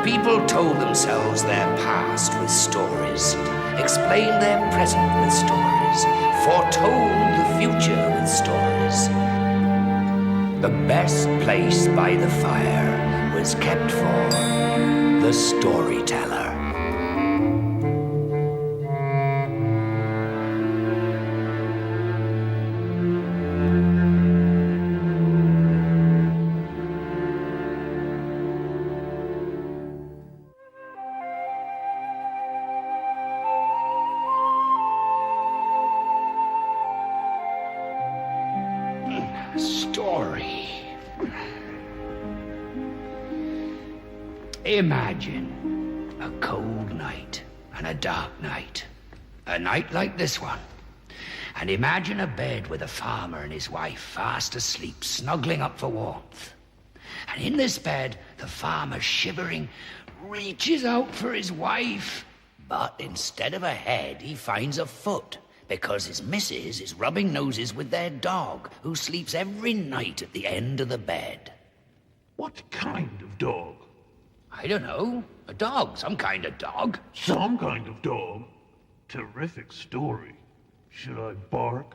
People told themselves their past with stories, explained their present with stories, foretold the future with stories. The best place by the fire was kept for the storyteller. Story. Imagine a cold night and a dark night. A night like this one. And imagine a bed with a farmer and his wife fast asleep, snuggling up for warmth. And in this bed, the farmer, shivering, reaches out for his wife. But instead of a head, he finds a foot, because his missus is rubbing noses with their dog, who sleeps every night at the end of the bed. What kind of dog? I don't know. A dog. Some kind of dog. Some kind of dog? Terrific story. Should I bark?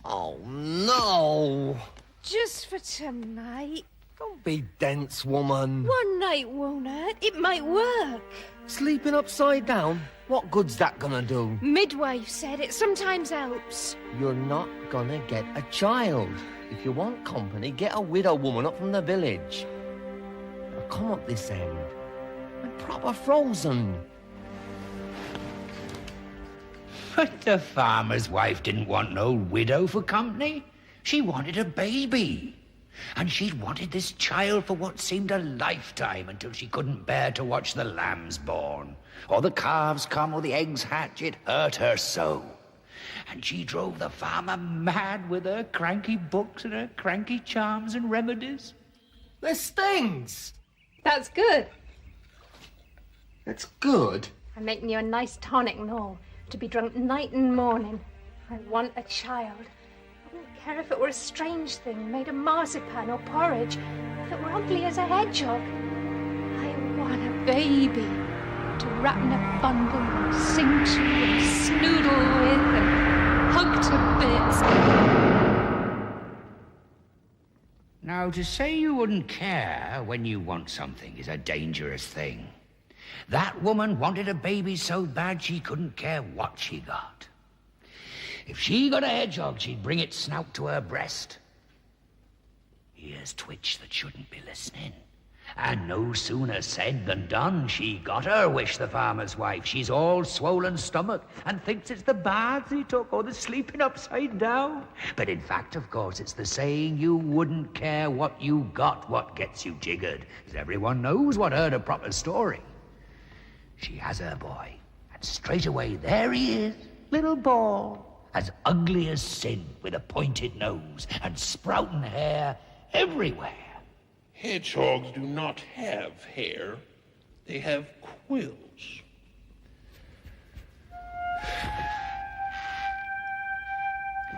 Oh, no! Just for tonight. Don't be dense, woman. One night won't hurt. It might work. Sleeping upside down? What good's that gonna do? Midwife said it sometimes helps. You're not gonna get a child. If you want company, get a widow woman up from the village. Now come up this end. I'm proper frozen. But the farmer's wife didn't want no widow for company. She wanted a baby. And she'd wanted this child for what seemed a lifetime, until she couldn't bear to watch the lambs born, or the calves come, or the eggs hatch. It hurt her so. And she drove the farmer mad with her cranky books and her cranky charms and remedies. This stings! That's good. It's good. I'm making you a nice tonic and all, to be drunk night and morning. I want a child. I wouldn't care if it were a strange thing made of marzipan or porridge, if it were ugly as a hedgehog. I want a baby to wrap in a bundle and sing to and snoodle with and hug to bits. Now, to say you wouldn't care when you want something is a dangerous thing. That woman wanted a baby so bad she couldn't care what she got. If she got a hedgehog, she'd bring its snout to her breast. Ears twitch that shouldn't be listening. And no sooner said than done. She got her wish, the farmer's wife. She's all swollen stomach and thinks it's the baths he took or the sleeping upside down. But in fact, of course, it's the saying you wouldn't care what you got what gets you jiggered. Because everyone knows what heard a proper story. She has her boy, and straight away there he is, little ball, as ugly as sin, with a pointed nose and sprouting hair everywhere. Hedgehogs do not have hair. They have quills.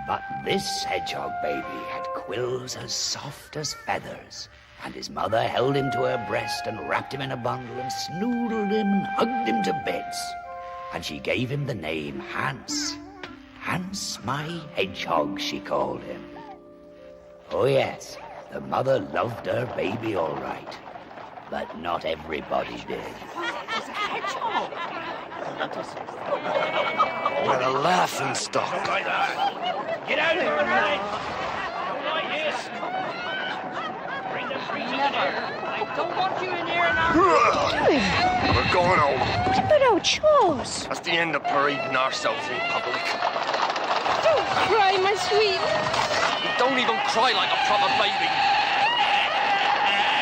But this hedgehog baby had quills as soft as feathers, and his mother held him to her breast and wrapped him in a bundle and snoodled him and hugged him to bits. And she gave him the name Hans. Hans, my hedgehog, she called him. Oh yes, the mother loved her baby all right, but not everybody did. What a laughing stock. Get out of here, man! Don't like this! Bring the freezing in here! I don't want you in here now! We're going home. But no chores. That's the end of parading ourselves in public. Don't cry, my sweet. You don't even cry like a proper baby.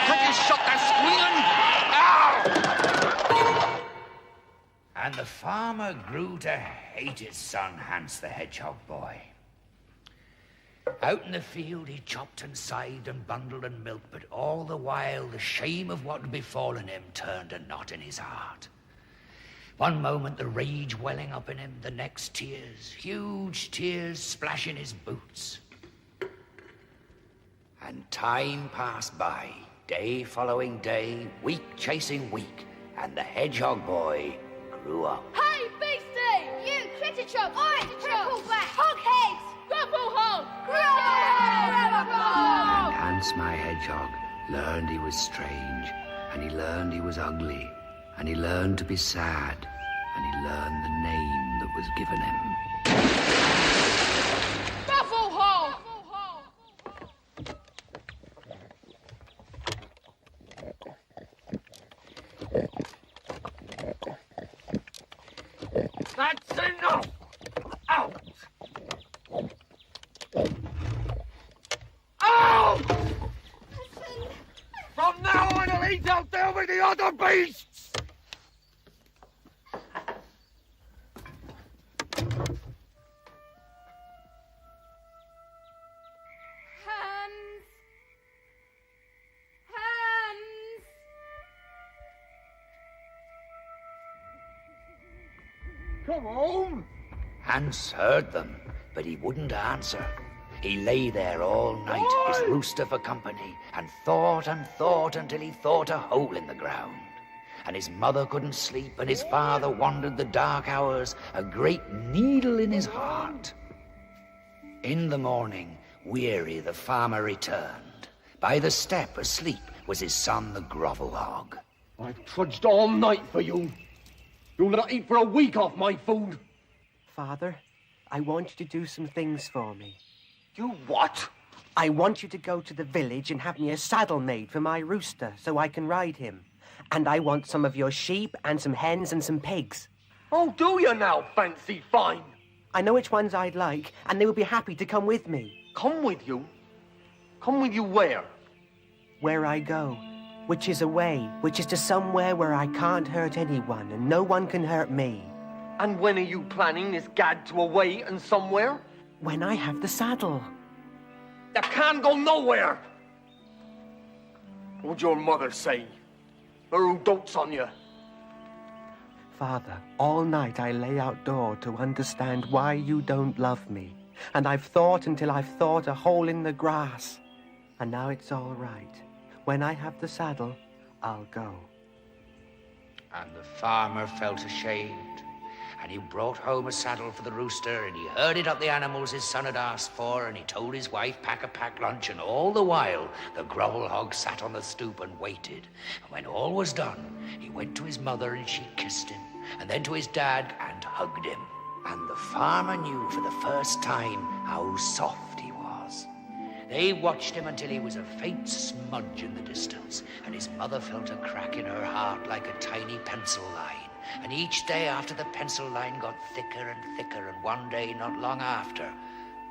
Can't you shut that squealing? Ow! And the farmer grew to hate his son, Hans the hedgehog boy. Out in the field, he chopped and scythed and bundled and milked, but all the while, the shame of what had befallen him turned a knot in his heart. One moment, the rage welling up in him, the next, tears, huge tears splashing his boots. And time passed by, day following day, week chasing week, and the Hedgehog boy grew up. Hey, beastie! You, critter chub! Oi, triple back! Hog heads! Grubble hog! Grubble hog! And Hans my Hedgehog learned he was strange, and he learned he was ugly, and he learned to be sad, and he learned the name that was given him. Grubble hog! That's enough! Out! Out! From now on, I'll eat out there with the other beasts! Hans! Hans! Come home! Hans heard them, but he wouldn't answer. He lay there all night, his rooster for company, and thought until he thought a hole in the ground. And his mother couldn't sleep, and his father wandered the dark hours, a great needle in his heart. In the morning, weary, the farmer returned. By the step, asleep, was his son, the grovel hog. I've trudged all night for you. You'll not eat for a week off my food. Father, I want you to do some things for me. You what? I want you to go to the village and have me a saddle made for my rooster so I can ride him. And I want some of your sheep and some hens and some pigs. Oh, do you now, fancy fine? I know which ones I'd like, and they will be happy to come with me. Come with you? Come with you where? Where I go, which is away, which is to somewhere where I can't hurt anyone and no one can hurt me. And when are you planning this gad to away and somewhere? When I have the saddle. You can't go nowhere! What'd your mother say? Or who dotes on you? Father, all night I lay outdoor to understand why you don't love me. And I've thought until I've thought a hole in the grass. And now it's all right. When I have the saddle, I'll go. And the farmer felt ashamed, and he brought home a saddle for the rooster, and he herded up the animals his son had asked for, and he told his wife pack a packed lunch, and all the while the grovel hog sat on the stoop and waited. And when all was done, he went to his mother and she kissed him, and then to his dad and hugged him. And the farmer knew for the first time how soft he was. They watched him until he was a faint smudge in the distance, and his mother felt a crack in her heart like a tiny pencil line. And each day after the pencil line got thicker and thicker, and one day not long after,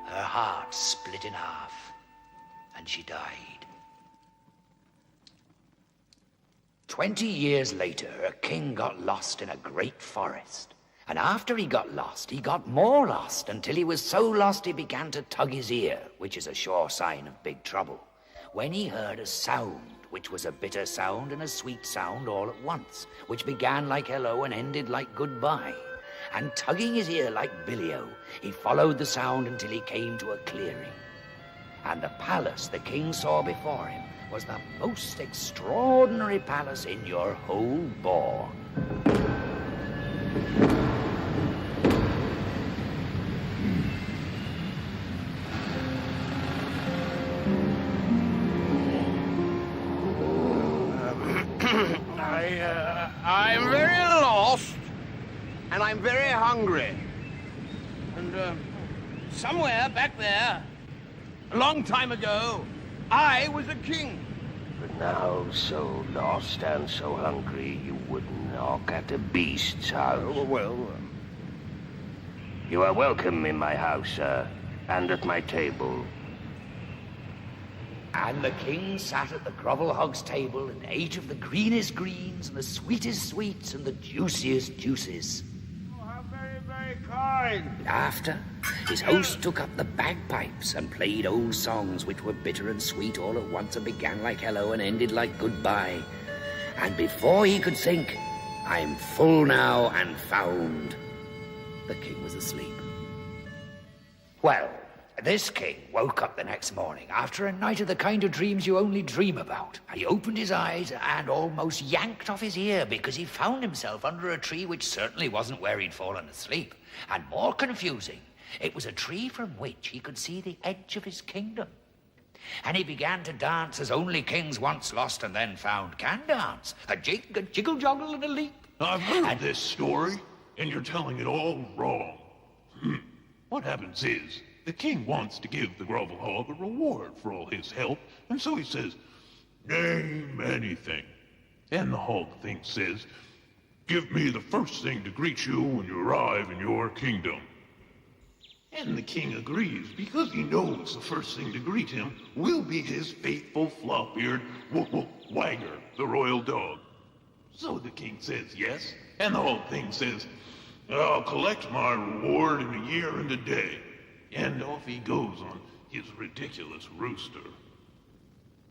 her heart split in half, and she died. 20 years later, a king got lost in a great forest. And after he got lost, he got more lost, until he was so lost he began to tug his ear, which is a sure sign of big trouble, when he heard a sound, which was a bitter sound and a sweet sound all at once, which began like hello and ended like goodbye. And tugging his ear like billy-o, he followed the sound until he came to a clearing. And the palace the king saw before him was the most extraordinary palace in your whole bourne. I'm very lost, and I'm very hungry. And somewhere back there, a long time ago, I was a king. But now, so lost and so hungry, you wouldn't knock at the beast's house. You are welcome in my house, sir, and at my table. And the king sat at the grovel hog's table and ate of the greenest greens and the sweetest sweets and the juiciest juices. Oh, how very, very kind. And after, his host took up the bagpipes and played old songs which were bitter and sweet all at once and began like hello and ended like goodbye. And before he could think, I'm full now and found, the king was asleep. Well, This king woke up the next morning after a night of the kind of dreams you only dream about. He opened his eyes and almost yanked off his ear because he found himself under a tree which certainly wasn't where he'd fallen asleep. And more confusing, it was a tree from which he could see the edge of his kingdom. And he began to dance as only kings once lost and then found can dance. A jig, a jiggle joggle, and a leap. I've heard this story, and you're telling it all wrong. What happens is, the king wants to give the Grovel Hog a reward for all his help, and so he says, name anything. And the hog says, give me the first thing to greet you when you arrive in your kingdom. And the king agrees, because he knows the first thing to greet him will be his faithful flop-eared Wagger, the royal dog. So the king says yes, and the hog says, I'll collect my reward in a year and a day. And off he goes on his ridiculous rooster.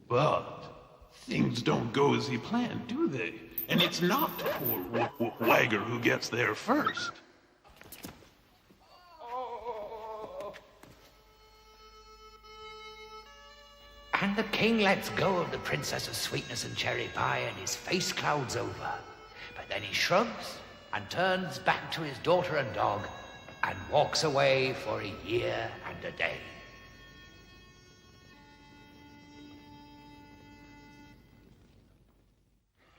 But things don't go as he planned, do they? And it's not poor Wagger who gets there first. And the king lets go of the Princess of Sweetness and Cherry Pie, and his face clouds over. But then he shrugs and turns back to his daughter and dog and walks away for a year and a day.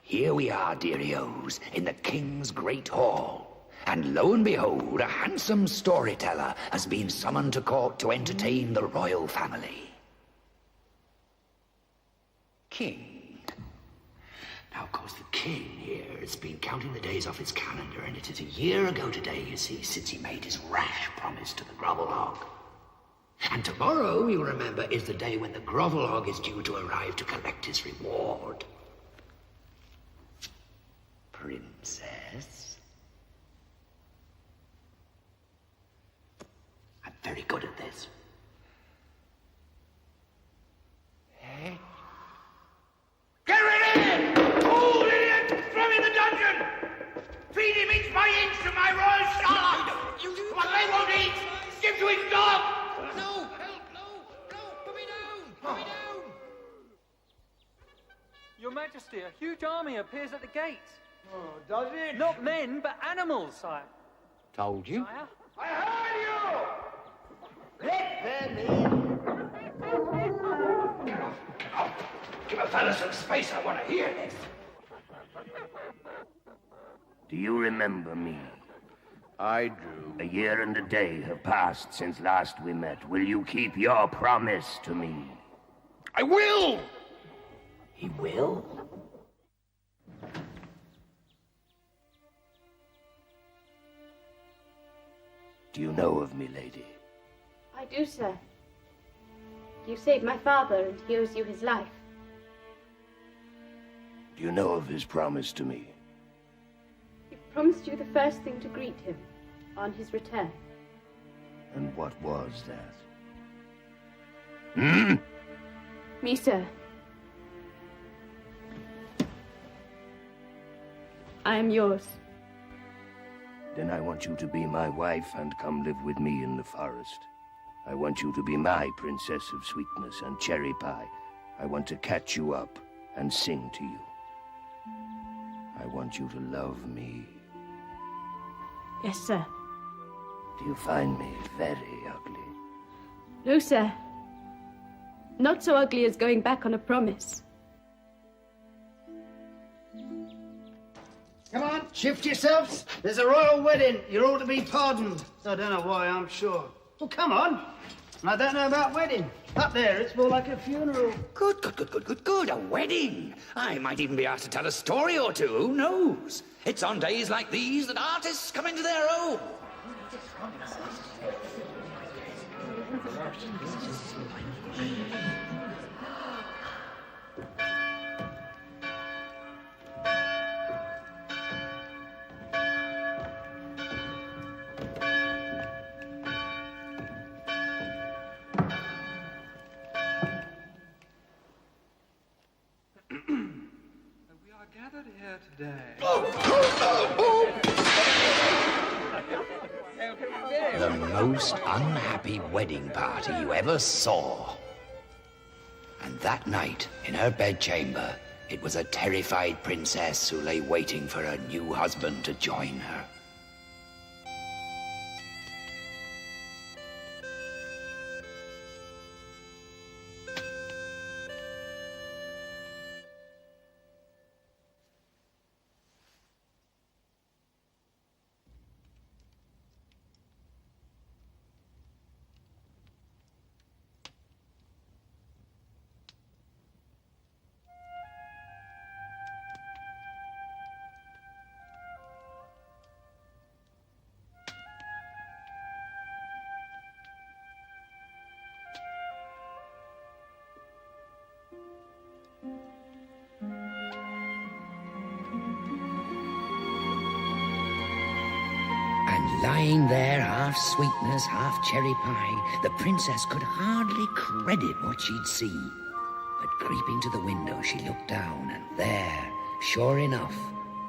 Here we are, dearie-os, in the king's great hall. And lo and behold, a handsome storyteller has been summoned to court to entertain the royal family. King. Now, of course, the king here has been counting the days off his calendar, and it is a year ago today, you see, since he made his rash promise to the Grovel Hog. And tomorrow, you'll remember, is the day when the Grovel Hog is due to arrive to collect his reward. Princess? I'm very good at this. Hey? Get rid of him! Fool, idiot! Throw him in the dungeon! Feed him inch by inch to my royal Charlotte! What they won't eat, give to his dog! No! Help! No! No! Put me down! Put me down! Your Majesty, a huge army appears at the gate. Oh, does it? Not men, but animals, sire. Told you. Sire? I heard you! Let them in! Give a fella some space, I want to hear this. Do you remember me? I do. A year and a day have passed since last we met. Will you keep your promise to me? I will! He will? Do you know of me, lady? I do, sir. You saved my father, and he owes you his life. Do you know of his promise to me? He promised you the first thing to greet him on his return. And what was that? Me, sir. I am yours. Then I want you to be my wife and come live with me in the forest. I want you to be my princess of sweetness and cherry pie. I want to catch you up and sing to you. I want you to love me. Yes, sir. Do you find me very ugly? No, sir. Not so ugly as going back on a promise. Come on, shift yourselves. There's a royal wedding. You're all to be pardoned. I don't know why, I'm sure. Well, come on. I don't know about wedding. Up there, it's more like a funeral. Good. A wedding. I might even be asked to tell a story or two. Who knows? It's on days like these that artists come into their own. Gathered here today. The most unhappy wedding party you ever saw. And that night, in her bedchamber, it was a terrified princess who lay waiting for her new husband to join her. Lying there, half sweetness, half cherry pie, the princess could hardly credit what she'd seen. But creeping to the window, she looked down, and there, sure enough,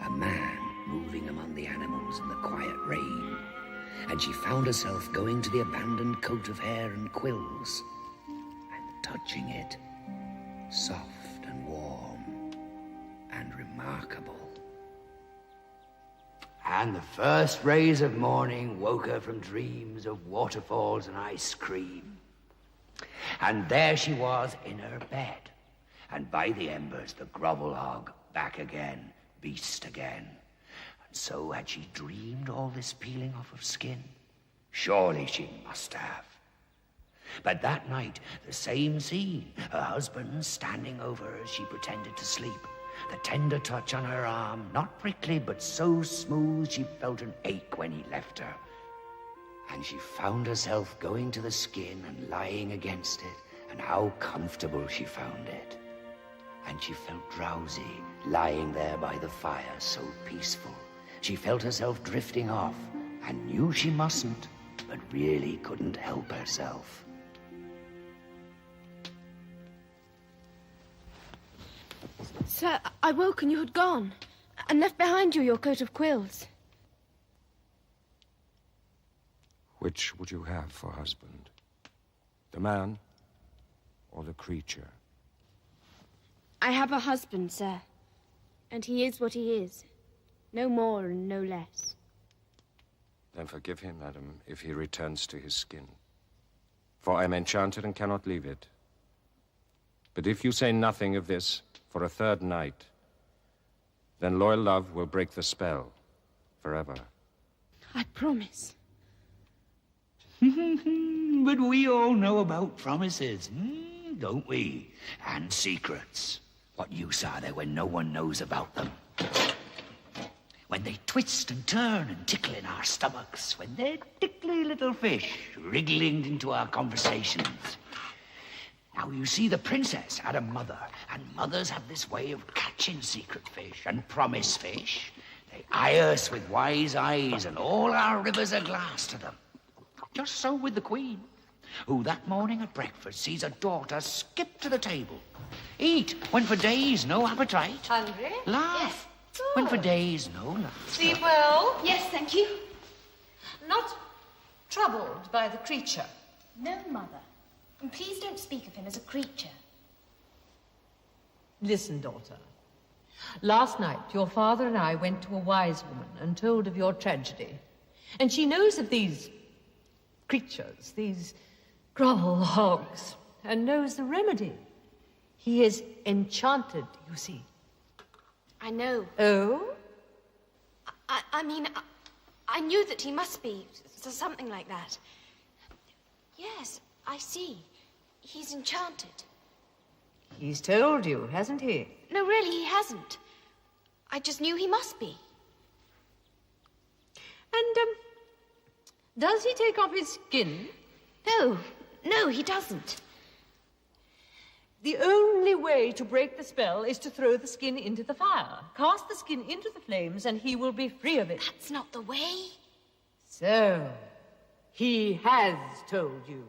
a man moving among the animals in the quiet rain. And she found herself going to the abandoned coat of hair and quills, and touching it, soft and warm and remarkable. And the first rays of morning woke her from dreams of waterfalls and ice cream. And there she was in her bed, and by the embers the grovel hog, back again, beast again. And so had she dreamed all this peeling off of skin? Surely she must have. But that night, the same scene, her husband standing over her as she pretended to sleep. The tender touch on her arm, not prickly, but so smooth she felt an ache when he left her. And she found herself going to the skin and lying against it, and how comfortable she found it. And she felt drowsy, lying there by the fire, so peaceful. She felt herself drifting off, and knew she mustn't, but really couldn't help herself. Sir, I woke and you had gone, and left behind you your coat of quills. Which would you have for husband? The man or the creature? I have a husband, sir, and he is what he is. No more and no less. Then forgive him, madam, if he returns to his skin. For I am enchanted and cannot leave it. But if you say nothing of this for a third night, then loyal love will break the spell forever. I promise. But we all know about promises, don't we? And secrets. What use are they when no one knows about them? When they twist and turn and tickle in our stomachs, when they're tickly little fish wriggling into our conversations. Now, you see, the princess had a mother, and mothers have this way of catching secret fish and promise fish. They eye us with wise eyes, and all our rivers are glass to them. Just so with the queen, who that morning at breakfast sees a daughter skip to the table. Eat, when for days no appetite. Hungry? Laugh, when for days no laughter. Sleep well? Yes, thank you. Not troubled by the creature? No, Mother. And please don't speak of him as a creature. Listen, daughter. Last night, your father and I went to a wise woman and told of your tragedy. And she knows of these creatures, these grovel hogs, and knows the remedy. He is enchanted, you see. I know. Oh? I mean, I knew that he must be, something like that. Yes, I see. He's enchanted. He's told you, hasn't he? No, really, he hasn't. I just knew he must be. And, does he take off his skin? No, he doesn't. The only way to break the spell is to throw the skin into the fire. Cast the skin into the flames and he will be free of it. That's not the way. So, he has told you.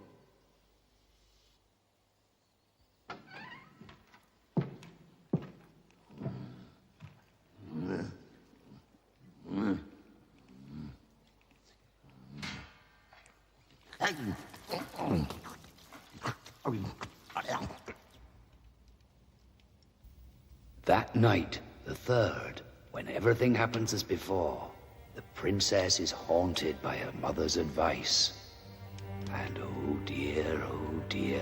That night, the third, when everything happens as before, the princess is haunted by her mother's advice. And oh dear, oh dear.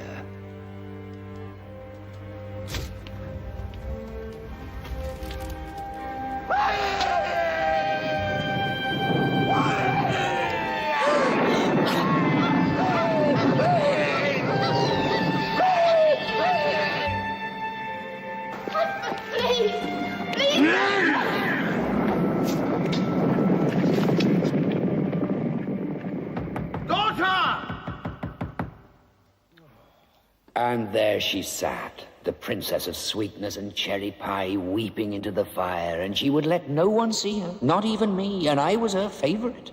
And there she sat, the princess of sweetness and cherry pie, weeping into the fire, and she would let no one see her, not even me, and I was her favorite.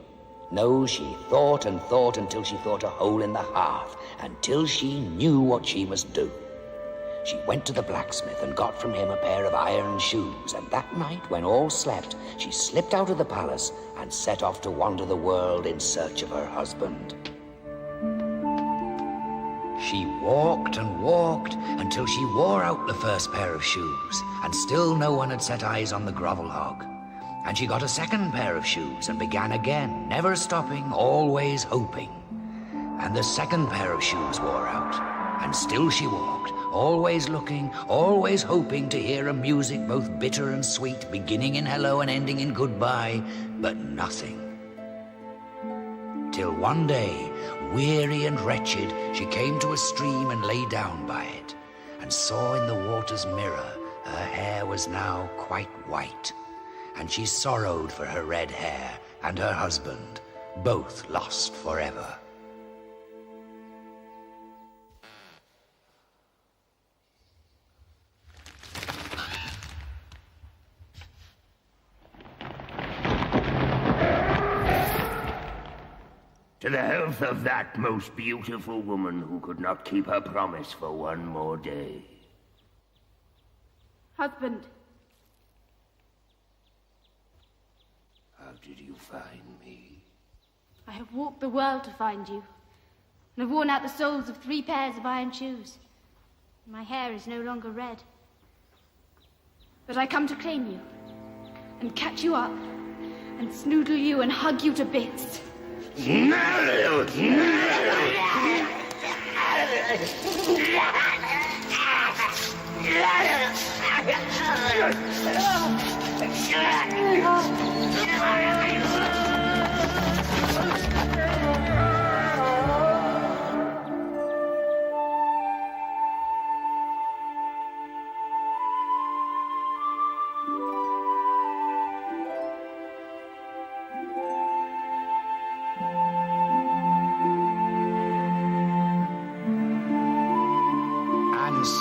No, she thought and thought until she thought a hole in the hearth, until she knew what she must do. She went to the blacksmith and got from him a pair of iron shoes, and that night, when all slept, she slipped out of the palace and set off to wander the world in search of her husband. She walked and walked until she wore out the first pair of shoes, and still no one had set eyes on the grovel hog. And she got a second pair of shoes and began again, never stopping, always hoping. And the second pair of shoes wore out, and still she walked, always looking, always hoping to hear a music both bitter and sweet, beginning in hello and ending in goodbye, but nothing. Till one day, weary and wretched, she came to a stream and lay down by it, and saw in the water's mirror her hair was now quite white, and she sorrowed for her red hair and her husband, both lost forever. To the health of that most beautiful woman who could not keep her promise for one more day. Husband. How did you find me? I have walked the world to find you, and have worn out the soles of 3 pairs of iron shoes. My hair is no longer red. But I come to claim you, and catch you up, and snoodle you and hug you to bits. No!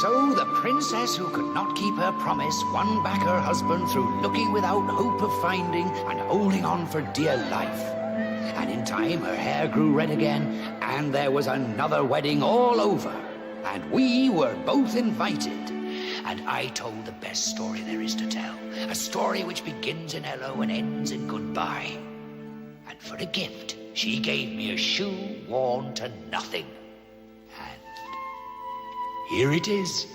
So the princess who could not keep her promise won back her husband through looking without hope of finding and holding on for dear life. And in time her hair grew red again, and there was another wedding all over. And we were both invited. And I told the best story there is to tell, a story which begins in hello and ends in goodbye. And for a gift, she gave me a shoe worn to nothing. Here it is.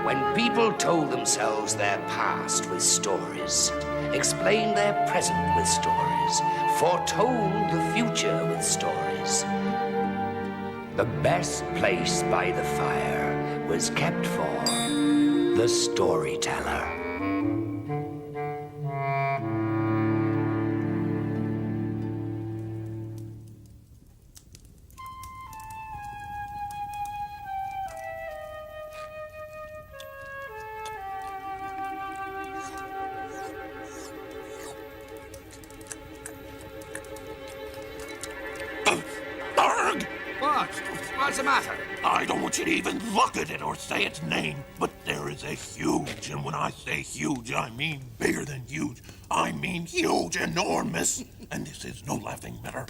When people told themselves their past with stories, explained their present with stories, foretold the future with stories, the best place by the fire was kept for the storyteller. the matter? I don't want you to even look at it or say its name, but there is a huge, and when I say huge, I mean bigger than huge. I mean huge, enormous. And this is no laughing matter.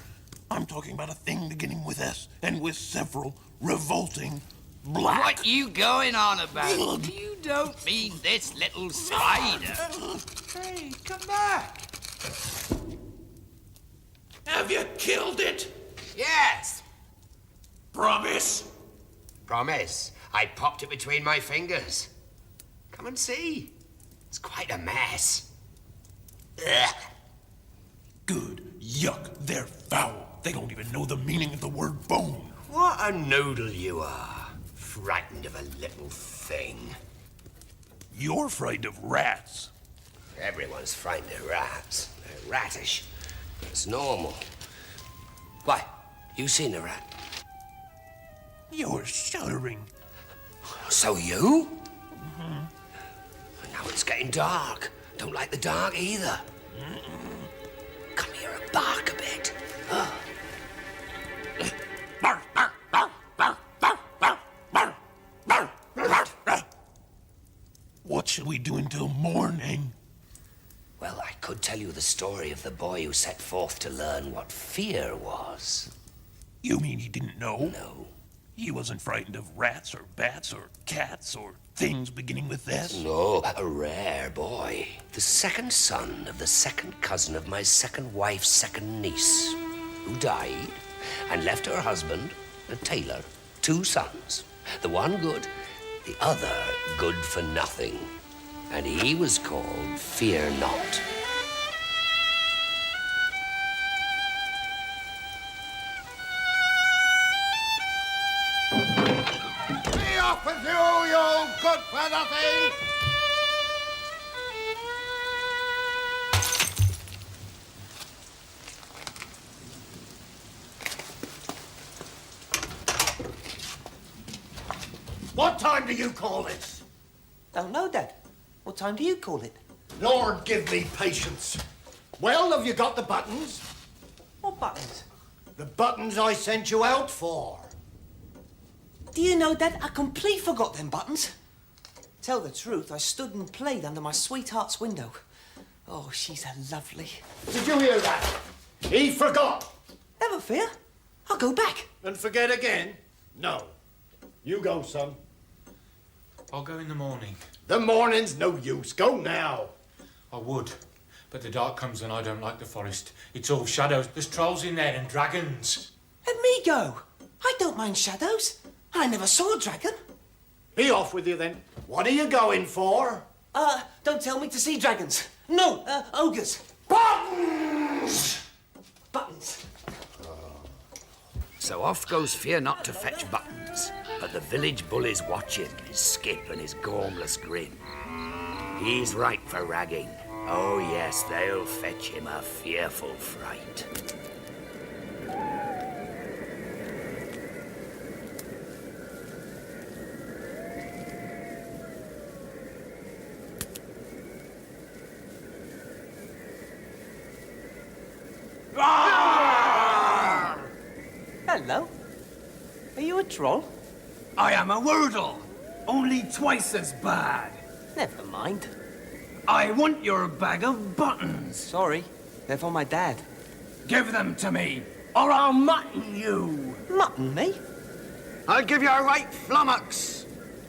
I'm talking about a thing beginning with S and with several revolting black... What you going on about? You don't mean this little spider. Hey, come back. Have you killed it? Yes. Promise? Promise. I popped it between my fingers. Come and see. It's quite a mess. Ugh. Good. Yuck. They're foul. They don't even know the meaning of the word bone. What a noodle you are. Frightened of a little thing. You're frightened of rats. Everyone's frightened of rats. They're rattish. It's normal. Why? You seen a rat? You're shuddering. So you? Mm-hmm. Now it's getting dark. Don't like the dark either. Come here and bark a bit. What should we do until morning? Well, I could tell you the story of the boy who set forth to learn what fear was. You mean he didn't know? No. He wasn't frightened of rats or bats or cats or things beginning with S? No, a rare boy. The second son of the second cousin of my second wife's second niece, who died and left her husband, a tailor, 2 sons. The one good, the other good for nothing. And he was called Fearnot. Be off with you good for nothing! What time do you call this? Don't know, Dad. What time do you call it? Lord, give me patience. Well, have you got the buttons? What buttons? The buttons I sent you out for. Do you know, Dad, I completely forgot them buttons. Tell the truth, I stood and played under my sweetheart's window. Oh, she's a lovely. Did you hear that? He forgot. Never fear. I'll go back. And forget again? No. You go, son. I'll go in the morning. The morning's no use. Go now. I would, but the dark comes and I don't like the forest. It's all shadows. There's trolls in there and dragons. Let me go. I don't mind shadows. I never saw a dragon. Be off with you then. What are you going for? Don't tell me to see dragons. No, ogres. Buttons! Buttons. So off goes Fearnot to fetch buttons, but the village bullies watch him, his skip and his gormless grin. He's right for ragging. Oh yes, they'll fetch him a fearful fright. Hello. Are you a troll? I am a wordle, only twice as bad. Never mind. I want your bag of buttons. Sorry, they're for my dad. Give them to me, or I'll mutton you. Mutton me? I'll give you a right flummox.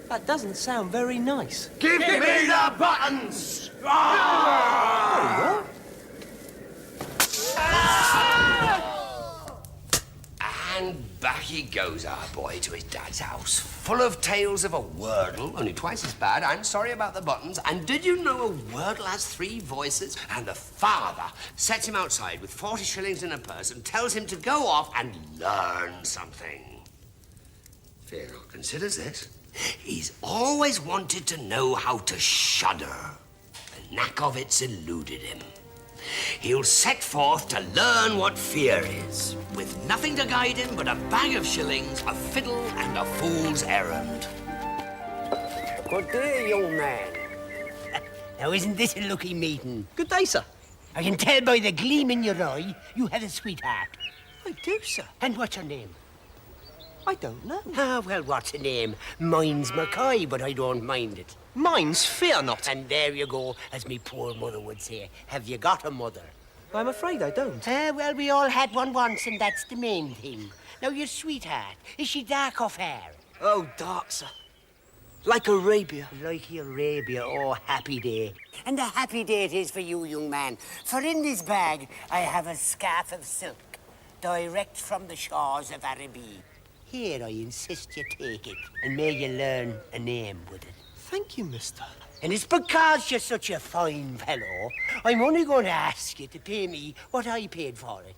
That doesn't sound very nice. Give me the buttons! Oh, And back he goes, our boy, to his dad's house, full of tales of a wordle, only twice as bad. I'm sorry about the buttons. And did you know a wordle has 3 voices? And the father sets him outside with 40 shillings in a purse and tells him to go off and learn something. Fearnot considers this. He's always wanted to know how to shudder. The knack of it's eluded him. He'll set forth to learn what fear is, with nothing to guide him but a bag of shillings, a fiddle, and a fool's errand. Good day, young man. Now, isn't this a lucky meeting? Good day, sir. I can tell by the gleam in your eye you have a sweetheart. I do, sir. And what's her name? I don't know. Ah, well, what's a name? Mine's Mackay, but I don't mind it. Mine's Fearnot. And there you go, as me poor mother would say. Have you got a mother? I'm afraid I don't. Well, we all had one once, and that's the main thing. Now, your sweetheart, is she dark of hair? Oh, dark, sir. Like Arabia. Like Arabia, oh, happy day. And a happy day it is for you, young man. For in this bag, I have a scarf of silk, direct from the shores of Arabia. Here, I insist you take it, and may you learn a name with it. Thank you, mister. And it's because you're such a fine fellow, I'm only going to ask you to pay me what I paid for it.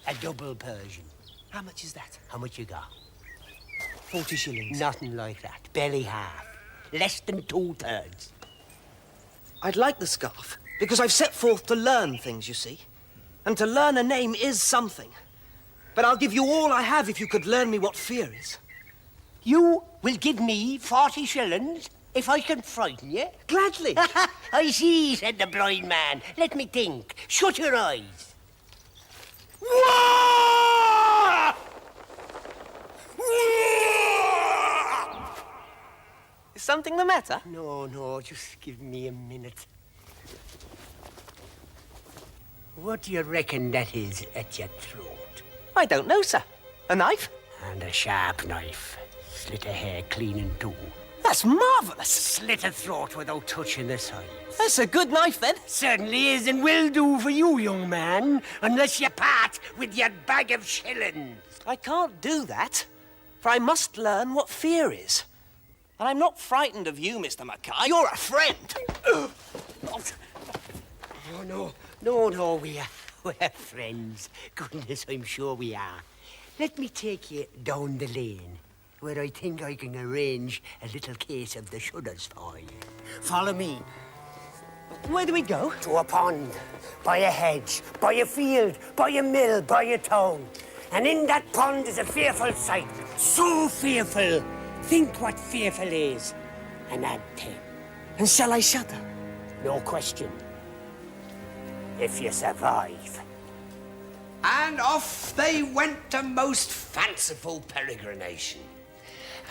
A double Persian. How much is that? How much you got? 40 shillings. Nothing like that. Barely half. Less than 2/3. I'd like the scarf, because I've set forth to learn things, you see. And to learn a name is something. But I'll give you all I have if you could learn me what fear is. You will give me 40 shillings if I can frighten you? Gladly. I see, said the blind man. Let me think. Shut your eyes. Is something the matter? No, just give me a minute. What do you reckon that is at your throat? I don't know, sir. A knife? And a sharp knife. Slit a hair clean in two. That's marvellous. Slit a throat without touching the sides. That's a good knife, then. Certainly is, and will do for you, young man, unless you part with your bag of shillings. I can't do that, for I must learn what fear is. And I'm not frightened of you, Mr. Mackay. You're a friend. No, we're friends. Goodness, I'm sure we are. Let me take you down the lane, where I think I can arrange a little case of the shudders for you. Follow me. Where do we go? To a pond, by a hedge, by a field, by a mill, by a town. And in that pond is a fearful sight. So fearful. Think what fearful is. And add 10. And shall I shudder? No question. If you survive. And off they went a most fanciful peregrination,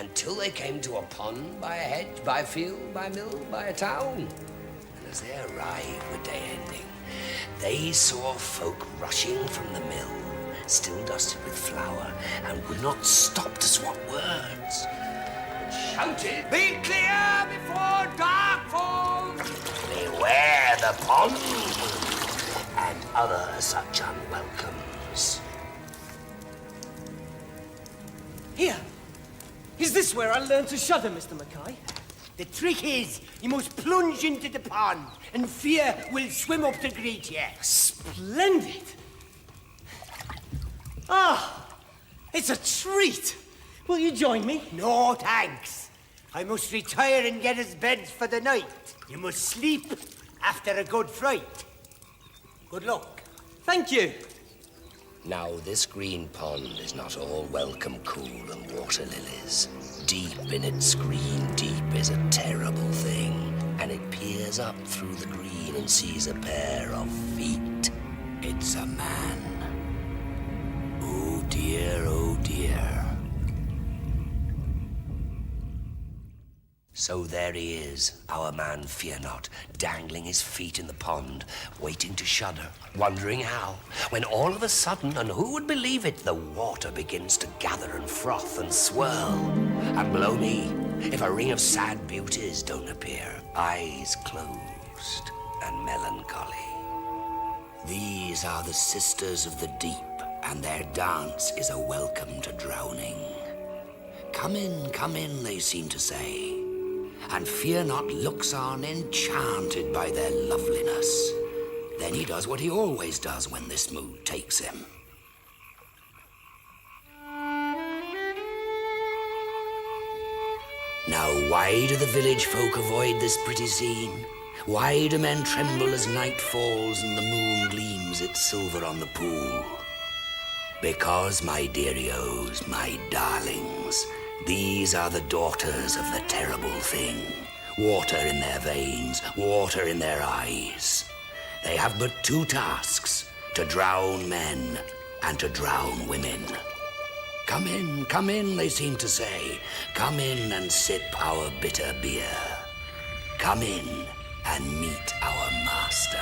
until they came to a pond, by a hedge, by a field, by a mill, by a town. And as they arrived with day ending, they saw folk rushing from the mill, still dusted with flour, and would not stop to swap words, but shouted, "Be clear before dark falls! Beware the pond!" and other such unwelcomes. Here. Is this where I learn to shudder, Mr. Mackay? The trick is, you must plunge into the pond, and fear will swim up to greet you. Splendid. Ah, it's a treat. Will you join me? No, thanks. I must retire and get us beds for the night. You must sleep after a good fright. Good luck. Thank you. Now, this green pond is not all welcome, cool, and water lilies. Deep in its green deep is a terrible thing, and it peers up through the green and sees a pair of feet. It's a man. Oh dear, oh dear. So there he is, our man Fearnot, dangling his feet in the pond, waiting to shudder, wondering how, when all of a sudden, and who would believe it, the water begins to gather and froth and swirl. And below me, if a ring of sad beauties don't appear, eyes closed and melancholy. These are the sisters of the deep, and their dance is a welcome to drowning. Come in, they seem to say. And Fearnot looks on, enchanted by their loveliness. Then he does what he always does when this mood takes him. Now, why do the village folk avoid this pretty scene? Why do men tremble as night falls and the moon gleams its silver on the pool? Because, my dearios, my darlings, these are the daughters of the terrible thing. Water in their veins, water in their eyes. They have but two tasks, to drown men and to drown women. Come in, they seem to say. Come in and sip our bitter beer. Come in and meet our master.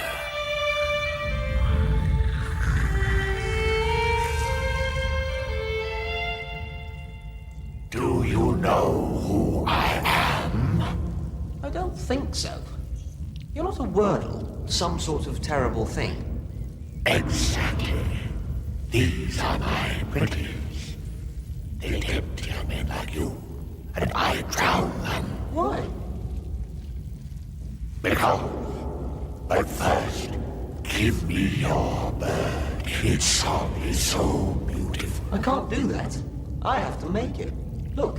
Do you know who I am? I don't think so. You're not a wordle, some sort of terrible thing. Exactly. These are my pretties. They tempt young men like you, and I drown them. Why? Because. But first, give me your bird. Its song is so beautiful. I can't do that. I have to make it. Look.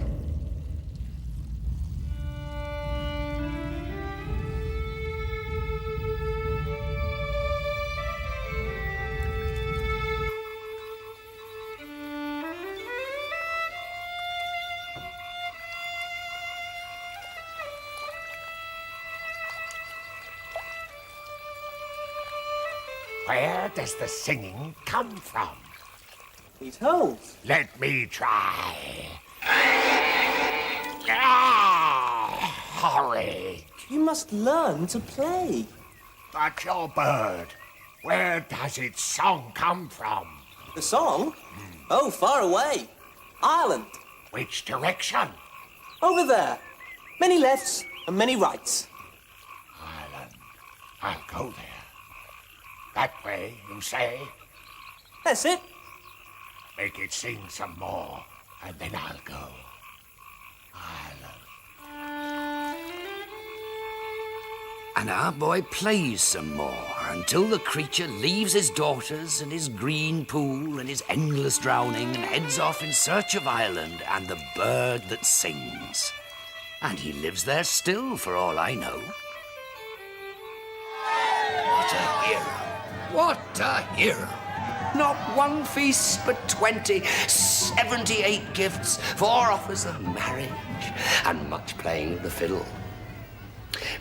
Where does the singing come from? It holds. Let me try. Ah, horrid. You must learn to play. But your bird, where does its song come from? The song? Oh, far away. Ireland. Which direction? Over there. Many lefts and many rights. Ireland. I'll go there. That way, you say? That's it. Make it sing some more, and then I'll go. And our boy plays some more until the creature leaves his daughters and his green pool and his endless drowning and heads off in search of Ireland and the bird that sings. And he lives there still, for all I know. What a hero! What a hero! Not one feast, but 20, 78 gifts, 4 offers of marriage, and much playing of the fiddle.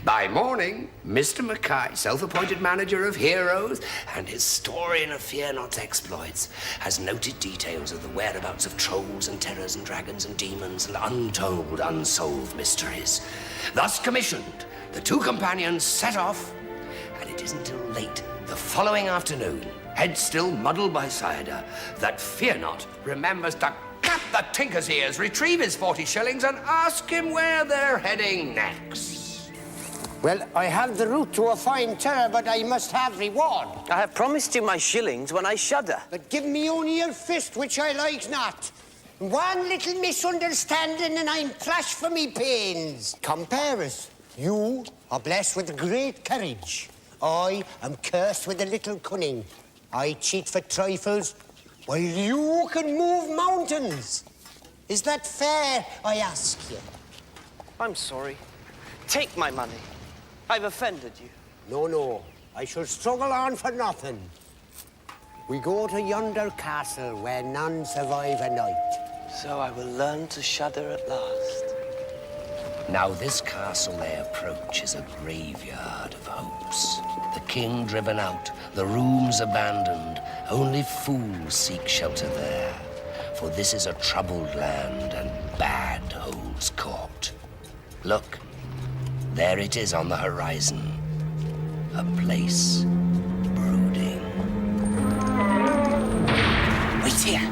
By morning, Mr. Mackay, self-appointed manager of heroes and historian of Fearnot's exploits, has noted details of the whereabouts of trolls and terrors and dragons and demons and untold, unsolved mysteries. Thus commissioned, the 2 companions set off, and it isn't till late the following afternoon, head still muddled by cider, that Fearnot remembers to cap the tinker's ears, retrieve his 40 shillings, and ask him where they're heading next. Well, I have the route to a fine terror, but I must have reward. I have promised you my shillings when I shudder. But give me only your fist, which I like not. One little misunderstanding and I'm flashed for me pains. Compare us. You are blessed with great courage. I am cursed with a little cunning. I cheat for trifles, while you can move mountains. Is that fair, I ask you? I'm sorry. Take my money. I've offended you. No. I shall struggle on for nothing. We go to yonder castle where none survive a night. So I will learn to shudder at last. Now this castle they approach is a graveyard of hopes. The king driven out, the rooms abandoned. Only fools seek shelter there. For this is a troubled land and bad holds court. Look, there it is on the horizon. A place brooding. Wait here.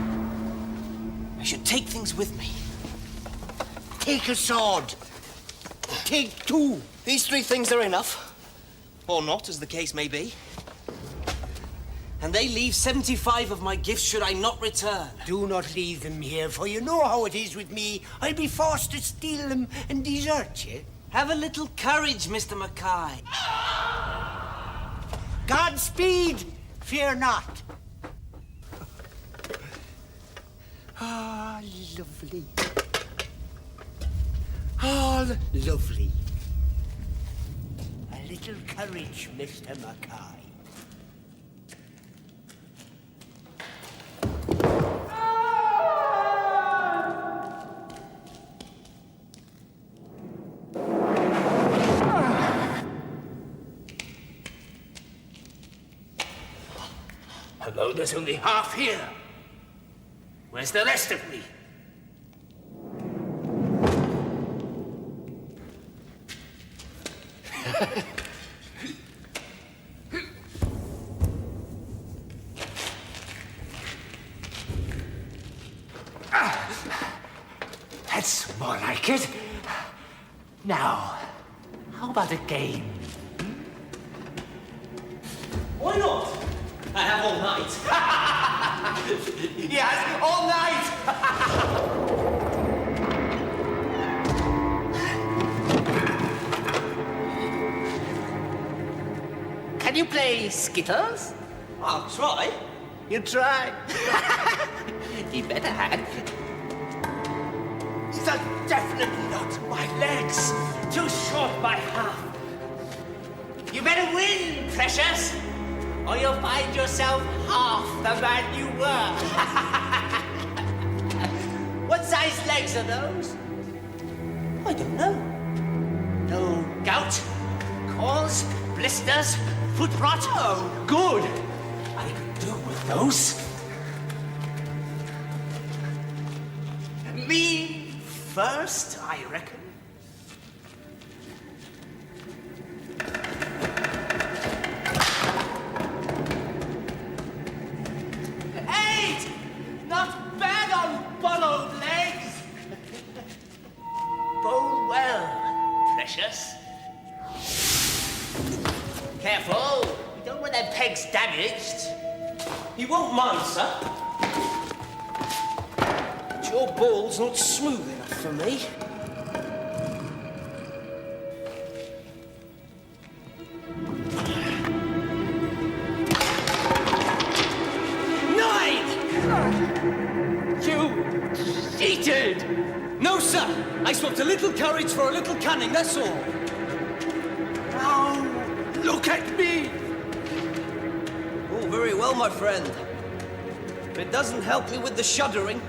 I should take things with me. Take a sword. Take 2. These 3 things are enough. Or not, as the case may be. And they leave 75 of my gifts should I not return. Do not leave them here, for you know how it is with me. I'll be forced to steal them and desert you. Have a little courage, Mr. Mackay. Godspeed, fear not. Ah, lovely. Ah, lovely. A little courage, Mr. Mackay. Hello, there's only half here. Where's the rest of me? That's more like it. Now, how about a game? Why not? I have all night. Yes, all night! Can you play Skittles? I'll try. You try. He better have. These are definitely not my legs. Too short by half. You better win, precious, or you'll find yourself half the man you were. What size legs are those? I don't know. No gout, corns, blisters, foot rot? Oh, good. I could do with those. Me first, I reckon. Eight! Not bad on ballowed legs. Bowl well, precious. Careful, we don't want them pegs damaged. You won't mind, sir. But your ball's not smooth enough for me. Cheated! No, sir. I swapped a little courage for a little cunning, that's all. Now, look at me! Oh, very well, my friend. But it doesn't help me with the shuddering.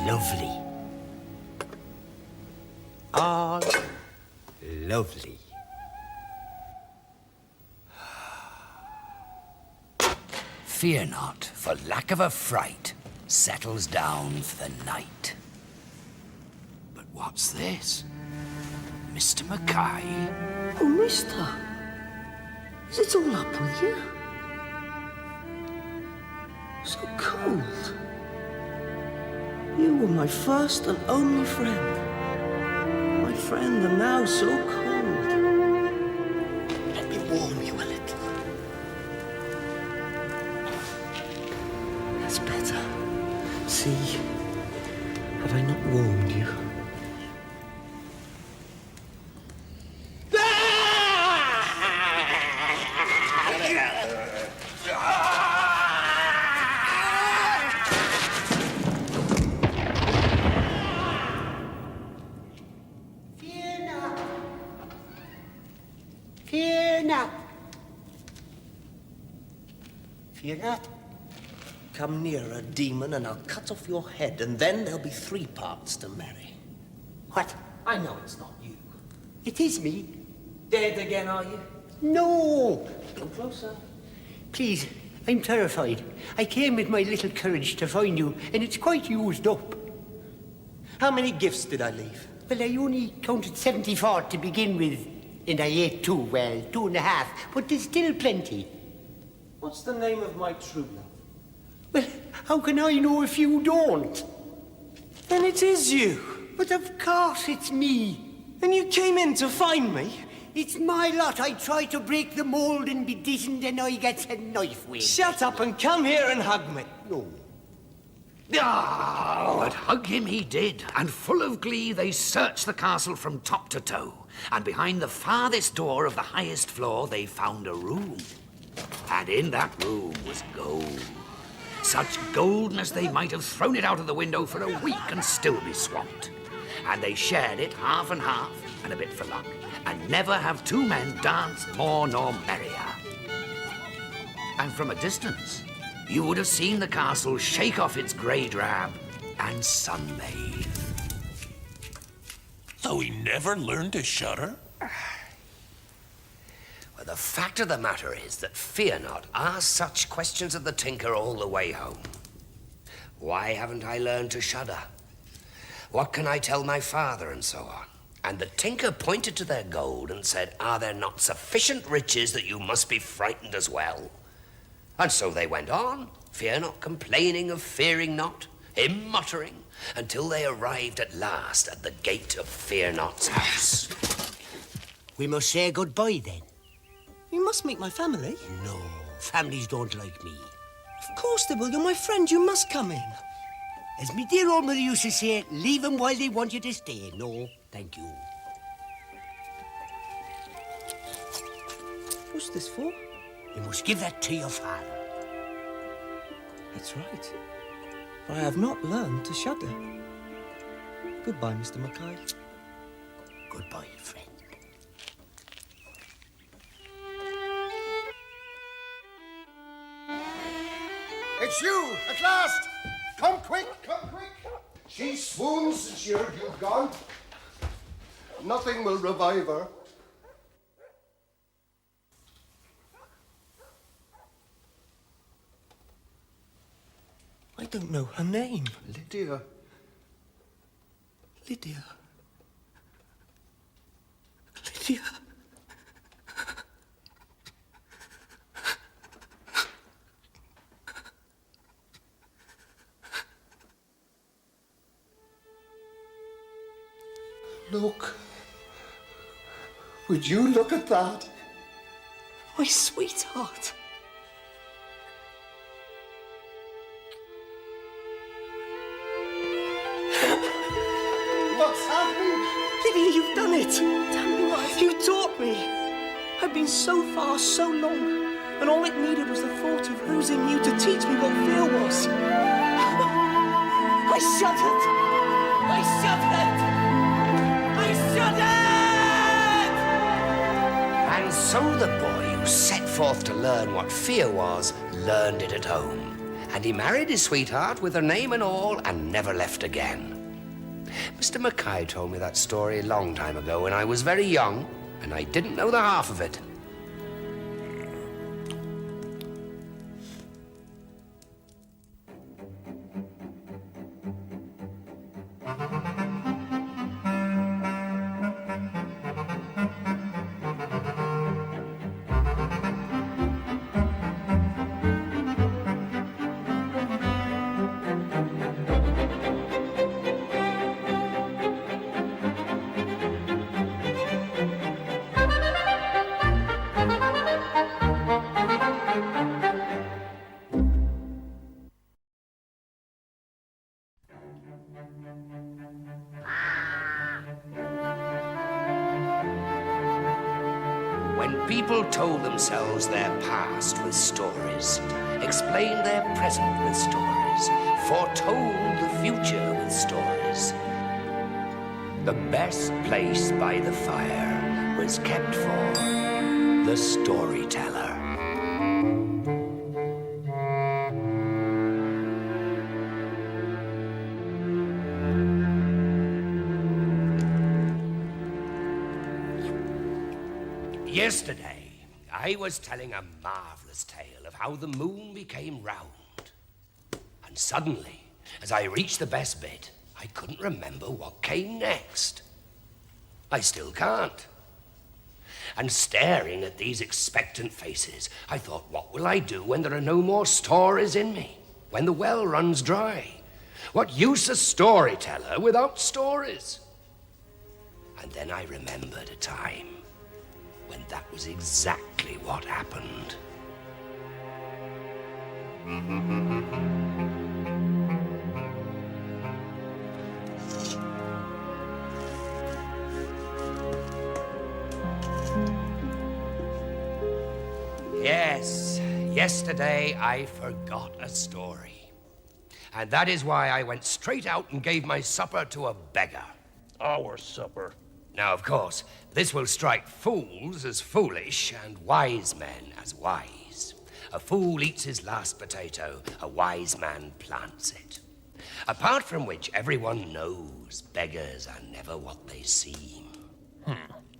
Lovely. Ah, lovely. Fearnot, for lack of a fright, settles down for the night. But what's this? Mr. Mackay? Oh, mister. Is it all up with you? So cold. You were my first and only friend. My friend, and now so cold. Let me warm you a little. That's better. See? Have I not warned you? Fearnot. Fearnot. Come nearer, demon, and I'll cut off your head, and then there'll be 3 parts to marry. What? I know it's not you. It is me. Dead again, are you? No! Come closer. Please, I'm terrified. I came with my little courage to find you, and it's quite used up. How many gifts did I leave? Well, I only counted 74 to begin with, and I ate 2, well, 2.5, but there's still plenty. What's the name of my true love? Well, how can I know if you don't? Then it is you. But of course it's me. And you came in to find me? It's my lot. I try to break the mold and be decent, and I get a knife with. Shut up and come here and hug me. No. But hug him he did, and full of glee they searched the castle from top to toe. And behind the farthest door of the highest floor they found a room. And in that room was gold. Such golden they might have thrown it out of the window for a week and still be swamped. And they shared it half and half, and a bit for luck, and never have 2 men danced more nor merrier. And from a distance, you would have seen the castle shake off its grey drab and sunbathe. So he never learned to shudder? Well, the fact of the matter is that Fearnot asked such questions of the tinker all the way home. Why haven't I learned to shudder? What can I tell my father, and so on? And the tinker pointed to their gold and said, are there not sufficient riches that you must be frightened as well? And so they went on, Fearnot complaining of fearing not, him muttering, until they arrived at last at the gate of Fearnot's house. We must say goodbye then. You must meet my family. No, families don't like me. Of course they will. You're my friend. You must come in. As me dear old mother used to say, leave them while they want you to stay. No, thank you. What's this for? You must give that to your father. That's right. For I have not learned to shudder. Goodbye, Mr. Mackay. Goodbye, friend. It's you, at last! Come quick, come quick! She swoons since you've gone. Nothing will revive her. I don't know her name. Lydia. Lydia. Lydia. Look. Would you look at that? My sweetheart. What's happening? Lydia, you've done it. Tell me what. You taught me. I've been so far, so long, and all it needed was the thought of losing you to teach me what fear was. I shuddered. I shuddered. I shuddered! And so the boy who set forth to learn what fear was, learned it at home. And he married his sweetheart with her name and all, and never left again. Mr. Mackay told me that story a long time ago when I was very young, and I didn't know the half of it. When people told themselves their past with stories, explained their present with stories, foretold the future with stories, the best place by the fire was kept for the storyteller. Yesterday, I was telling a marvelous tale of how the moon became round. And suddenly, as I reached the best bit, I couldn't remember what came next. I still can't. And staring at these expectant faces, I thought, what will I do when there are no more stories in me? When the well runs dry? What use a storyteller without stories? And then I remembered a time when that was exactly what happened. Yes, yesterday I forgot a story. And that is why I went straight out and gave my supper to a beggar. Our supper. Now, of course, this will strike fools as foolish and wise men as wise. A fool eats his last potato, a wise man plants it. Apart from which, everyone knows beggars are never what they seem.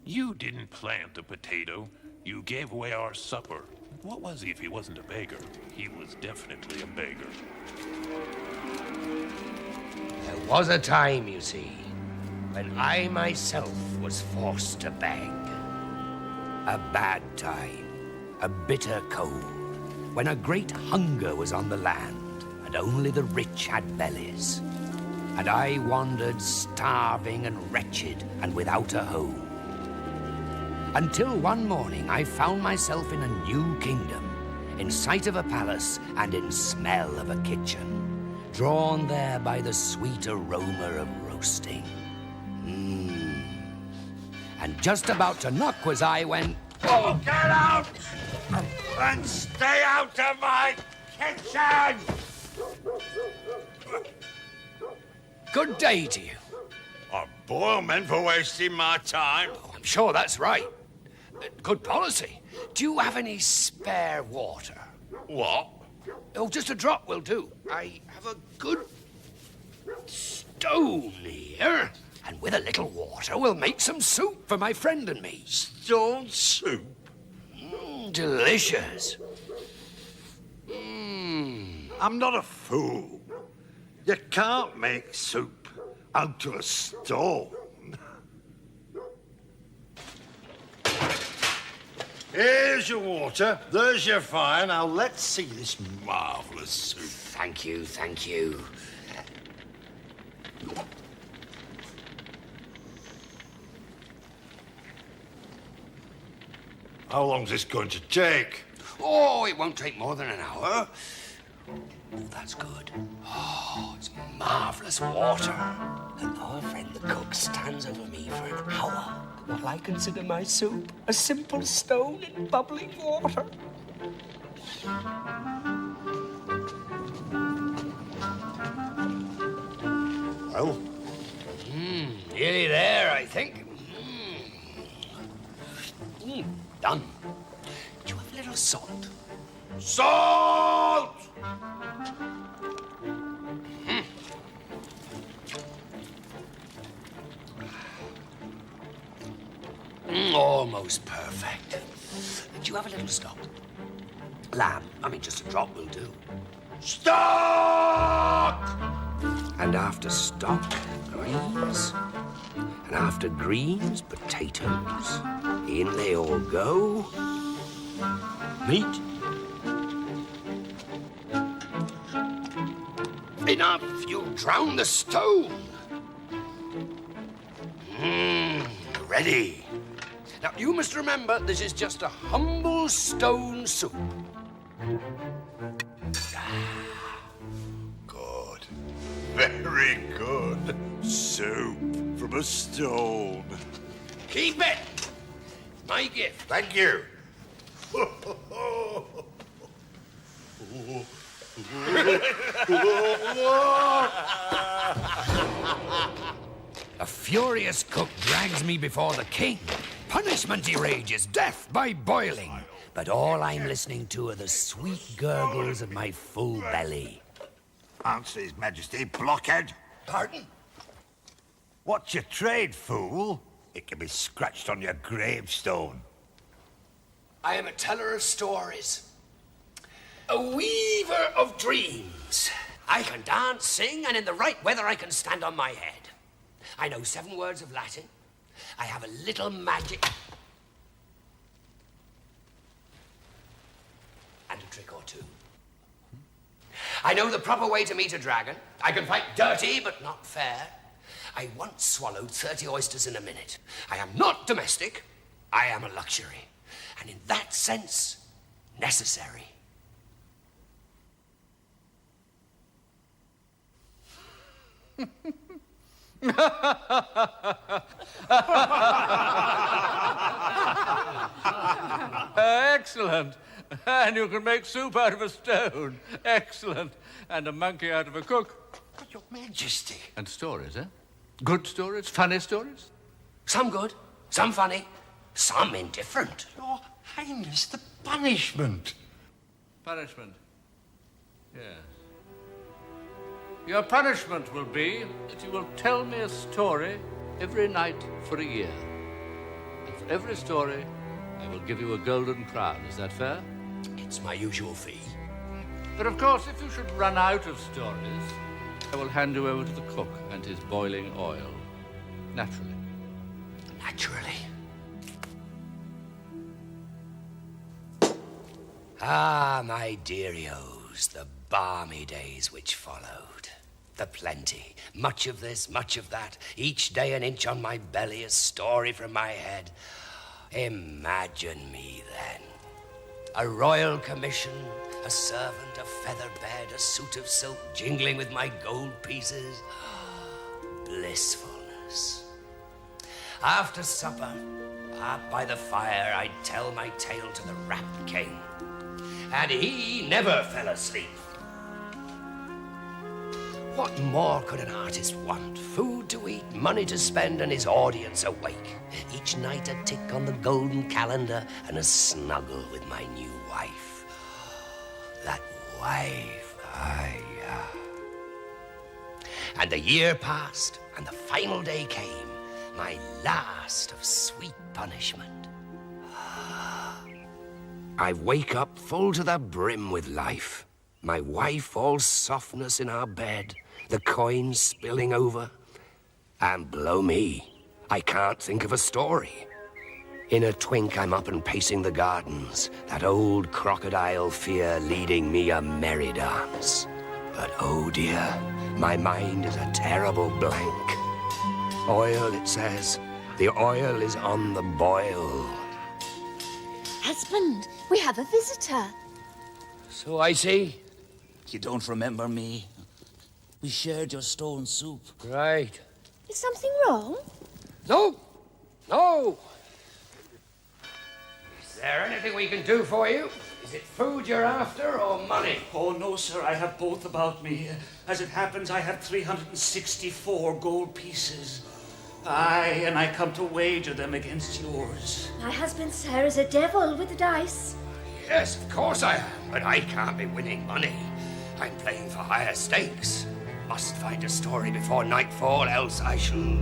You didn't plant a potato. You gave away our supper. What was he if he wasn't a beggar? He was definitely a beggar. There was a time, you see, when I myself was forced to beg. A bad time, a bitter cold, when a great hunger was on the land, and only the rich had bellies. And I wandered starving and wretched and without a home. Until one morning I found myself in a new kingdom, in sight of a palace and in smell of a kitchen, drawn there by the sweet aroma of roasting. And just about to knock was I when... Oh, get out! And stay out of my kitchen! Good day to you. I boil men for wasting my time. Oh, I'm sure that's right. Good policy. Do you have any spare water? What? Oh, just a drop will do. I have a good stone here. And with a little water, we'll make some soup for my friend and me. Stone soup? Delicious. I'm not a fool. You can't make soup out of a stone. Here's your water. There's your fire. Now let's see this marvellous soup. Thank you, thank you. How long's this going to take? Oh, it won't take more than an hour. Oh, that's good. Oh, it's marvellous water. And our friend the cook stands over me for an hour while I consider my soup a simple stone in bubbling water. Well? Nearly there, I think. Done. Do you have a little salt? Salt! Almost perfect. Do you have a little stock? Lamb. I mean, just a drop will do. Stock! And after stock, greens. And after greens, potatoes. In they all go. Meat. Enough, you'll drown the stone. Ready. Now, you must remember, this is just a humble stone soup. Good. Very good. Soup from a stone. Keep it. My gift. Thank you. A furious cook drags me before the king. Punishment he rages, death by boiling. But all I'm listening to are the sweet gurgles of my full belly. Answer His Majesty, blockhead. Pardon? What's your trade, fool? It can be scratched on your gravestone. I am a teller of stories. A weaver of dreams. I can dance, sing, and in the right weather I can stand on my head. I know 7 words of Latin. I have a little magic. And a trick or two. I know the proper way to meet a dragon. I can fight dirty, but not fair. I once swallowed 30 oysters in a minute. I am not domestic. I am a luxury. And in that sense, necessary. Excellent. And you can make soup out of a stone. Excellent. And a monkey out of a cook. But Your Majesty. And stories, eh? Good stories? Funny stories? Some good, some funny, some indifferent. Your Highness, the punishment. Punishment? Yes. Your punishment will be that you will tell me a story every night for a year. And for every story, I will give you a golden crown. Is that fair? It's my usual fee. But of course, if you should run out of stories, I will hand you over to the cook and his boiling oil. Naturally. Naturally. Ah, my dearios, the balmy days which followed. The plenty, much of this, much of that, each day an inch on my belly, a story from my head. Imagine me then. A royal commission, a servant, a feather bed, a suit of silk jingling with my gold pieces. Blissfulness. After supper, up by the fire, I'd tell my tale to the rapt king. And he never fell asleep. What more could an artist want? Food to eat, money to spend, and his audience awake. Each night a tick on the golden calendar and a snuggle with my new wife. That wife, And the year passed, and the final day came, my last of sweet punishment. I wake up full to the brim with life. My wife all softness in our bed, the coins spilling over. And blow me, I can't think of a story. In a twink, I'm up and pacing the gardens, that old crocodile fear leading me a merry dance. But oh dear, my mind is a terrible blank. Oil, it says. The oil is on the boil. Husband, we have a visitor. So I see. You don't remember me? We shared your stone soup. Right. Is something wrong? No! No! Is there anything we can do for you? Is it food you're after or money? Oh, no, sir. I have both about me. As it happens, I have 364 gold pieces. Aye, and I come to wager them against yours. My husband, sir, is a devil with the dice. Yes, of course I am, but I can't be winning money. I'm playing for higher stakes. Must find a story before nightfall, else I shall...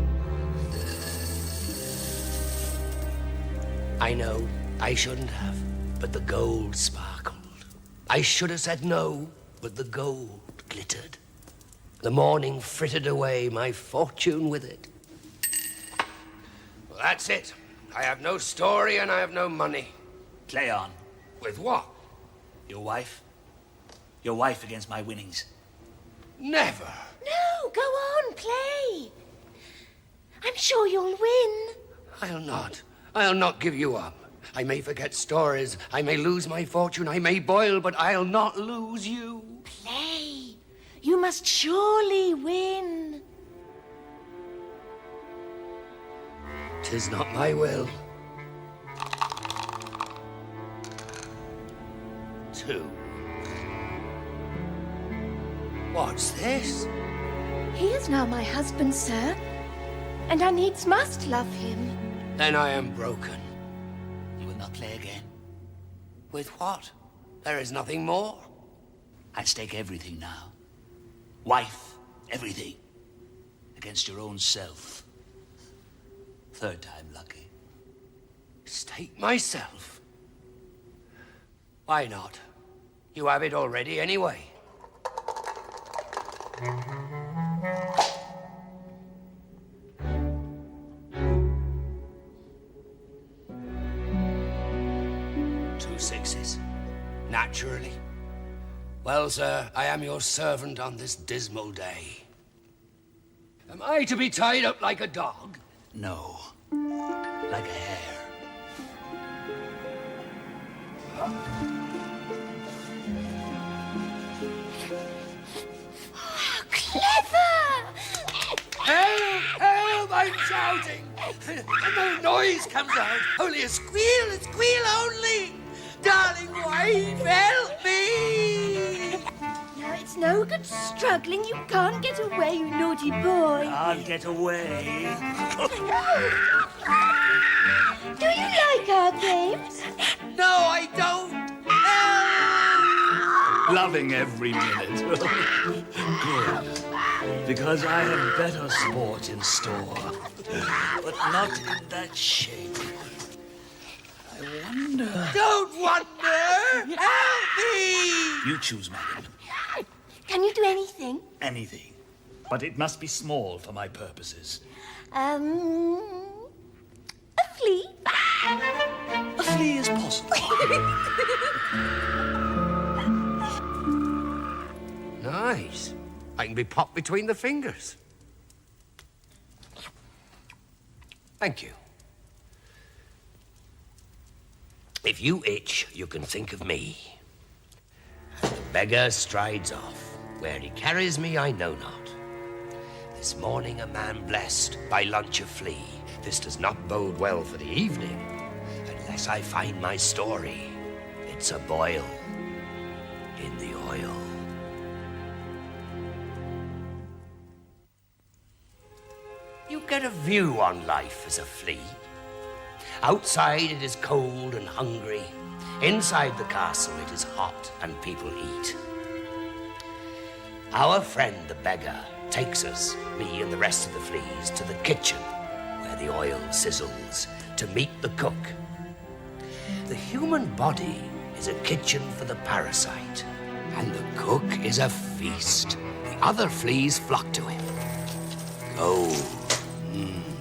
I know, I shouldn't have, but the gold sparkled. I should have said no, but the gold glittered. The morning frittered away my fortune with it. Well, that's it. I have no story and I have no money. Play on. With what? Your wife. Your wife against my winnings. Never. No, go on, play. I'm sure you'll win. I'll not. I'll not give you up. I may forget stories. I may lose my fortune. I may boil, but I'll not lose you. Play. You must surely win. 'Tis not my will. 2. What's this? He is now my husband, sir, and I needs must love him. Then I am broken. You will not play again? With what? There is nothing more. I stake everything now. Wife, everything. Against your own self. 3rd time lucky. Stake myself? Why not? You have it already anyway. Two 6s. Naturally. Well, sir, I am your servant on this dismal day. Am I to be tied up like a dog? No. Like a hare. Oh, clever! Help! Help! I'm shouting! And no noise comes out. Only a squeal only! Darling wife, help me! Now, it's no good struggling. You can't get away, you naughty boy. I'll get away. Do you like our games? No, I don't. Loving every minute. Good. Because I have better sport in store. But not in that shape. I wonder. Don't wonder! Help me! You choose, madam. Can you do anything? Anything. But it must be small for my purposes. A flea? A flea is possible. Nice. I can be popped between the fingers. Thank you. If you itch, you can think of me. And the beggar strides off. Where he carries me, I know not. This morning a man blessed, by lunch a flea. This does not bode well for the evening, unless I find my story. It's a boil in the oil. You get a view on life as a flea. Outside it is cold and hungry. Inside the castle it is hot and people eat. Our friend the beggar takes us, me and the rest of the fleas, to the kitchen where the oil sizzles to meet the cook. The human body is a kitchen for the parasite, and the cook is a feast. The other fleas flock to him. Gold,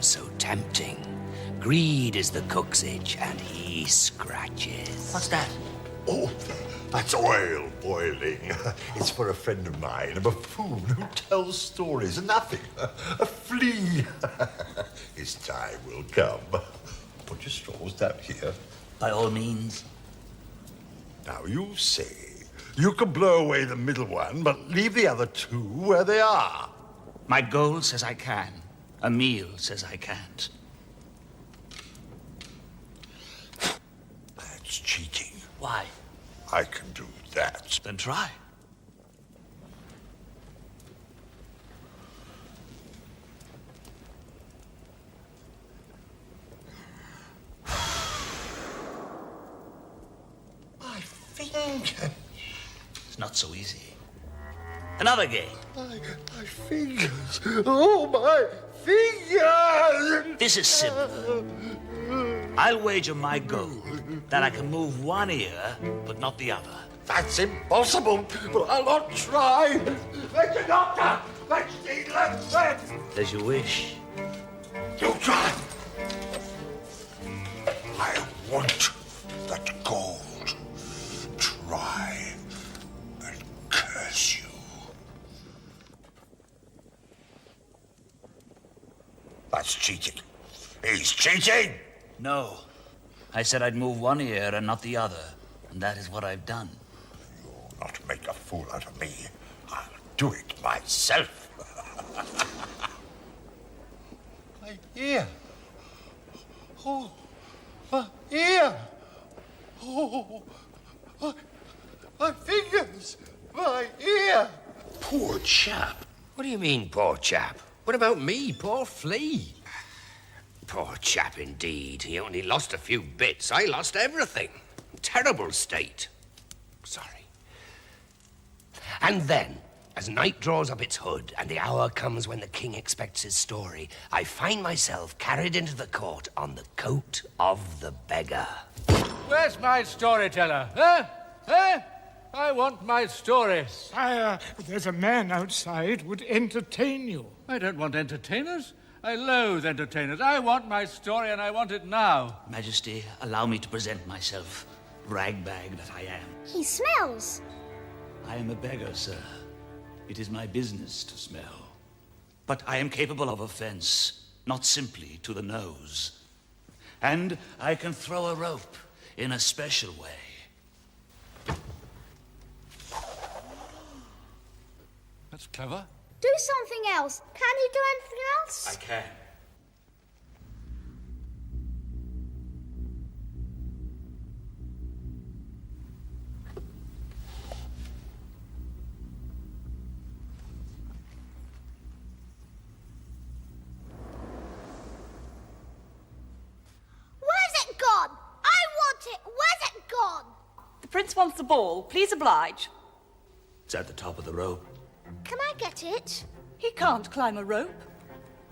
so tempting. Greed is the cook's itch, and he scratches. What's that? Oh, that's oil boiling. It's for a friend of mine, a buffoon who tells stories. Nothing. A flea. His time will come. Put your straws down here. By all means. Now, you say you can blow away the middle one, but leave the other two where they are. My goal says I can. Emile says I can't. That's cheating. Why? I can do that. Then try. My fingers. It's not so easy. Another game. My fingers. Oh, my fingers! This is simple. I'll wager my gold that I can move one ear, but not the other. That's impossible, but I'll not try. Let your doctor! Let's see, let's As you wish. You try. I want that gold. Try and curse you. That's cheating. He's cheating! No. I said I'd move one ear and not the other, and that is what I've done. You'll not make a fool out of me. I'll do it myself. My ear. Oh, my ear. Oh, my fingers. My ear. Poor chap. What do you mean, poor chap? What about me, poor flea? Poor chap indeed. He only lost a few bits. I lost everything. Terrible state. Sorry. And then, as night draws up its hood and the hour comes when the king expects his story, I find myself carried into the court on the coat of the beggar. Where's my storyteller? Huh? Huh? I want my story. Sire, there's a man outside would entertain you. I don't want entertainers. I loathe entertainers. I want my story, and I want it now. Majesty, allow me to present myself, ragbag that I am. He smells. I am a beggar, sir. It is my business to smell. But I am capable of offense, not simply to the nose. And I can throw a rope in a special way. That's clever. Do something else. Can you do anything else? I can. Where's it gone? I want it. Where's it gone? The prince wants the ball. Please oblige. It's at the top of the rope. Can I get it? He can't climb a rope.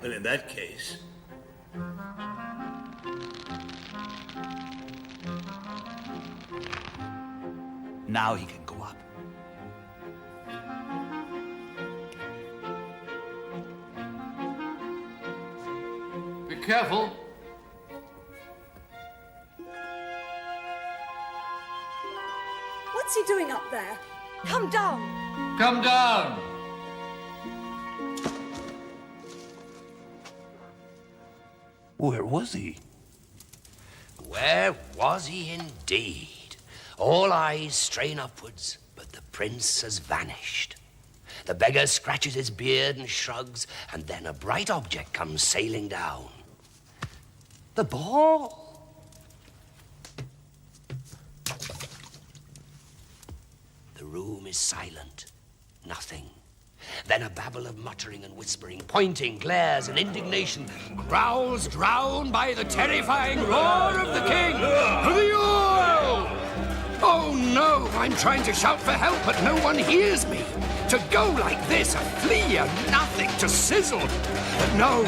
Well, in that case... Now he can go up. Be careful. What's he doing up there? Come down. Come down. Where was he? Where was he indeed? All eyes strain upwards, but the prince has vanished. The beggar scratches his beard and shrugs, and then a bright object comes sailing down. The ball. The room is silent. Nothing. Then a babble of muttering and whispering, pointing, glares, and indignation, growls drowned by the terrifying roar of the king. For the oil! Oh no, I'm trying to shout for help, but no one hears me. To go like this, a flea, a nothing, to sizzle. But no,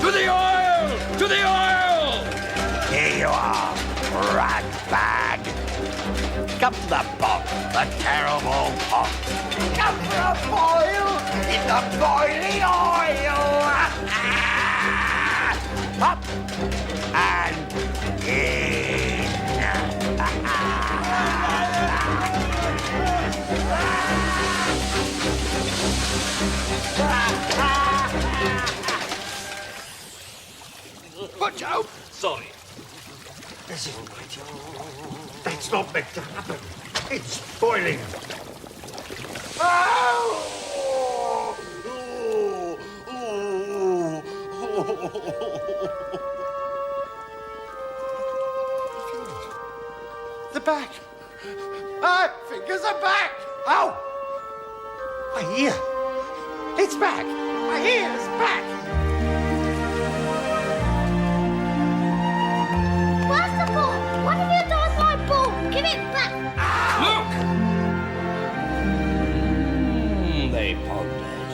to the oil! To the oil! Here you are, ratbag. Come to the pot, the terrible pot. Come for a boil in the boiling oil. Up and in. Watch out! Sorry. This is all right. That's not meant to happen. It's boiling. The back. My fingers are back. Ow! My ear. It's back. My ear's back. Where's the ball? One of you does my ball. Give it back. Look! They pondered.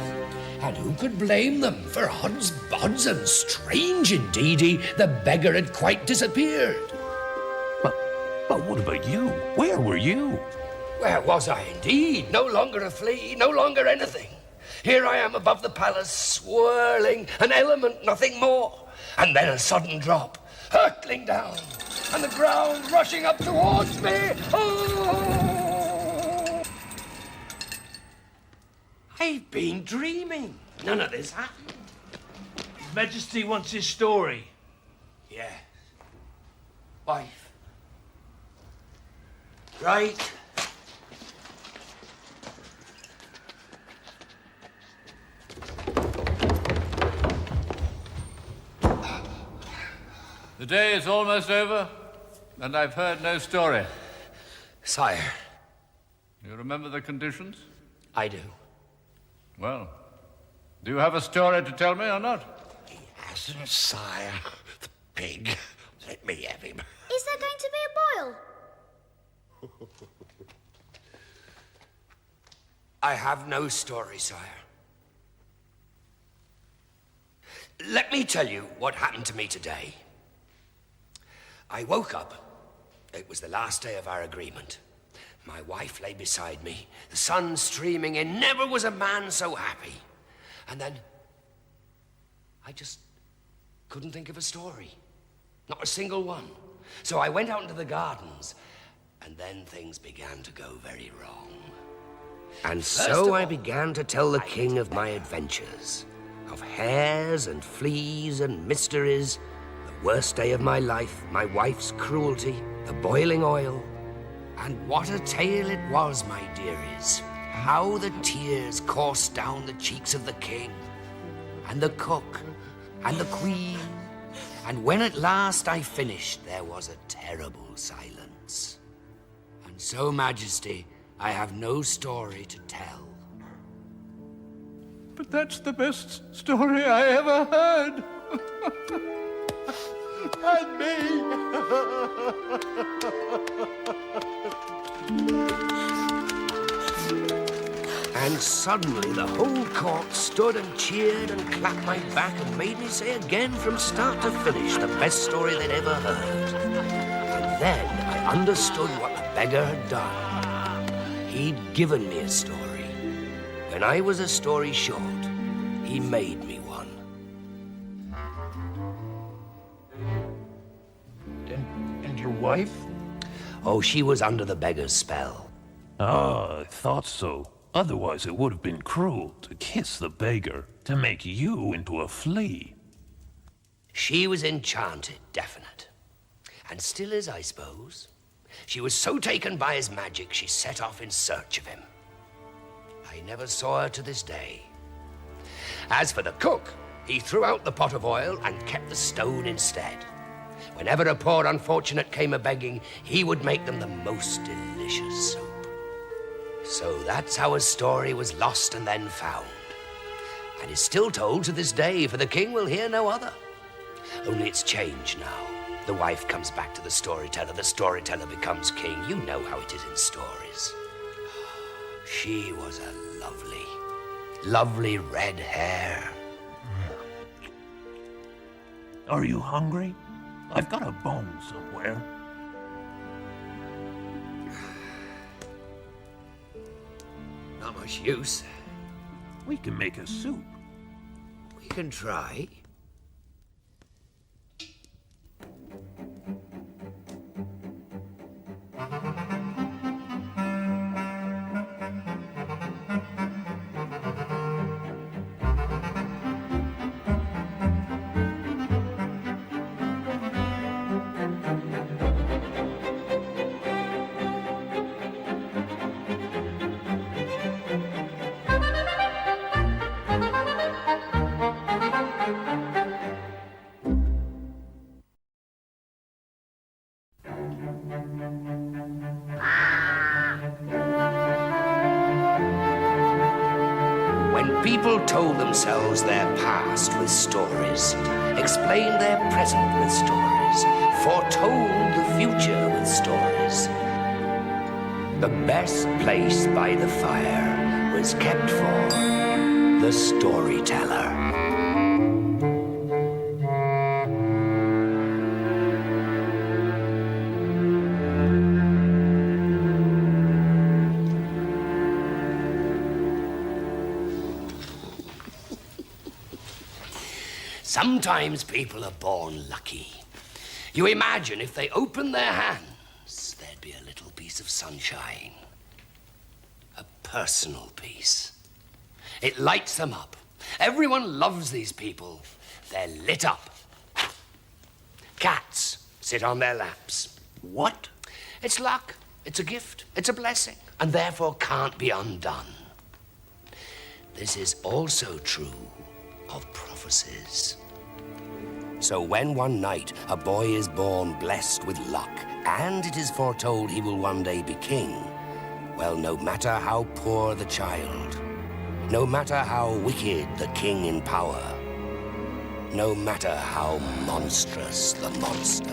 And who could blame them? For odds, bods, and strange indeedy, the beggar had quite disappeared. But what about you? Where were you? Where was I indeed? No longer a flea, no longer anything. Here I am above the palace, swirling, an element, nothing more. And then a sudden drop, hurtling down, and the ground rushing up towards me. Oh! I've been dreaming. None of this happened. His Majesty wants his story. Yeah. Wife. Right. The day is almost over, and I've heard no story. Sire. You remember the conditions? I do. Well, do you have a story to tell me or not? He hasn't, sire. The pig. Let me have him. Is there going to be a boil? I have no story, sire. Let me tell you what happened to me today. I woke up. It was the last day of our agreement. My wife lay beside me, the sun streaming in. Never was a man so happy. And then I just couldn't think of a story. Not a single one. So I went out into the gardens, and then things began to go very wrong. And so I began to tell the king of my adventures, of hares and fleas and mysteries, the worst day of my life, my wife's cruelty, the boiling oil. And what a tale it was, my dearies. How the tears coursed down the cheeks of the king, and the cook, and the queen. And when at last I finished, there was a terrible silence. And so, Majesty, I have no story to tell. But that's the best story I ever heard. And me. And suddenly the whole court stood and cheered and clapped my back and made me say again from start to finish the best story they'd ever heard. And then I understood what the beggar had done. He'd given me a story. When I was a story short, he made me one. And your wife? Oh, she was under the beggar's spell. Ah, I thought so. Otherwise it would have been cruel to kiss the beggar, to make you into a flea. She was enchanted, definite. And still is, I suppose. She was so taken by his magic, she set off in search of him. I never saw her to this day. As for the cook, he threw out the pot of oil and kept the stone instead. Whenever a poor unfortunate came a-begging, he would make them the most delicious soup. So that's how a story was lost and then found. And is still told to this day, for the king will hear no other. Only it's changed now. The wife comes back to the storyteller becomes king. You know how it is in stories. She was a lovely red hair. Are you hungry? I've got a bone somewhere. Not much use. We can make a soup. We can try. People told themselves their past with stories, explained their present with stories, foretold the future with stories. The best place by the fire was kept for the storyteller. Sometimes people are born lucky. You imagine if they opened their hands, there'd be a little piece of sunshine. A personal piece. It lights them up. Everyone loves these people. They're lit up. Cats sit on their laps. What? It's luck. It's a gift. It's a blessing. And therefore can't be undone. This is also true of prophecies. So when one night a boy is born blessed with luck, and it is foretold he will one day be king, well, no matter how poor the child, no matter how wicked the king in power, no matter how monstrous the monster,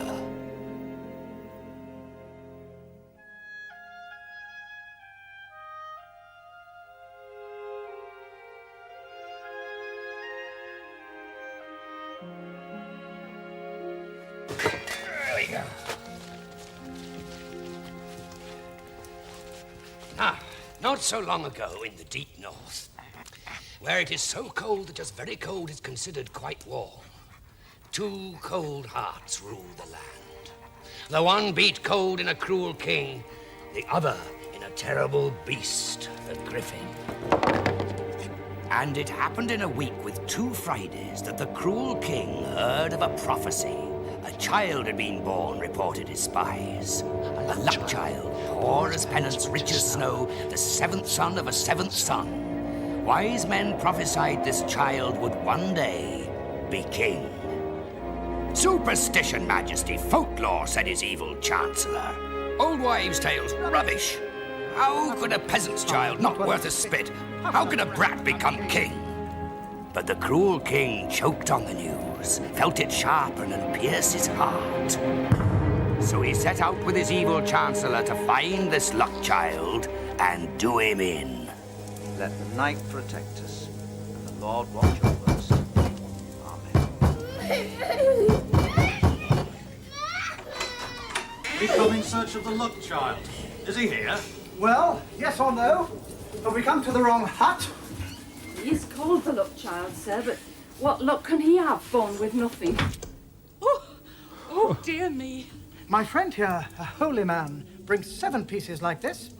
not so long ago in the deep north, where it is so cold that just very cold is considered quite warm, two cold hearts rule the land. The one beat cold in a cruel king, the other in a terrible beast, the griffin. And it happened in a week with 2 Fridays that the cruel king heard of a prophecy. A child had been born, reported his spies. A luck child, poor as penance, rich as snow, the 7th son of a 7th son. Wise men prophesied this child would one day be king. Superstition, Majesty, folklore, said his evil chancellor. Old wives' tales, rubbish. How could a peasant's child, not worth a spit, how could a brat become king? But the cruel king choked on the news, felt it sharpen and pierce his heart. So he set out with his evil chancellor to find this luck child and do him in. Let the night protect us, and the Lord watch over us. Amen. We come in search of the luck child. Is he here? Well, yes or no? Have we come to the wrong hut? He is called the luck child, sir, but what luck can he have, born with nothing? Oh, dear me. My friend here, a holy man, brings 7 pieces like this.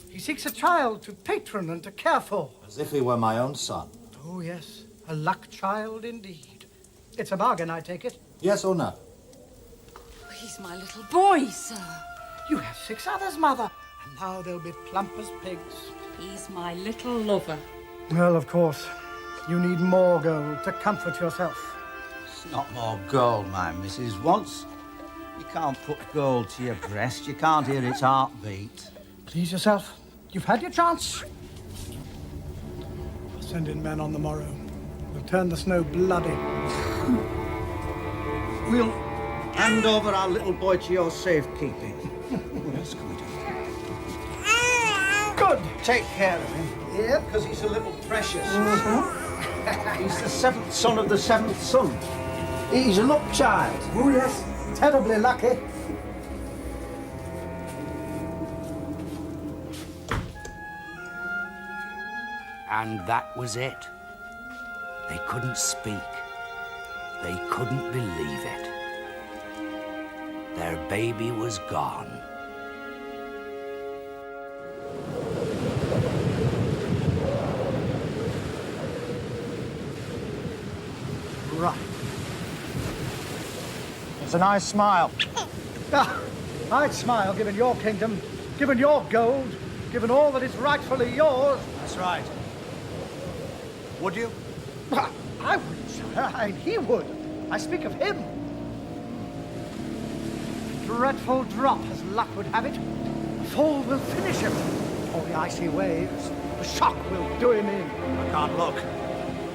He seeks a child to patron and to care for. As if he were my own son. Oh, yes, a luck child indeed. It's a bargain, I take it. Yes or no? He's my little boy, sir. You have 6 others, Mother, and now they'll be plump as pigs. He's my little lover. Well, of course, you need more gold to comfort yourself. It's not more gold, my missus wants. You can't put gold to your breast. You can't hear its heartbeat. Please yourself. You've had your chance. I'll send in men on the morrow. We'll turn the snow bloody. We'll hand over our little boy to your safekeeping. What else can we do? Good. Take care of him. Yeah, because he's a little precious. He's the 7th son of the 7th son. He's a luck child. Oh, yes. Terribly lucky. And that was it. They couldn't speak. They couldn't believe it. Their baby was gone. Right. It's a nice smile. I'd smile given your kingdom, given your gold, given all that is rightfully yours. That's right. Would you? I wouldn't, sir. He would. I speak of him. Dreadful drop, as luck would have it. The fall will finish him. All the icy waves. The shock will do him in. I can't look.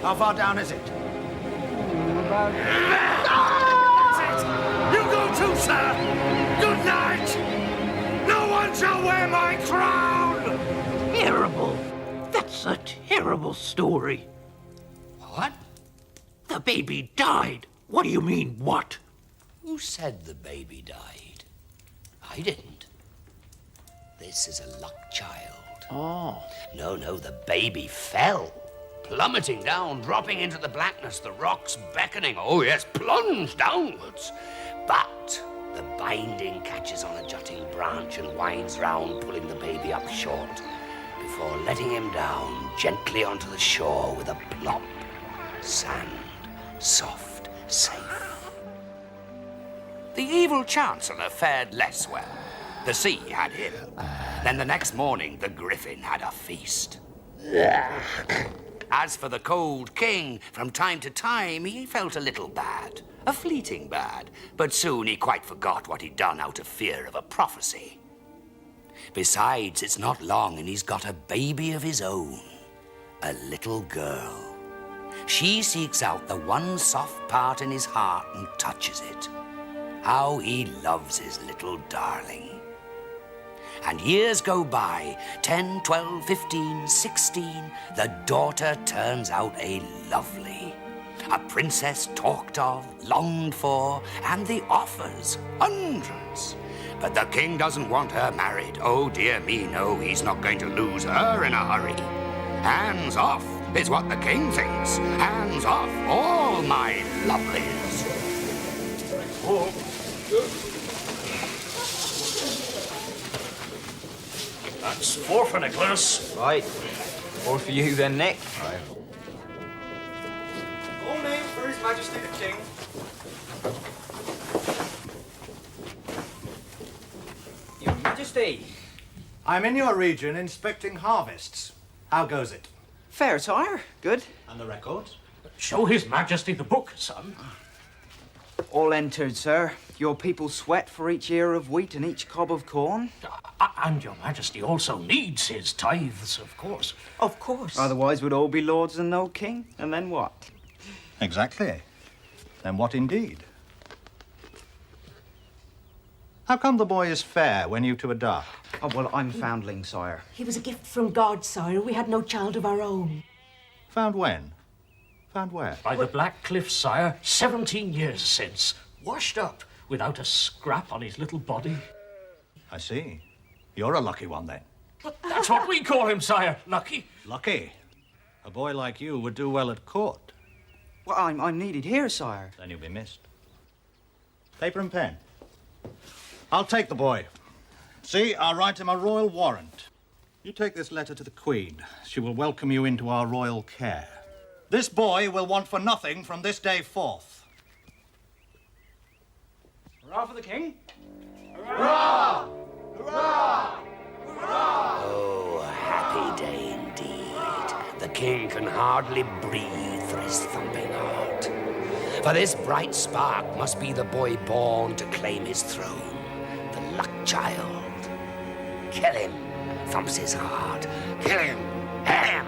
How far down is it? About... That's it! You go too, sir! Good night! No one shall wear my crown! Terrible. That's a terrible story. What? The baby died. What do you mean, what? Who said the baby died? I didn't. This is a luck child. Oh. No, the baby fell. Plummeting down, dropping into the blackness, the rocks beckoning. Oh, yes, plunged downwards. But the binding catches on a jutting branch and winds round, pulling the baby up short, before letting him down gently onto the shore with a plop. Sand, soft, safe. The evil chancellor fared less well. The sea had him. Then the next morning, the griffin had a feast. As for the cold king, from time to time he felt a little bad, a fleeting bad, but soon he quite forgot what he'd done out of fear of a prophecy. Besides, it's not long and he's got a baby of his own, a little girl. She seeks out the one soft part in his heart and touches it. How he loves his little darling. And years go by, 10, 12, 15, 16, the daughter turns out a lovely. A princess talked of, longed for, and the offers, hundreds. But the king doesn't want her married. Oh, dear me, no, he's not going to lose her in a hurry. Hands off is what the king thinks. Hands off all my lovelies. Oh. That's 4 for Nicholas. Right. 4 for you then, Nick. Right. All names for His Majesty the King. Your Majesty. I'm in your region inspecting harvests. How goes it? Fair, sire. Good. And the records? Show His Majesty the book, son. All entered, sir. Your people sweat for each ear of wheat and each cob of corn. And your Majesty also needs his tithes, of course. Of course. Otherwise we'd all be lords and no king. And then what? Exactly. Then what indeed? How come the boy is fair when you two are dark? Oh, well, I'm foundling, sire. He was a gift from God, sire. We had no child of our own. Found when? Found where? By the Black Cliff, sire, 17 years since. Washed up, without a scrap on his little body. I see. You're a lucky one, then. That's what we call him, sire. Lucky. Lucky? A boy like you would do well at court. Well, I'm needed here, sire. Then you'll be missed. Paper and pen. I'll take the boy. See, I'll write him a royal warrant. You take this letter to the Queen. She will welcome you into our royal care. This boy will want for nothing from this day forth. Hurrah for the King! Hurrah! Hurrah! Hurrah! Oh, happy day indeed. The king can hardly breathe for his thumping heart. For this bright spark must be the boy born to claim his throne, the luck child. Kill him, thumps his heart. Kill him, kill him,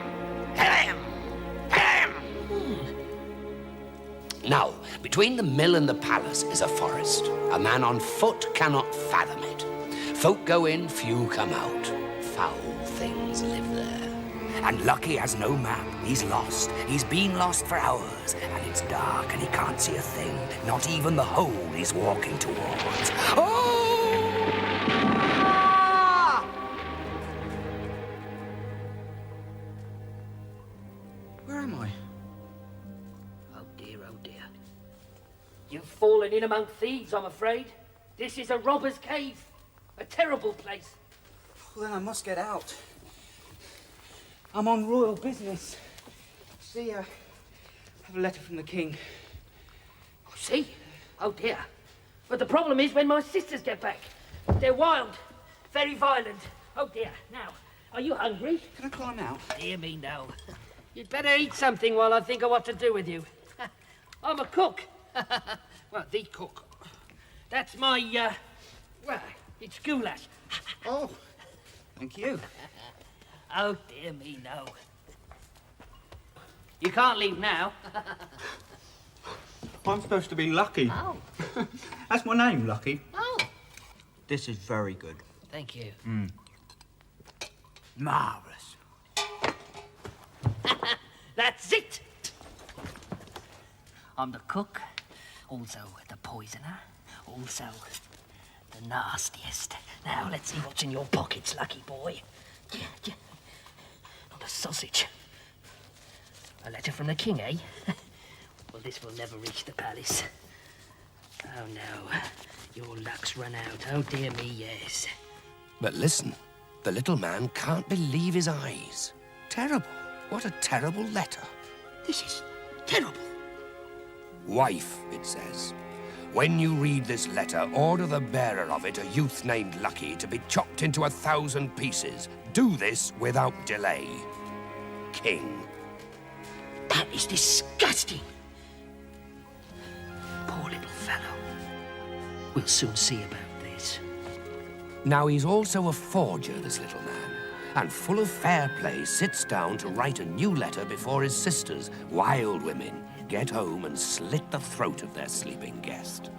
kill him, kill him. Now, between the mill and the palace is a forest. A man on foot cannot fathom it. Folk go in, few come out. Foul things live there. And Lucky has no map. He's lost. He's been lost for hours. And it's dark and he can't see a thing. Not even the hole he's walking towards. Oh! Where am I? Oh dear. You've fallen in among thieves, I'm afraid. This is a robber's cave. A terrible place. Well, then I must get out. I'm on royal business. See, I have a letter from the king. Oh, see? Oh dear. But the problem is when my sisters get back. They're wild. Very violent. Oh dear. Now, are you hungry? Can I climb out? Dear me, no. You'd better eat something while I think of what to do with you. I'm a cook. Well, the cook. That's my, well, it's goulash. Oh, thank you. Oh, dear me, no. You can't leave now. I'm supposed to be Lucky. Oh. That's my name, Lucky. Oh. This is very good. Thank you. Marvellous. That's it. I'm the cook, also the poisoner, also the nastiest. Now, let's see what's in your pockets, Lucky boy. Not a sausage. A letter from the king, eh? Well, this will never reach the palace. Oh, no. Your luck's run out. Oh, dear me, yes. But listen, the little man can't believe his eyes. Terrible. What a terrible letter. This is terrible. Wife, it says. When you read this letter, order the bearer of it, a youth named Lucky, to be chopped into 1,000 pieces. Do this without delay. King. That is disgusting. Poor little fellow. We'll soon see about this. Now, he's also a forger, this little man, and full of fair play sits down to write a new letter before his sisters, wild women, get home and slit the throat of their sleeping guest.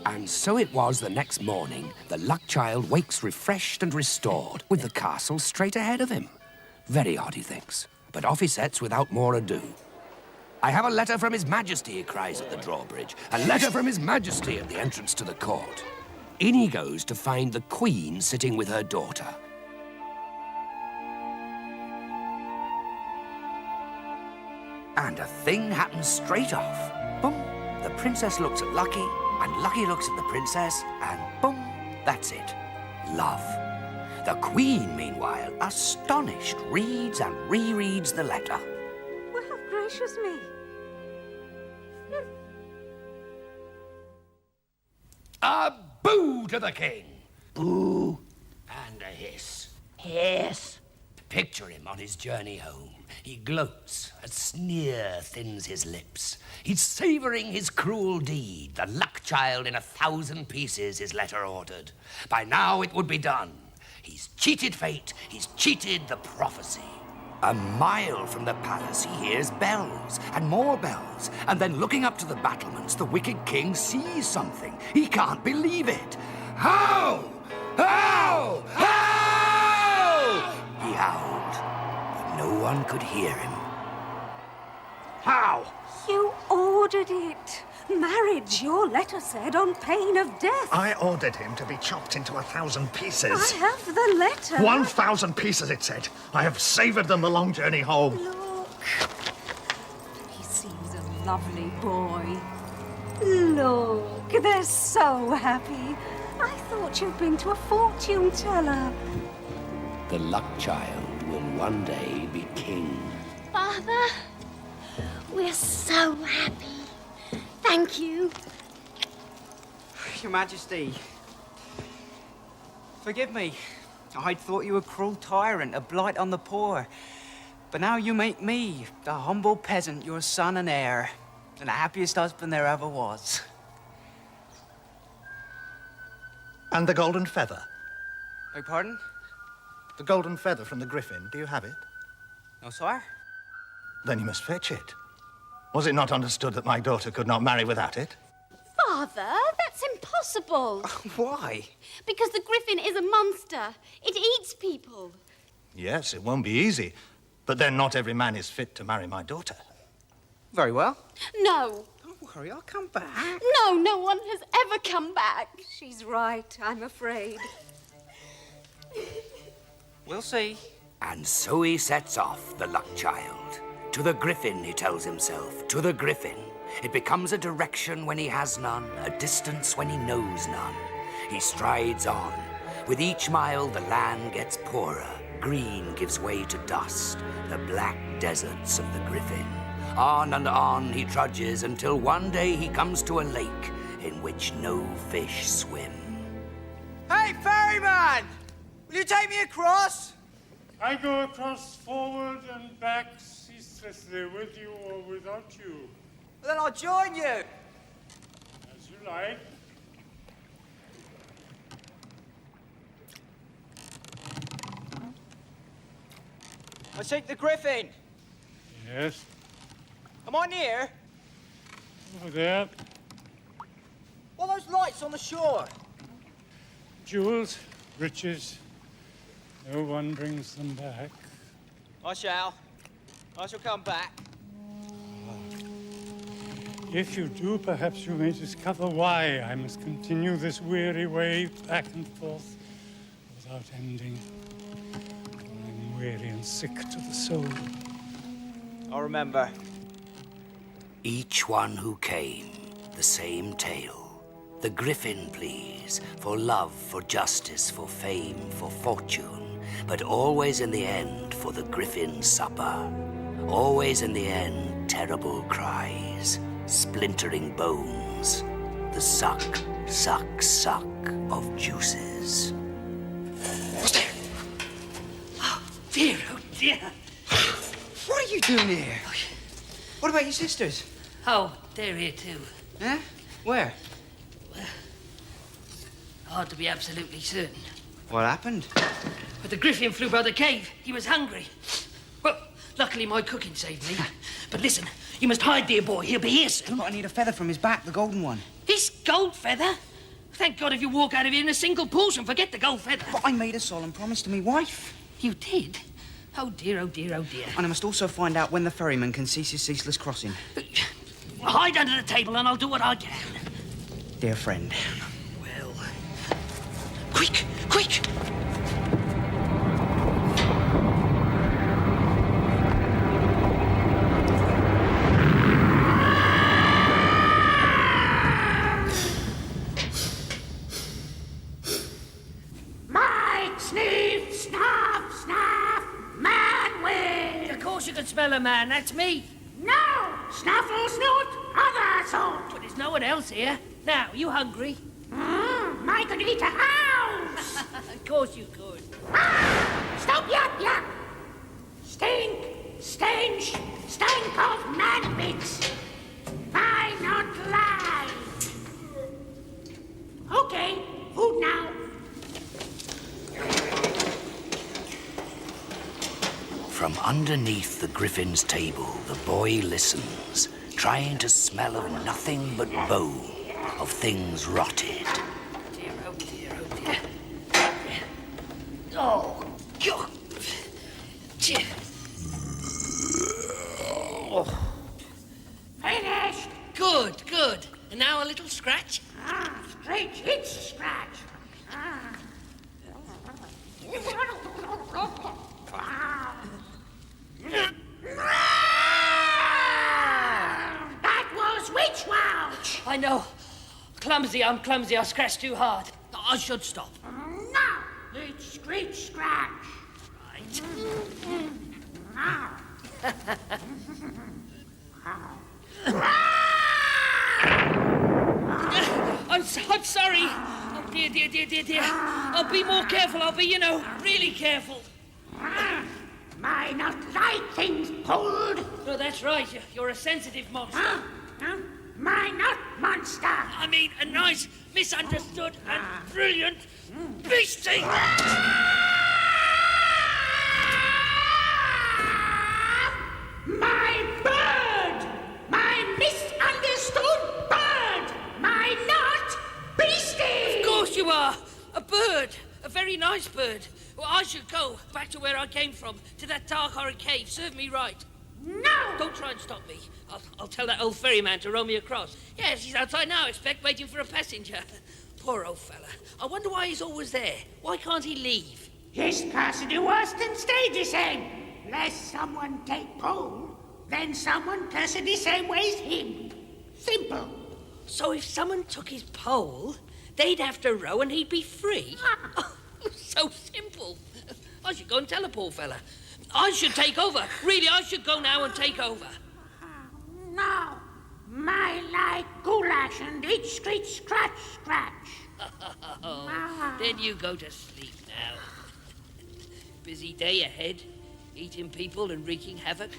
And so it was the next morning, the luck child wakes refreshed and restored, with the castle straight ahead of him. Very odd, he thinks, but off he sets without more ado. I have a letter from His Majesty, he cries at the drawbridge. A letter from His Majesty at the entrance to the court. In he goes to find the Queen sitting with her daughter. And a thing happens straight off. Boom, the princess looks at Lucky, and Lucky looks at the princess, and boom, that's it. Love. The Queen, meanwhile, astonished, reads and rereads the letter. Well, gracious me. A boo to the king. Boo and a hiss. Hiss. Picture him on his journey home. He gloats, a sneer thins his lips. He's savouring his cruel deed. The luck child in 1,000 pieces his letter ordered. By now it would be done. He's cheated fate, he's cheated the prophecy. A mile from the palace he hears bells, and more bells. And then looking up to the battlements, the wicked king sees something. He can't believe it. How? How? How? He howled, but no one could hear him. How? You ordered it. Marriage, your letter said, on pain of death. I ordered him to be chopped into 1,000 pieces. I have the letter. 1,000 pieces, it said. I have savoured them the long journey home. Look. He seems a lovely boy. Look, they're so happy. I thought you'd been to a fortune teller. The luck child will one day be king. Father, we're so happy. Thank you. Your Majesty, forgive me. I'd thought you a cruel tyrant, a blight on the poor. But now you make me, the humble peasant, your son and heir, and the happiest husband there ever was. And the golden feather. Beg pardon? The golden feather from the griffin. Do you have it? No, sire. Then you must fetch it. Was it not understood that my daughter could not marry without it? Father, that's impossible. Why? Because the griffin is a monster. It eats people. Yes, it won't be easy. But then not every man is fit to marry my daughter. Very well. No. Don't worry, I'll come back. No, no one has ever come back. She's right, I'm afraid. We'll see. And so he sets off, the luck child. To the griffin, he tells himself, to the griffin. It becomes a direction when he has none, a distance when he knows none. He strides on. With each mile, the land gets poorer. Green gives way to dust, the black deserts of the griffin. On and on he trudges until one day he comes to a lake in which no fish swim. Hey, ferryman! Will you take me across? I go across forward and back ceaselessly with you or without you. Well, then I'll join you. As you like. I seek the griffin. Yes. Am I near? Over there. What are those lights on the shore? Jewels, riches. No one brings them back. I shall come back. If you do, perhaps you may discover why I must continue this weary way back and forth without ending. I'm weary and sick to the soul. I'll remember. Each one who came, the same tale. The griffin please, for love, for justice, for fame, for fortune. But always in the end, for the griffin supper. Always in the end, terrible cries, splintering bones, the suck, suck, suck of juices. What's there? Oh, dear, oh dear. What are you doing here? What about your sisters? Oh, they're here too. Huh? Where? Hard to be absolutely certain. What happened? But the griffin flew by the cave. He was hungry. Well, luckily my cooking saved me. But listen, you must hide, dear boy. He'll be here soon. I need a feather from his back, the golden one. This gold feather? Thank God if you walk out of here in a single portion. Forget the gold feather. But I made a solemn promise to me wife. You did? Oh dear, oh dear, oh dear. And I must also find out when the ferryman can cease his ceaseless crossing. Hide under the table and I'll do what I can. Dear friend. Well... Quick, quick! Mike, sniff, snuff, snuff, man win. Of course you can smell a man, that's me. No, snuffle, snoot, other sort. But there's no one else here. Now, you hungry? I could eat a house. Of course you could. Stop, yap, yap. Stink, stench, stank of man bits. Why not lie? Okay, food now. From underneath the griffin's table, the boy listens, trying to smell of nothing but bone, of things rotted. Dear, oh dear, oh dear. Oh, God. Oh. Finished. Good, good. And now a little scratch. Straight hit scratch. That was witch wouch. I know. I'm clumsy. I scratched too hard. I should stop. Now it's screech scratch. Right. I'm sorry. Oh, dear. I'll be more careful. I'll be, really careful. I not like things pulled. No, that's right. You're a sensitive monster. My not monster. I mean, a nice, misunderstood and brilliant beastie. My bird! My misunderstood bird! My not beastie! Of course you are. A bird. A very nice bird. Well, I should go back to where I came from, to that dark, horrid cave. Serve me right. No! Don't try and stop me. I'll tell that old ferryman to row me across. Yes, he's outside now, I expect, waiting for a passenger. Poor old fella. I wonder why he's always there. Why can't he leave? His can't do worse than stay the same. Lest someone take pole, then someone cuss the same way as him. Simple. So if someone took his pole, they'd have to row and he'd be free? So simple. I should go and tell a poor fella. I should take over. Really, I should go now and take over. No. My like goulash and eat screech scratch. Then you go to sleep now. Busy day ahead, eating people and wreaking havoc.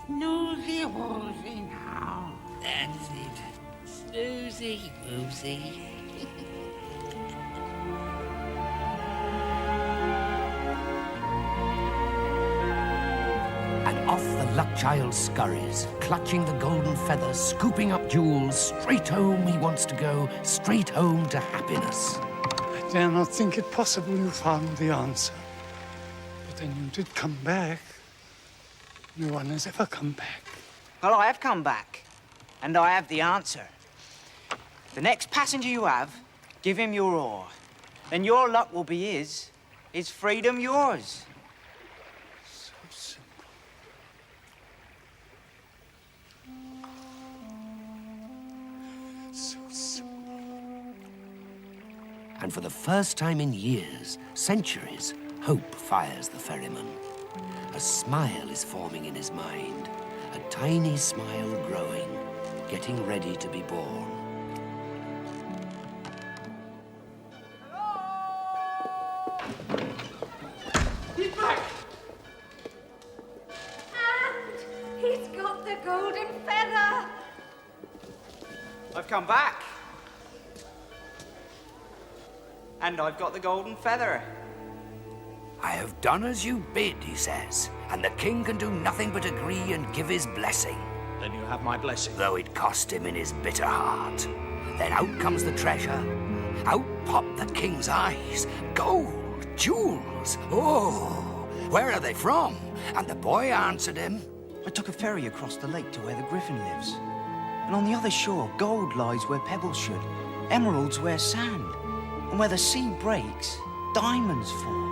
Snoozy woozy now. That's it. Snoozy woozy. And off the luck child scurries, clutching the golden feather, scooping up jewels. Straight home he wants to go, straight home to happiness. I dare not think it possible you found the answer. But then you did come back. No one has ever come back. Well, I have come back, and I have the answer. The next passenger you have, give him your oar. Then your luck will be his freedom yours. So simple. So simple. And for the first time in years, centuries, hope fires the ferryman. A smile is forming in his mind, a tiny smile growing, getting ready to be born. He's back! And he's got the golden feather. I've come back. And I've got the golden feather. I have done as you bid, he says, and the king can do nothing but agree and give his blessing. Then you have my blessing. Though it cost him in his bitter heart. Then out comes the treasure. Out pop the king's eyes. Gold, jewels. Oh, where are they from? And the boy answered him. I took a ferry across the lake to where the griffin lives. And on the other shore, gold lies where pebbles should, emeralds where sand, and where the sea breaks, diamonds fall.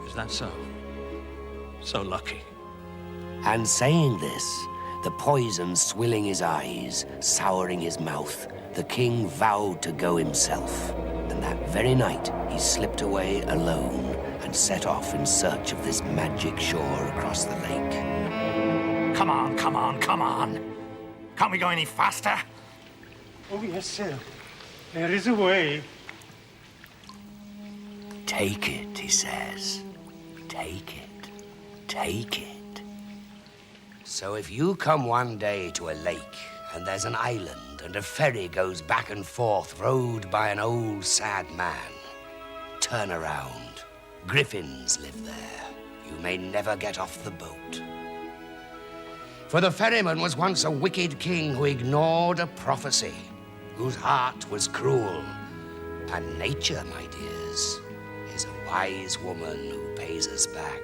Is that so? So lucky. And saying this, the poison swilling his eyes, souring his mouth, the king vowed to go himself. And that very night, he slipped away alone and set off in search of this magic shore across the lake. Come on. Can't we go any faster? Oh, yes, sir. There is a way. Take it, he says. Take it. Take it. So if you come one day to a lake and there's an island and a ferry goes back and forth rowed by an old sad man, turn around. Griffins live there. You may never get off the boat. For the ferryman was once a wicked king who ignored a prophecy, whose heart was cruel. And nature, my dears, is a wise woman who pays us back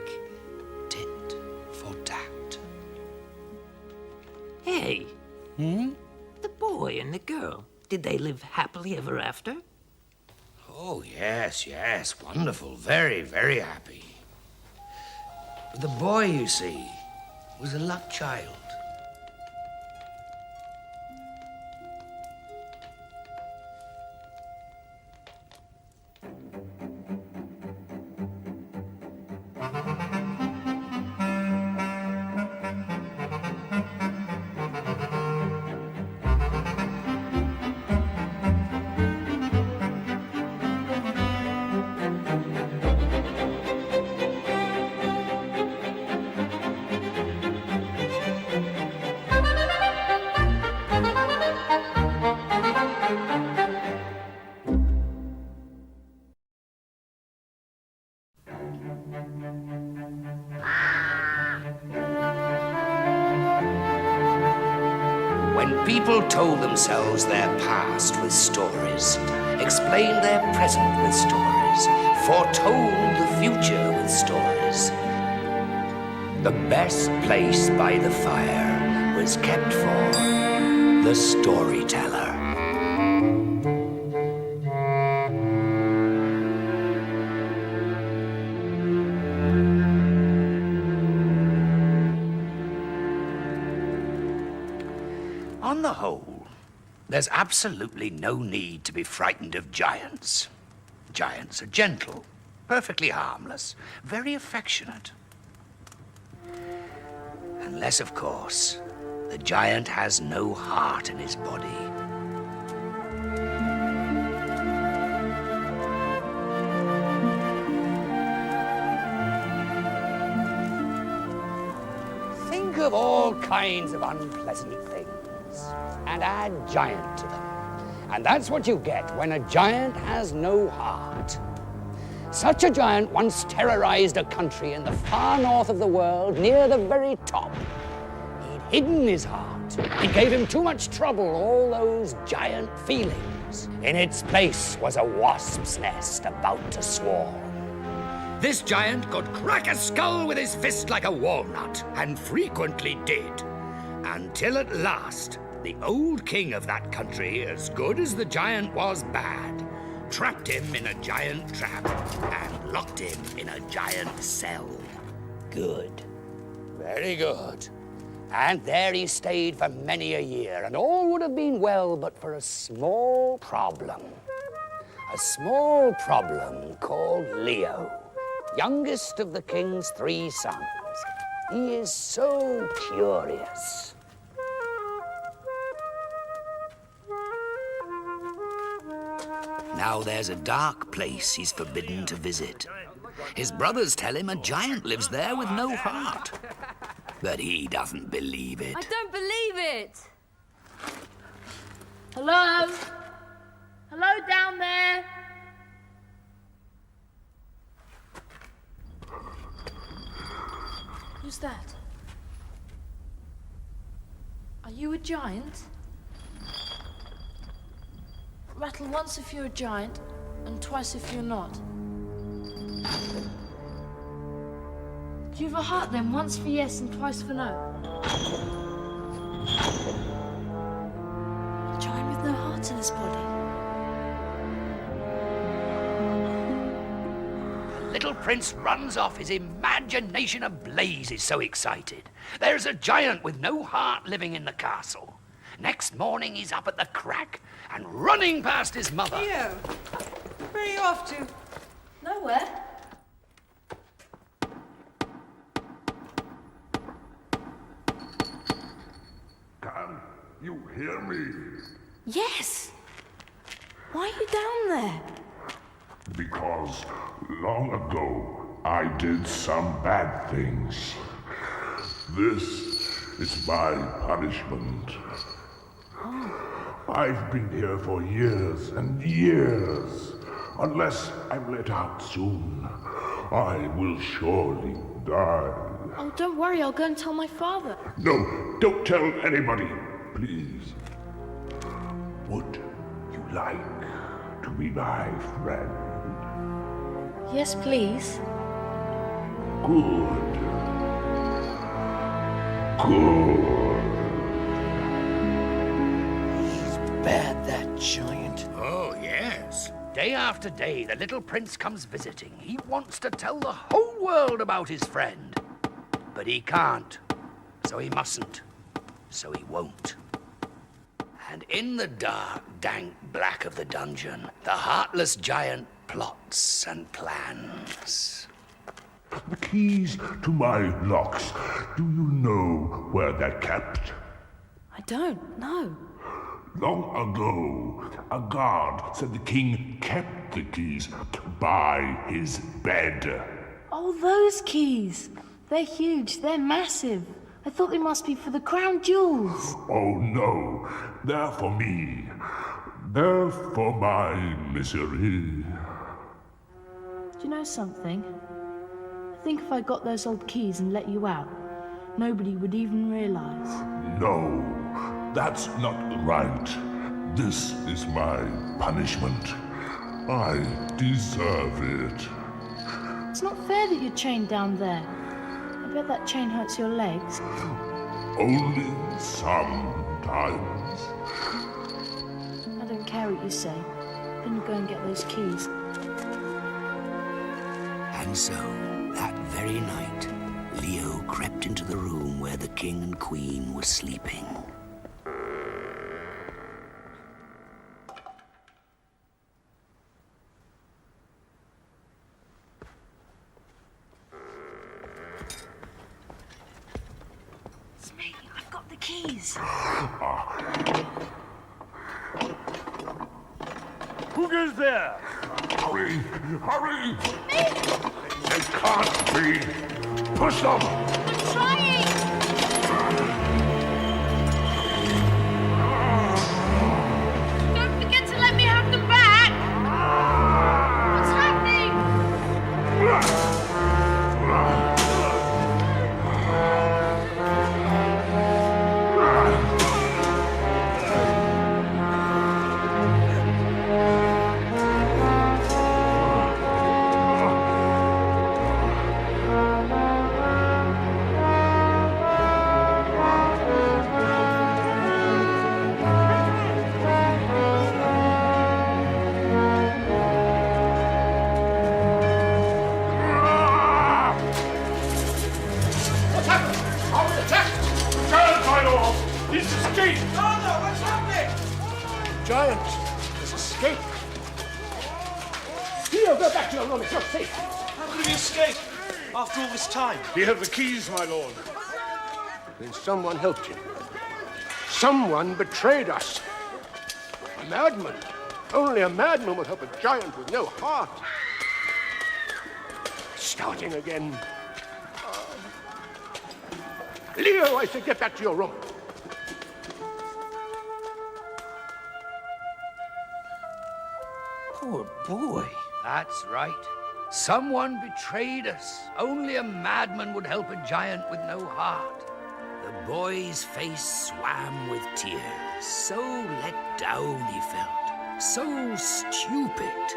tit for tat. Hey, Hmm? The boy and the girl, did they live happily ever after? Oh, yes, yes. Wonderful. Very, very happy. But the boy, you see, was a luck child. When people told themselves their past with stories, explained their present with stories, foretold the future with stories, the best place by the fire was kept for the storyteller. On the whole, there's absolutely no need to be frightened of giants. Giants are gentle, perfectly harmless, very affectionate. Unless, of course, the giant has no heart in his body. Think of all kinds of unpleasant things and add giant to them. And that's what you get when a giant has no heart. Such a giant once terrorized a country in the far north of the world, near the very top. He'd hidden his heart. It gave him too much trouble, all those giant feelings. In its place was a wasp's nest about to swarm. This giant could crack a skull with his fist like a walnut, and frequently did. Until at last, the old king of that country, as good as the giant was bad, trapped him in a giant trap and locked him in a giant cell. Good. Very good. And there he stayed for many a year, and all would have been well but for a small problem. A small problem called Leo, youngest of the king's 3 sons. He is so curious. Now there's a dark place he's forbidden to visit. His brothers tell him a giant lives there with no heart. But he doesn't believe it. I don't believe it. Hello? Hello down there? Who's that? Are you a giant? Rattle once if you're a giant, and twice if you're not. Do you have a heart then? Once for yes and twice for no? A giant with no heart in his body. The little prince runs off, his imagination ablaze. He's so excited. There's a giant with no heart living in the castle. Next morning, he's up at the crack and running past his mother. Leo, where are you off to? Nowhere. Can you hear me? Yes. Why are you down there? Because long ago I did some bad things. This is my punishment. I've been here for years and years. Unless I'm let out soon, I will surely die. Oh, don't worry, I'll go and tell my father. No, don't tell anybody, please. Would you like to be my friend? Yes, please. Good. Good. day after day, the little prince comes visiting. He wants to tell the whole world about his friend. But he can't, so he mustn't, so he won't. And in the dark, dank black of the dungeon, the heartless giant plots and plans. The keys to my locks, do you know where they're kept? I don't know. Long ago, a guard said the king kept the keys by his bed. Oh, those keys. They're huge. They're massive. I thought they must be for the crown jewels. Oh no, they're for me. They're for my misery. Do you know something? I think if I got those old keys and let you out, nobody would even realize. No, that's not right. This is my punishment. I deserve it. It's not fair that you're chained down there. I bet that chain hurts your legs. Only sometimes. I don't care what you say. Then you go and get those keys. And so, that very night, Leo crept into the room where the king and queen were sleeping. It's me. I've got the keys. Who goes there? Hurry! Hurry! They can't be! Push them! I'm trying! Don't forget to let me have them back! What's happening? What's happened? Are we attacked? Giant, my lord! He's escaped! Father, what's happening? Giant has escaped! Leo, go back to your room. It's not safe. How could he escape after all this time? He had the keys, my lord. Then someone helped him. Someone betrayed us. A madman. Only a madman would help a giant with no heart. Starting again. Leo, I say, get back to your room. Poor boy. That's right. Someone betrayed us. Only a madman would help a giant with no heart. The boy's face swam with tears. So let down he felt. So stupid.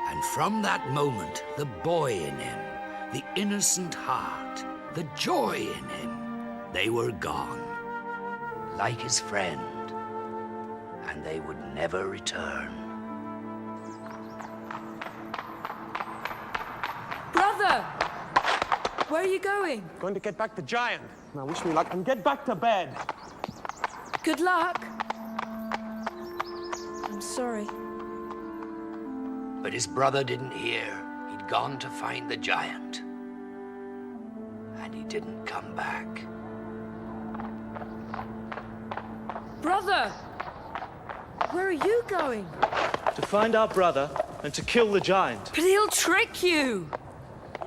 And from that moment, the boy in him, the innocent heart, the joy in him, they were gone. Like his friend. And they would never return. Brother! Where are you going? Going to get back the giant. Now wish me luck and get back to bed. Good luck. I'm sorry. But his brother didn't hear. He'd gone to find the giant. And he didn't come back. Brother! Where are you going? To find our brother and to kill the giant. But he'll trick you!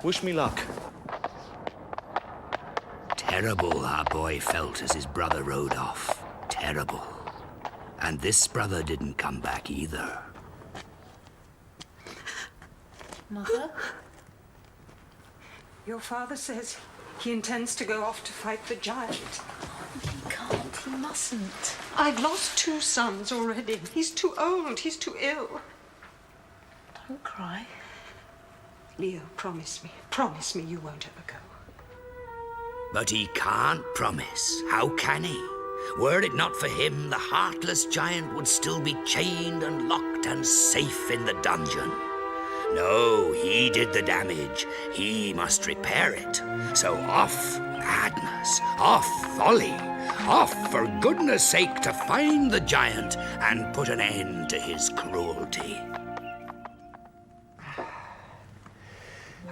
Wish me luck. Terrible our boy felt as his brother rode off. Terrible. And this brother didn't come back either. Mother? Your father says he intends to go off to fight the giant. He can't. He mustn't. I've lost 2 sons already. He's too old. He's too ill. Don't cry. Leo, promise me. Promise me you won't ever go. But he can't promise. How can he? Were it not for him, the heartless giant would still be chained and locked and safe in the dungeon. No, he did the damage. He must repair it. So off, madness, off, folly, off, for goodness sake, to find the giant and put an end to his cruelty.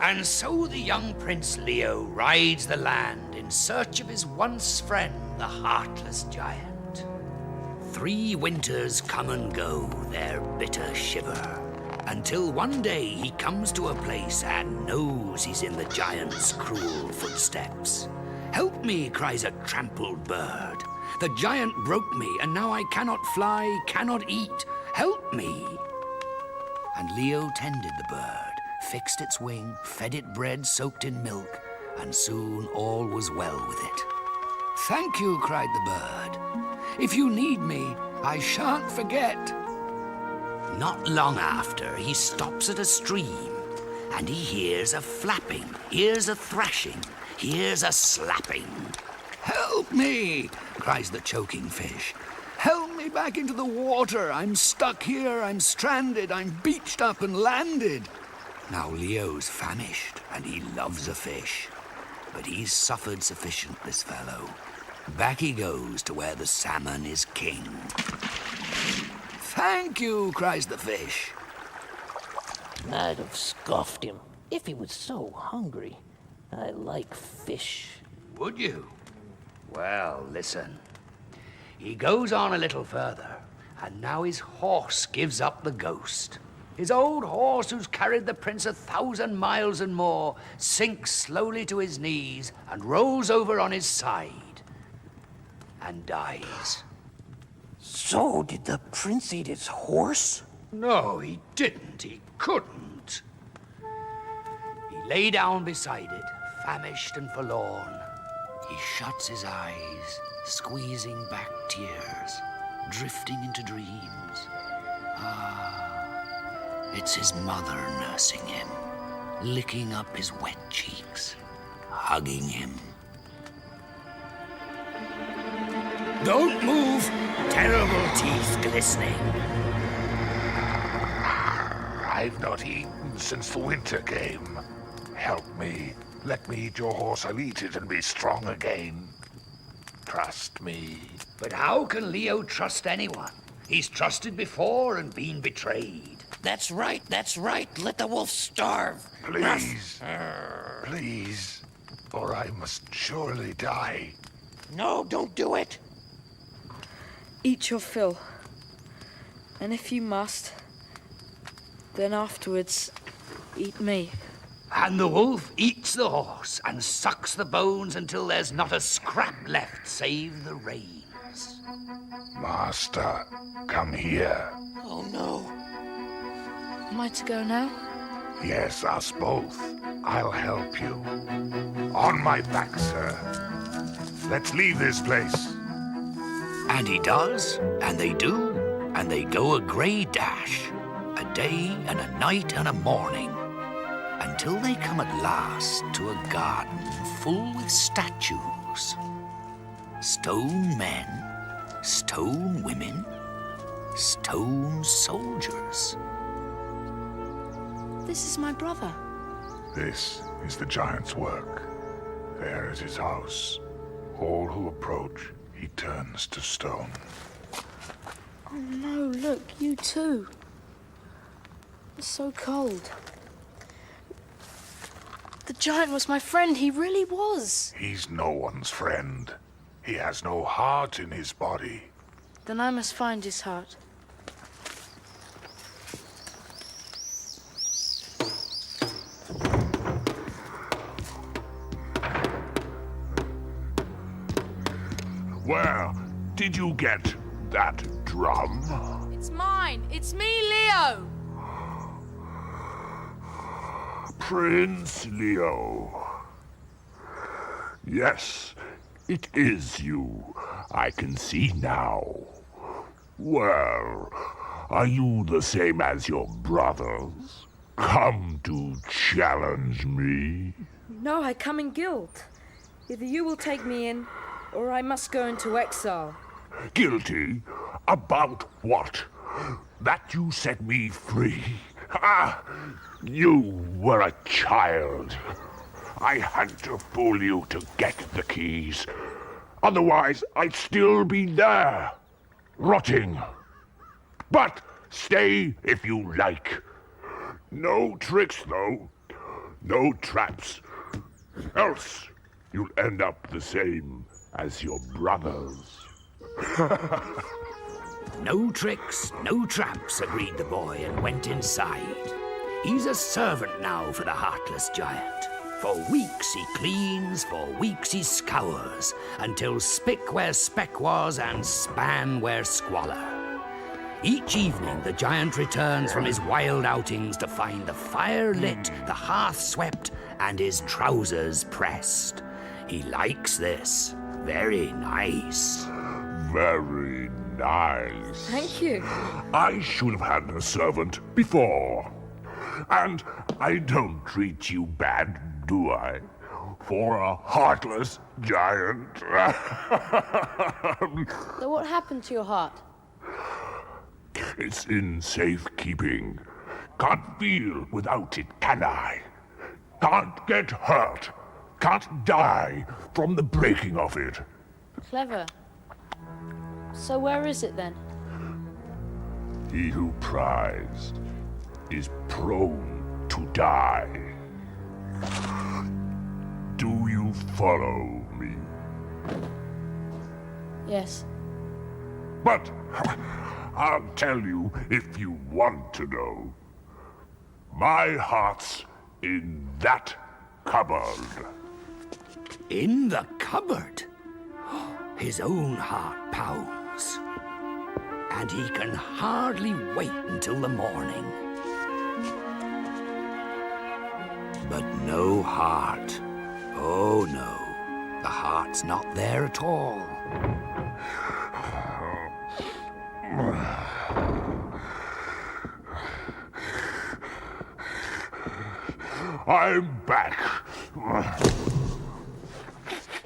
And so the young Prince Leo rides the land in search of his once friend, the heartless giant. 3 winters come and go, their bitter shiver, until one day he comes to a place and knows he's in the giant's cruel footsteps. "Help me," cries a trampled bird. "The giant broke me, and now I cannot fly, cannot eat. Help me." And Leo tended the bird, fixed its wing, fed it bread soaked in milk, and soon all was well with it. "Thank you," cried the bird. "If you need me, I shan't forget." Not long after, he stops at a stream, and he hears a flapping, hears a thrashing, hears a slapping. "Help me," cries the choking fish. "Help me back into the water. I'm stuck here, I'm stranded, I'm beached up and landed." Now Leo's famished, and he loves a fish. But he's suffered sufficient, this fellow. Back he goes to where the salmon is king. "Thank you," cries the fish. I'd have scoffed him if he was so hungry. I like fish. Would you? Well, listen. He goes on a little further, and now his horse gives up the ghost. His old horse, who's carried the prince 1,000 miles and more, sinks slowly to his knees and rolls over on his side and dies. So, did the prince eat his horse? No, he didn't. He couldn't. He lay down beside it, famished and forlorn. He shuts his eyes, squeezing back tears, drifting into dreams. It's his mother nursing him, licking up his wet cheeks, hugging him. "Don't move!" Terrible teeth glistening. I've not eaten since the winter came. Help me. Let me eat your horse. I'll eat it and be strong again. Trust me. But how can Leo trust anyone? He's trusted before and been betrayed. That's right, that's right. Let the wolf starve. Please. Please. Or I must surely die. No, don't do it. Eat your fill. And if you must, then afterwards, eat me. And the wolf eats the horse and sucks the bones until there's not a scrap left save the reins. Master, come here. Oh, no. Am I to go now? Yes, us both. I'll help you. On my back, sir. Let's leave this place. And he does, and they do, and they go a grey dash, a day and a night and a morning, until they come at last to a garden full with statues. Stone men, stone women, stone soldiers. This is my brother. This is the giant's work. There is his house. All who approach, he turns to stone. Oh no, look, you too. It's so cold. The giant was my friend, he really was. He's no one's friend. He has no heart in his body. Then I must find his heart. Where did you get that drum? It's mine. It's me, Leo. Prince Leo. Yes, it is you. I can see now. Well, are you the same as your brothers? Come to challenge me? No, I come in guilt. Either you will take me in, or I must go into exile. Guilty? About what? That you set me free? Ah, you were a child. I had to fool you to get the keys. Otherwise, I'd still be there, rotting. But stay if you like. No tricks, though. No traps. Else, you'll end up the same as your brothers. No tricks, no traps, agreed the boy and went inside. He's a servant now for the heartless giant. For weeks he cleans, for weeks he scours, until spick where speck was and span where squalor. Each evening the giant returns from his wild outings to find the fire lit, the hearth swept, and his trousers pressed. He likes this. Very nice. Very nice. Thank you. I should have had a servant before. And I don't treat you bad, do I? For a heartless giant. So what happened to your heart? It's in safekeeping. Can't feel without it, can I? Can't get hurt. Can't die from the breaking of it. Clever. So where is it then? He who pries is prone to die. Do you follow me? Yes. But I'll tell you if you want to know. My heart's in that cupboard. In the cupboard? His own heart pounds. And he can hardly wait until the morning. But no heart. Oh no, the heart's not there at all. I'm back.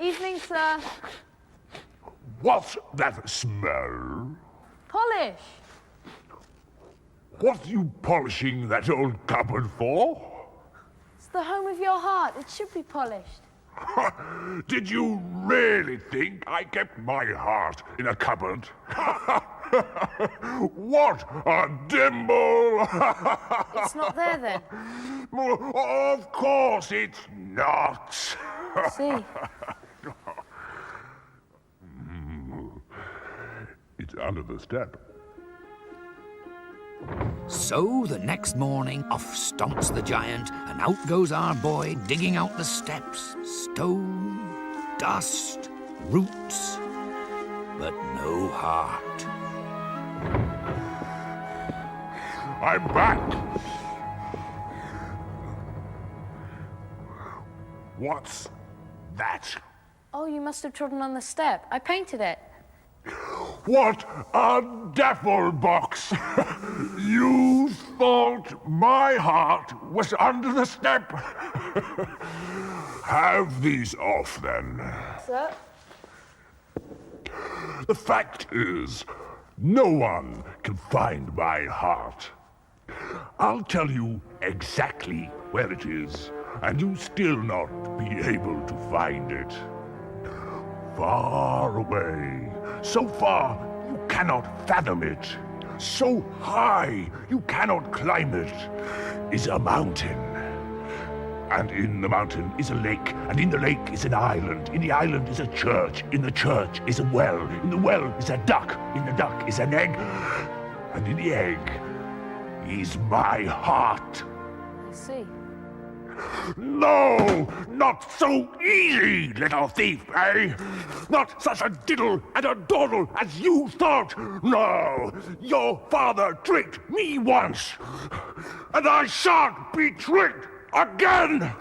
Evening, sir. What's that smell? Polish. What are you polishing that old cupboard for? It's the home of your heart. It should be polished. Did you really think I kept my heart in a cupboard? What a dimple! It's not there then? Of course it's not. I see. It's under the step. So the next morning, off stomps the giant, and out goes our boy digging out the steps. Stone, dust, roots, but no heart. I'm back! What's that? Oh, you must have trodden on the step. I painted it. What a daffle box! You thought my heart was under the step? Have these off, then. Sir? The fact is, no one can find my heart. I'll tell you exactly where it is, and you'll still not be able to find it. Far away, so far you cannot fathom it, so high you cannot climb it, is a mountain. And in the mountain is a lake, and in the lake is an island. In the island is a church, in the church is a well, in the well is a duck, in the duck is an egg, and in the egg is my heart. I see. No, not so easy, little thief, eh? Not such a diddle and a dawdle as you thought. No, your father tricked me once, and I shan't be tricked again.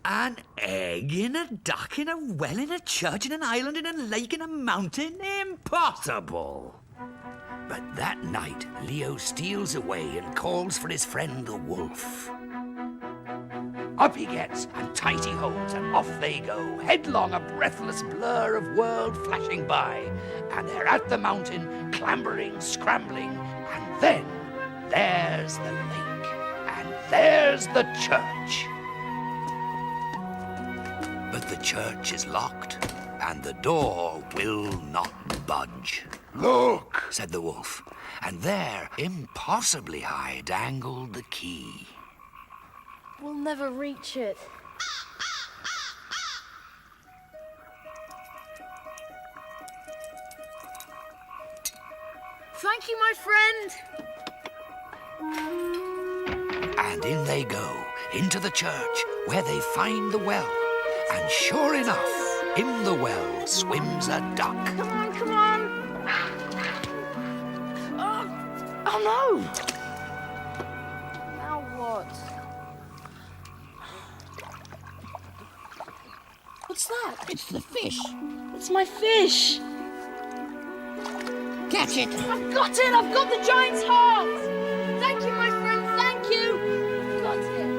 An egg in a duck in a well in a church in an island in a lake in a mountain? Impossible. But that night, Leo steals away and calls for his friend the wolf. Up he gets, and tight he holds, and off they go, headlong, a breathless blur of world flashing by. And they're at the mountain, clambering, scrambling, and then there's the lake, and there's the church. But the church is locked, and the door will not budge. "Look," said the wolf, and there, impossibly high, dangled the key. We'll never reach it. Thank you, my friend. And in they go, into the church, where they find the well. And sure enough, in the well swims a duck. Come on, come on. Oh no! Now what? What's that? It's the fish. It's my fish. Catch it. I've got it! I've got the giant's heart! Thank you, my friend, thank you! Got it!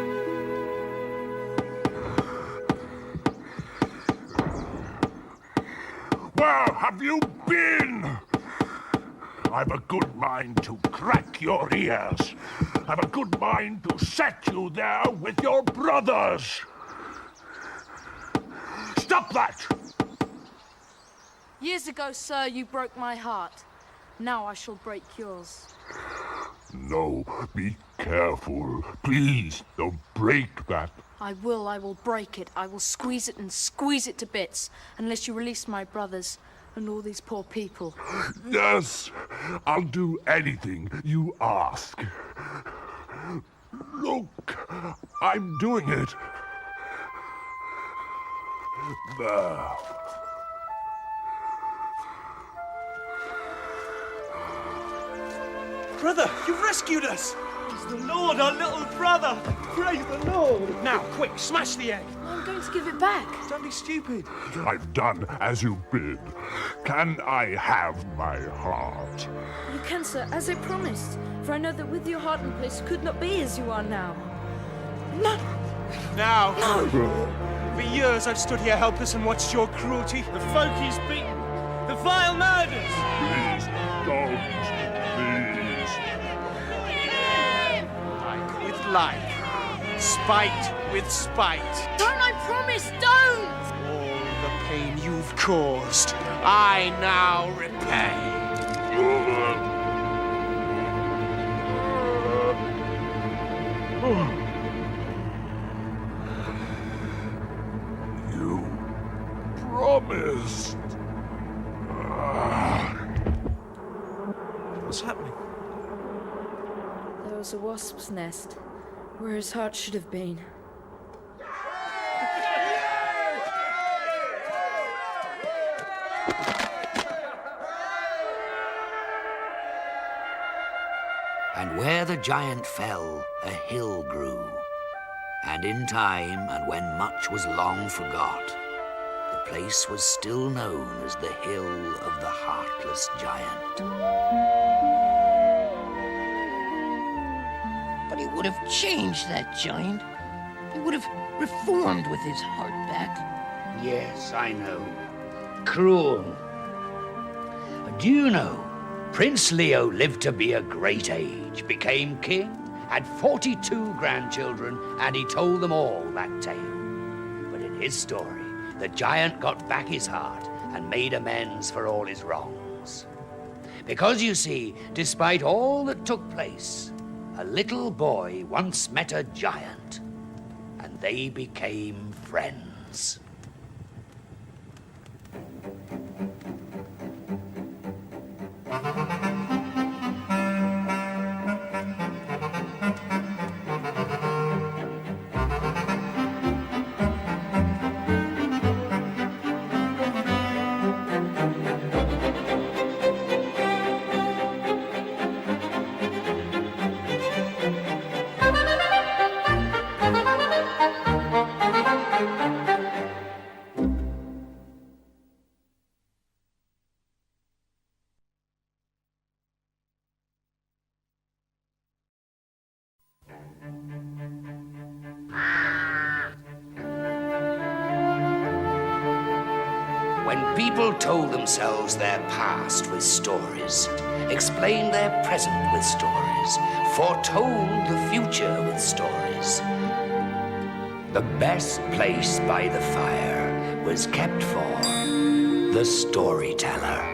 Where have you been? I've a good mind to crack your ears. I've a good mind to set you there with your brothers. Stop that! Years ago, sir, you broke my heart. Now I shall break yours. No, be careful. Please, don't break that. I will break it. I will squeeze it and squeeze it to bits, unless you release my brothers and all these poor people. Yes, I'll do anything you ask. Look, I'm doing it. There. Brother, you've rescued us! It's the Lord, our little brother! Praise the Lord! Now, quick, smash the egg! I'm going to give it back. Don't be stupid. I've done as you bid. Can I have my heart? You can, sir, as I promised. For I know that with your heart in place, you could not be as you are now. No! Now! No! For years I've stood here helpless and watched your cruelty. The folk he's beaten. The vile murders! Please, don't. Please. Like with like. Spite with spite. Don't, I promise, don't! All the pain you've caused, I now repay. You promised. What's happening? There was a wasp's nest, where his heart should have been. And where the giant fell, a hill grew. And in time, and when much was long forgot, the place was still known as the Hill of the Heartless Giant. But he would have changed, that giant. He would have reformed with his heart back. Yes, I know. Cruel. Do you know, Prince Leo lived to be a great age, became king, had 42 grandchildren, and he told them all that tale. But in his story, the giant got back his heart and made amends for all his wrongs. Because, you see, despite all that took place, a little boy once met a giant, and they became friends. when people told themselves their past with stories, explained their present with stories, foretold the future with stories. The best place by the fire was kept for the storyteller.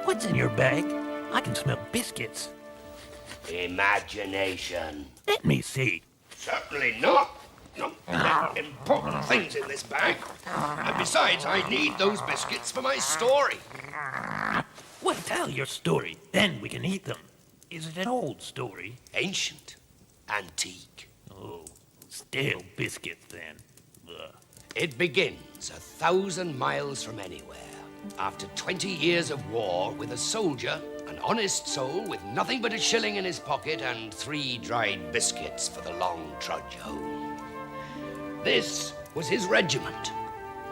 What's in your bag? I can smell biscuits. Imagination. Let me see. Certainly not. No, there are important things in this bag. And besides, I need those biscuits for my story. Well, tell your story. Then we can eat them. Is it an old story? Ancient. Antique. Oh, stale biscuits then. Ugh. It begins 1,000 miles from anywhere. After 20 years of war with a soldier, an honest soul with nothing but a shilling in his pocket and 3 dried biscuits for the long trudge home. This was his regiment,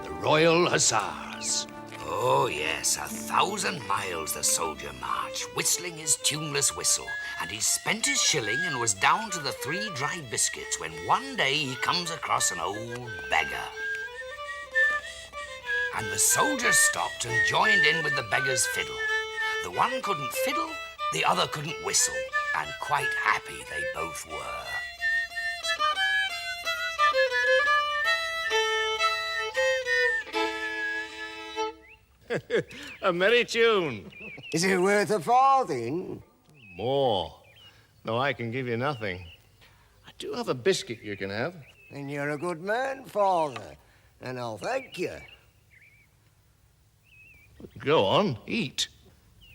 the Royal Hussars. Oh, yes, 1,000 miles the soldier marched, whistling his tuneless whistle, and he spent his shilling and was down to the 3 dried biscuits when one day he comes across an old beggar. And the soldier stopped and joined in with the beggar's fiddle. The one couldn't fiddle, the other couldn't whistle, and quite happy they both were. A merry tune. Is it worth a farthing? More. Though I can give you nothing. I do have a biscuit you can have. Then you're a good man, Father, and I'll thank you. Go on, eat.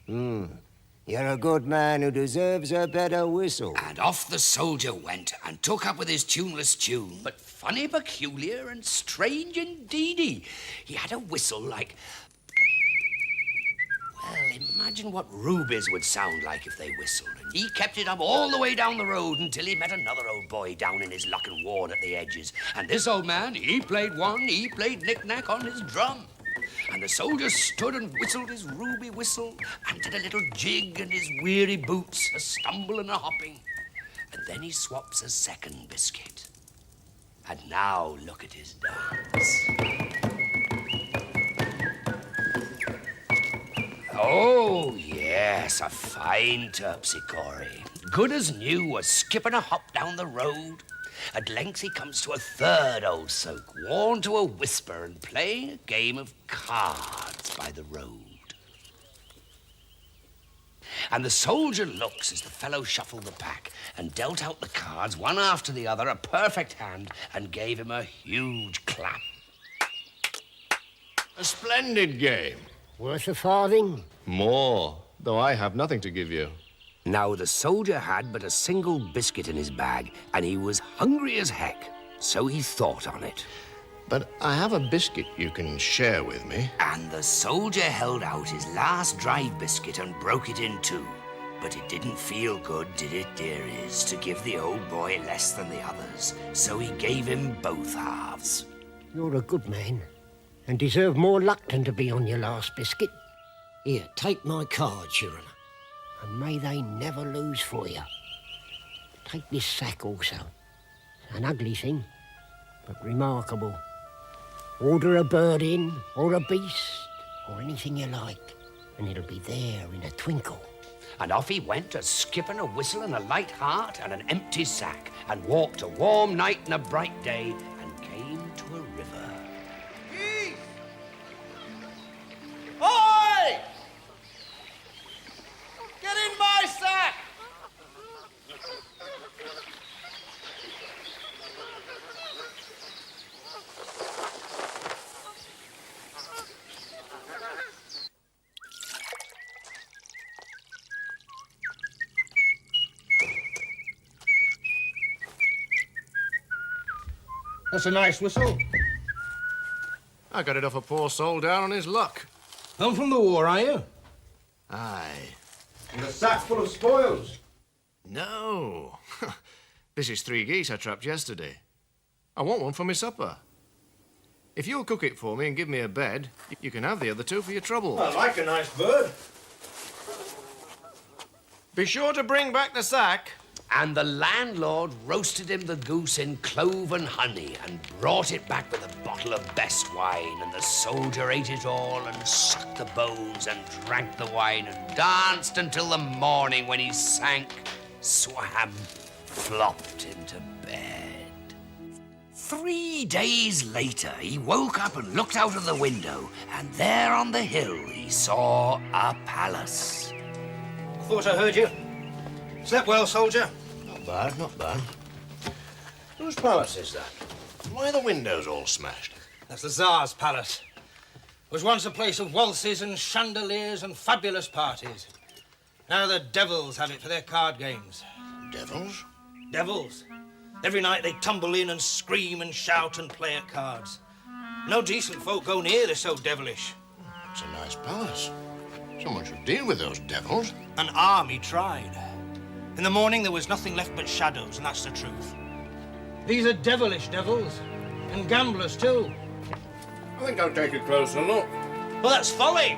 You're a good man who deserves a better whistle. And off the soldier went and took up with his tuneless tune, but funny, peculiar, and strange indeedy. He had a whistle like... Well, imagine what rubies would sound like if they whistled. And he kept it up all the way down the road until he met another old boy down in his luck and ward at the edges. And this old man, he played knick-knack on his drum. And the soldier stood and whistled his ruby whistle and did a little jig and his weary boots, a stumble and a hopping. And then he swaps a second biscuit. And now look at his dance. Oh, yes, a fine terpsichore. Good as new, was skipping a hop down the road. At length he comes to a third old soak, worn to a whisper and playing a game of cards by the road. And the soldier looks as the fellow shuffled the pack and dealt out the cards, one after the other, a perfect hand, and gave him a huge clap. A splendid game. Worth a farthing? More, though I have nothing to give you. Now, the soldier had but a single biscuit in his bag, and he was hungry as heck, so he thought on it. But I have a biscuit you can share with me. And the soldier held out his last dried biscuit and broke it in 2. But it didn't feel good, did it, dearies, to give the old boy less than the others, so he gave him both halves. You're a good man, and deserve more luck than to be on your last biscuit. Here, take my card, Shirley. And may they never lose for you. Take this sack also. An ugly thing, but remarkable. Order a bird in, or a beast, or anything you like, and it'll be there in a twinkle. And off he went, a skip and a whistle and a light heart and an empty sack, and walked a warm night and a bright day, and came to a river. Keith! Oi! Get in my sack! That's a nice whistle. I got it off a poor soul down on his luck. Home from the war, are you? Aye. And a sack full of spoils. No. This is 3 geese I trapped yesterday. I want one for my supper. If you'll cook it for me and give me a bed, you can have the other two for your trouble. I like a nice bird. Be sure to bring back the sack. And the landlord roasted him the goose in clove and honey and brought it back with a bottle of best wine, and the soldier ate it all and sucked the bones and drank the wine and danced until the morning, when he sank, swam, flopped into bed. 3 days later, he woke up and looked out of the window, and there on the hill he saw a palace. Thought I heard you. Slept well, soldier? Not bad, not bad. Whose palace is that? Why are the windows all smashed? That's the Tsar's palace. It was once a place of waltzes and chandeliers and fabulous parties. Now the devils have it for their card games. Devils? Devils. Every night they tumble in and scream and shout and play at cards. No decent folk go near, they're so devilish. It's a nice palace. Someone should deal with those devils. An army tried. In the morning, there was nothing left but shadows, and that's the truth. These are devilish devils, and gamblers, too. I think I'll take a closer look. Well, that's folly.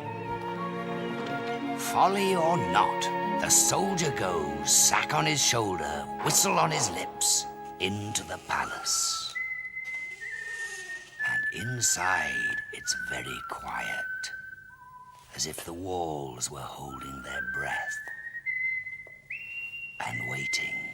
Folly or not, the soldier goes, sack on his shoulder, whistle on his lips, into the palace. And inside, it's very quiet, as if the walls were holding their breath and waiting.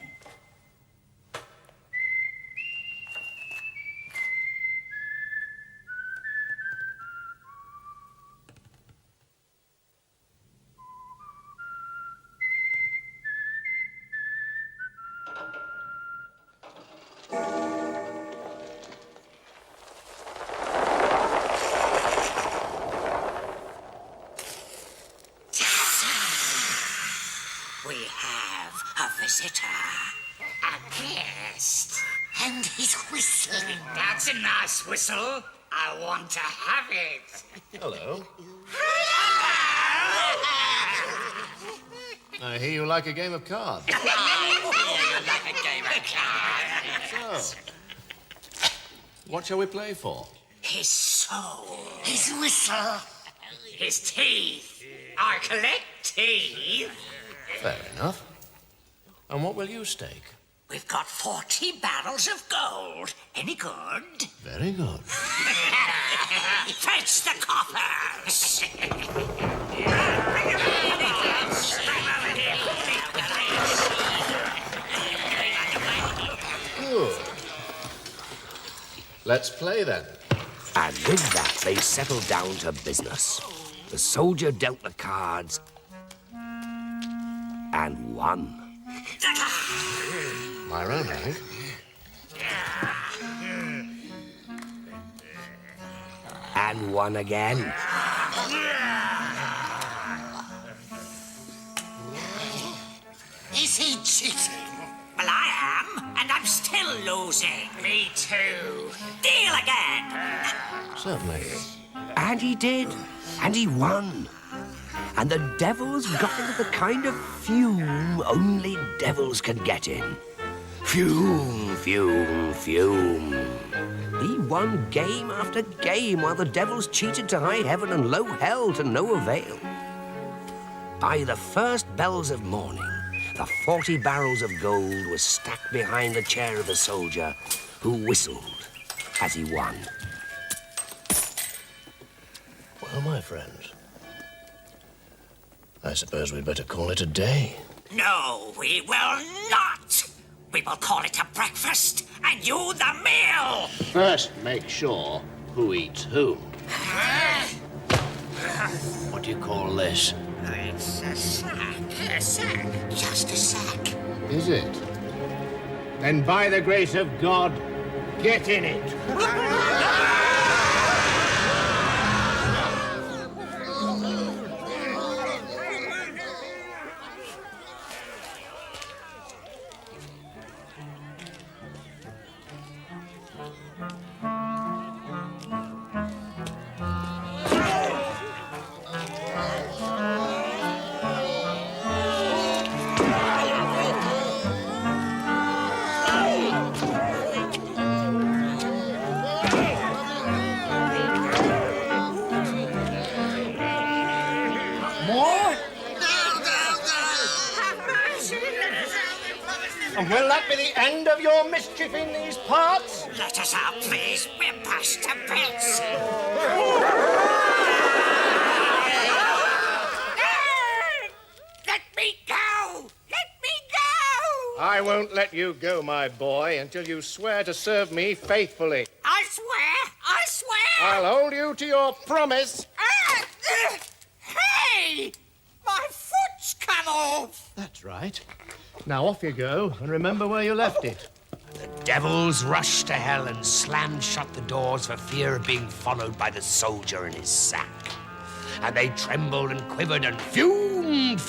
We have a visitor. A guest. And he's whistling. That's a nice whistle. I want to have it. Hello. I hear you like a game of cards. You like a game of cards. So, what shall we play for? His soul. His whistle. His teeth. I collect teeth. Fair enough. And what will you stake? We've got 40 barrels of gold. Any good? Very good. Fetch the coppers. Good. Let's play then. And with that, they settled down to business. The soldier dealt the cards and won. My round, I think. And won again. Is he cheating? Well, I am, and I'm still losing. Me too. Deal again. Certainly. And he did. And he won. And the devils got into the kind of fume only devils can get in. Fume, fume, fume. He won game after game while the devils cheated to high heaven and low hell to no avail. By the first bells of morning, the 40 barrels of gold were stacked behind the chair of the soldier, who whistled as he won. Well, my friends, I suppose we'd better call it a day. No, we will not. We will call it a breakfast, and you the meal. First, make sure who eats whom. What do you call this? It's a sack. A sack. Just a sack. Is it? Then by the grace of God, get in it. More? And will that be the end of your mischief in these parts? Let us out, please. We're past to bits. Let me go! Let me go! I won't let you go, my boy, until you swear to serve me faithfully. I swear! I swear! I'll hold you to your promise. Hey! My foot's come off! That's right. Now off you go, and remember where you left it. The devils rushed to hell and slammed shut the doors for fear of being followed by the soldier in his sack. And they trembled and quivered and fumed.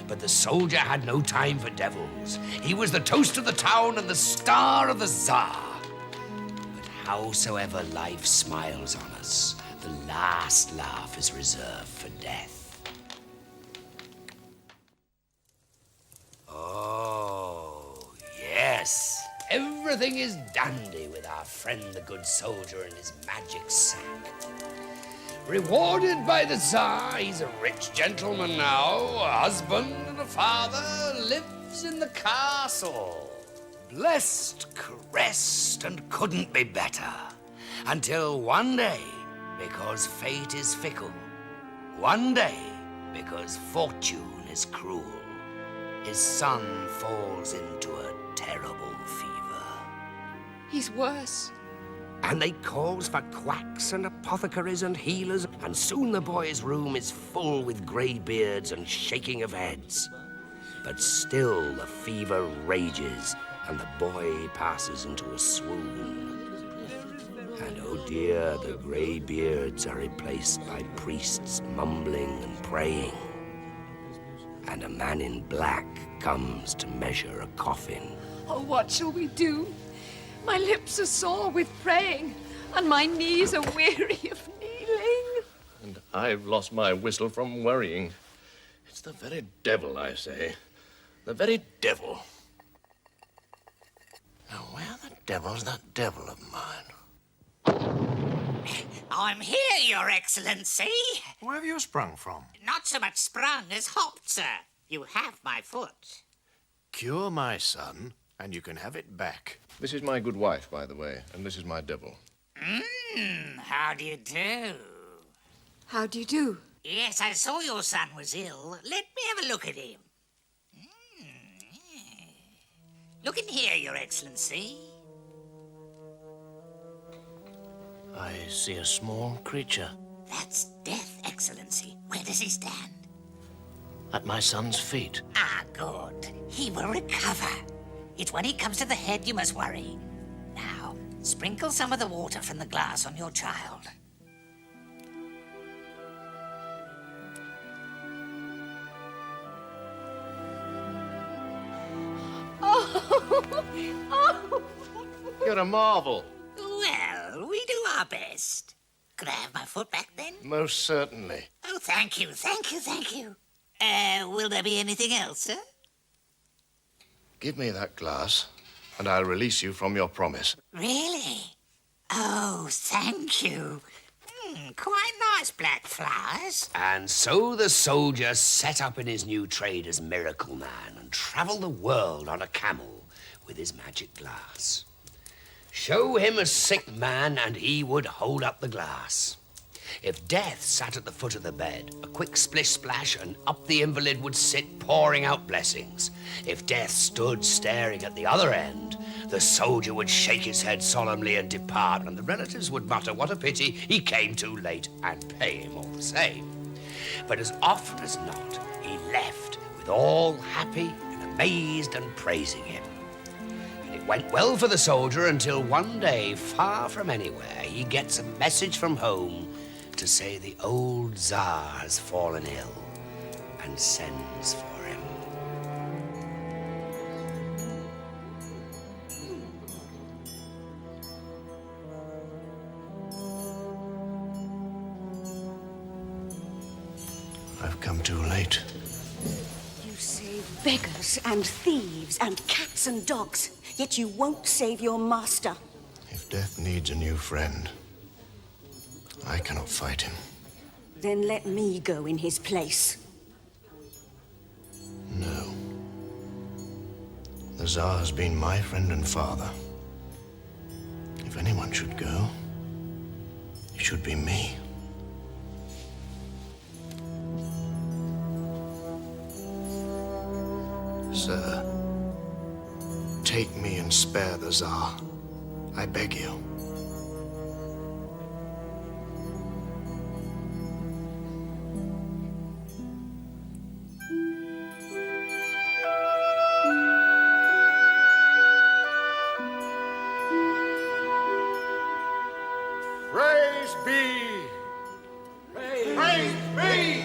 But the soldier had no time for devils. He was the toast of the town and the star of the Tsar. But howsoever life smiles on us, the last laugh is reserved for death. Oh, yes. Everything is dandy with our friend the good soldier and his magic sack. Rewarded by the Tsar, he's a rich gentleman now, a husband and a father, lives in the castle. Blessed, caressed, and couldn't be better. Until one day, because fate is fickle, one day, because fortune is cruel, his son falls into a terrible fever. He's worse. And they calls for quacks and apothecaries and healers, and soon the boy's room is full with grey beards and shaking of heads. But still the fever rages, and the boy passes into a swoon. And oh dear, the grey beards are replaced by priests mumbling and praying. And a man in black comes to measure a coffin. Oh, what shall we do? My lips are sore with praying, and my knees are weary of kneeling. And I've lost my whistle from worrying. It's the very devil, I say. The very devil. Now, where the devil's that devil of mine? I'm here, Your Excellency. Where have you sprung from? Not so much sprung as hopped, sir. You have my foot. Cure my son, and you can have it back. This is my good wife, by the way, and this is my devil. How do you do? How do you do? Yes, I saw your son was ill. Let me have a look at him. Look in here, Your Excellency. I see a small creature. That's Death, Excellency. Where does he stand? At my son's feet. Ah, good. He will recover. It's when he comes to the head you must worry. Now, sprinkle some of the water from the glass on your child. Oh! You're a marvel. Well, we do our best. Could I have my foot back then? Most certainly. Oh, thank you. Will there be anything else, sir? Give me that glass, and I'll release you from your promise. Really? Oh, thank you. Quite nice black flowers. And so the soldier set up in his new trade as Miracle Man and travelled the world on a camel with his magic glass. Show him a sick man and he would hold up the glass. If Death sat at the foot of the bed, a quick splish-splash and up the invalid would sit pouring out blessings. If Death stood staring at the other end, the soldier would shake his head solemnly and depart, and the relatives would mutter, what a pity, he came too late, and pay him all the same. But as often as not, he left with all happy and amazed and praising him. And it went well for the soldier until one day, far from anywhere, he gets a message from home to say the old Tsar has fallen ill and sends for him. I've come too late. You save beggars and thieves and cats and dogs, yet you won't save your master. If Death needs a new friend, I cannot fight him. Then let me go in his place. No. The Tsar's been my friend and father. If anyone should go, it should be me. Sir, take me and spare the Tsar. I beg you. Praise be! Praise be!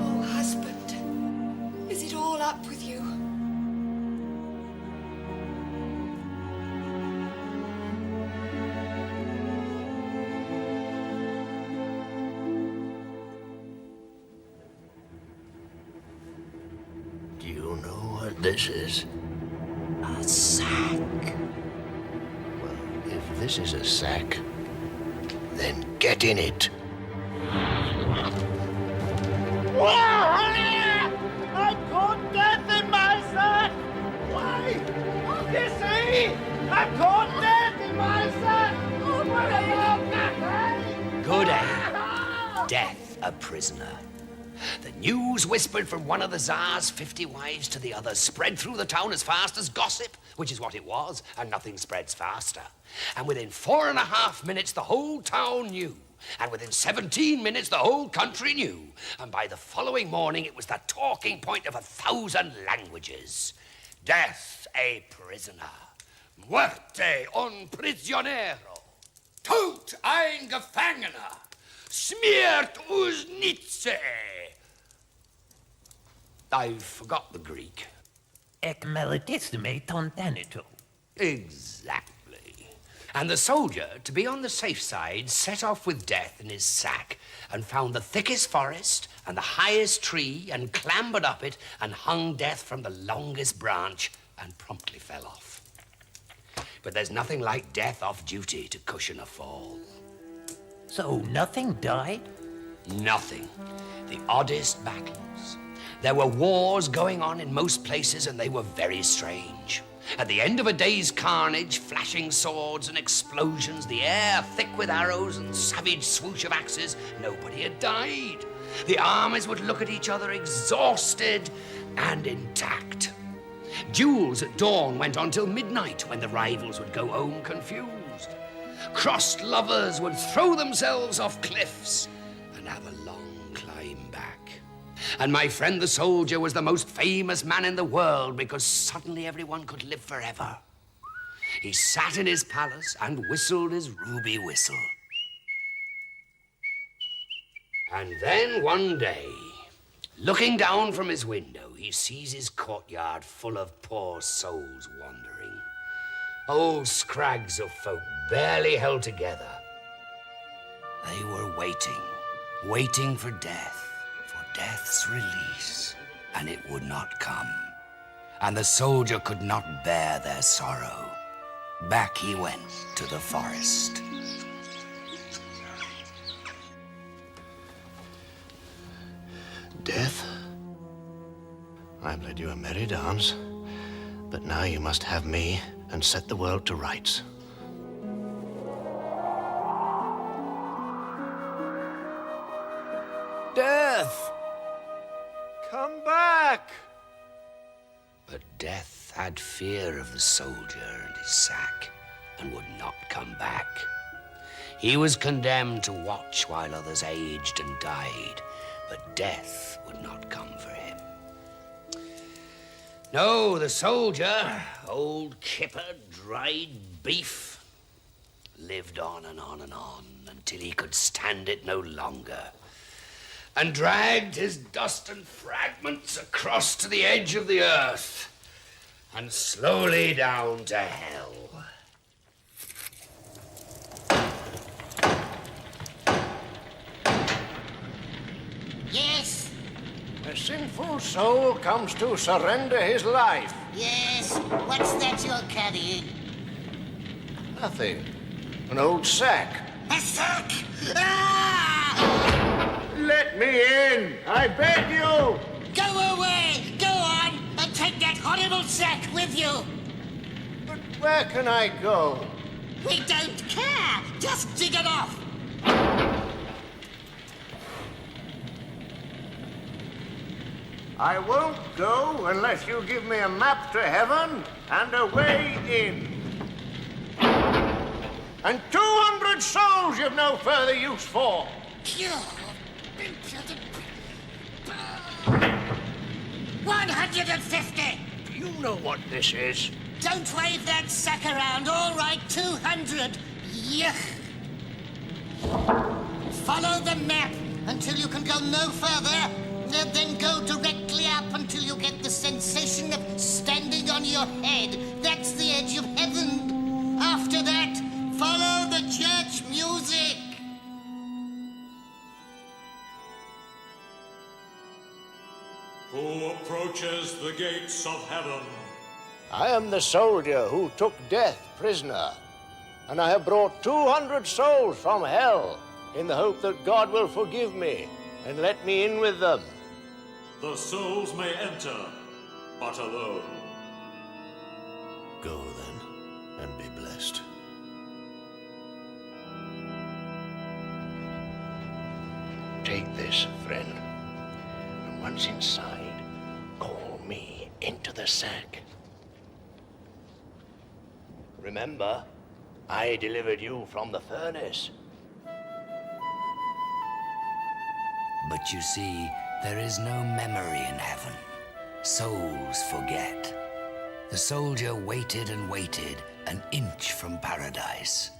Oh, husband, is it all up with you? Do you know what this is? A sack. Well, if this is a sack, then get in it. I caught death in my sack! Why? You see? I caught death in my sack! What about that? Good aim. Death a prisoner. The news whispered from one of the Tsar's 50 wives to the other spread through the town as fast as gossip, which is what it was, and nothing spreads faster. And within 4.5 minutes, the whole town knew. And within 17 minutes, the whole country knew. And by the following morning, it was the talking point of 1,000 languages. Death a prisoner. Muerte un prisionero. Tod ein Gefangener. Smiert us Nietzsche. I forgot the Greek. Ek meritissime ton tanito. Exactly. And the soldier, to be on the safe side, set off with Death in his sack and found the thickest forest and the highest tree and clambered up it and hung Death from the longest branch and promptly fell off. But there's nothing like death off duty to cushion a fall. So nothing died? Nothing. The oddest battles. There were wars going on in most places, and they were very strange. At the end of a day's carnage, flashing swords and explosions, the air thick with arrows and savage swoosh of axes, nobody had died. The armies would look at each other exhausted and intact. Duels at dawn went on till midnight, when the rivals would go home confused. Crossed lovers would throw themselves off cliffs and have a long climb back. And my friend the soldier was the most famous man in the world because suddenly everyone could live forever. He sat in his palace and whistled his ruby whistle. And then one day, looking down from his window, he sees his courtyard full of poor souls wandering. Old scrags of folk barely held together. They were waiting for death, for death's release, and it would not come. And the soldier could not bear their sorrow. Back he went to the forest. Death, I've led you a merry dance, but now you must have me and set the world to rights. Death! Come back! But Death had fear of the soldier and his sack and would not come back. He was condemned to watch while others aged and died, but Death would not come for him. No, the soldier, old kipper, dried beef, lived on and on and on until he could stand it no longer and dragged his dust and fragments across to the edge of the earth and slowly down to hell. Yes, A sinful soul comes to surrender his life. Yes, what's that you're carrying? Nothing. An old sack. A sack! Ah! Let me in! I beg you! Go away! Go on and take that horrible sack with you! But where can I go? We don't care! Just dig it off! I won't go unless you give me a map to heaven and a way in. And 200 souls you've no further use for. 150! Do you know what this is? Don't wave that sack around. All right, 200. Yuck. Follow the map until you can go no further. Then go directly up until you get the sensation of standing on your head. That's the edge of heaven. After that, follow the church music. Who approaches the gates of heaven? I am the soldier who took death prisoner, and I have brought 200 souls from hell in the hope that God will forgive me and let me in with them. The souls may enter, but alone. Go then, and be blessed. Take this, friend, and once inside, call me into the sack. Remember, I delivered you from the furnace. But you see, there is no memory in heaven. Souls forget. The soldier waited and waited an inch from paradise,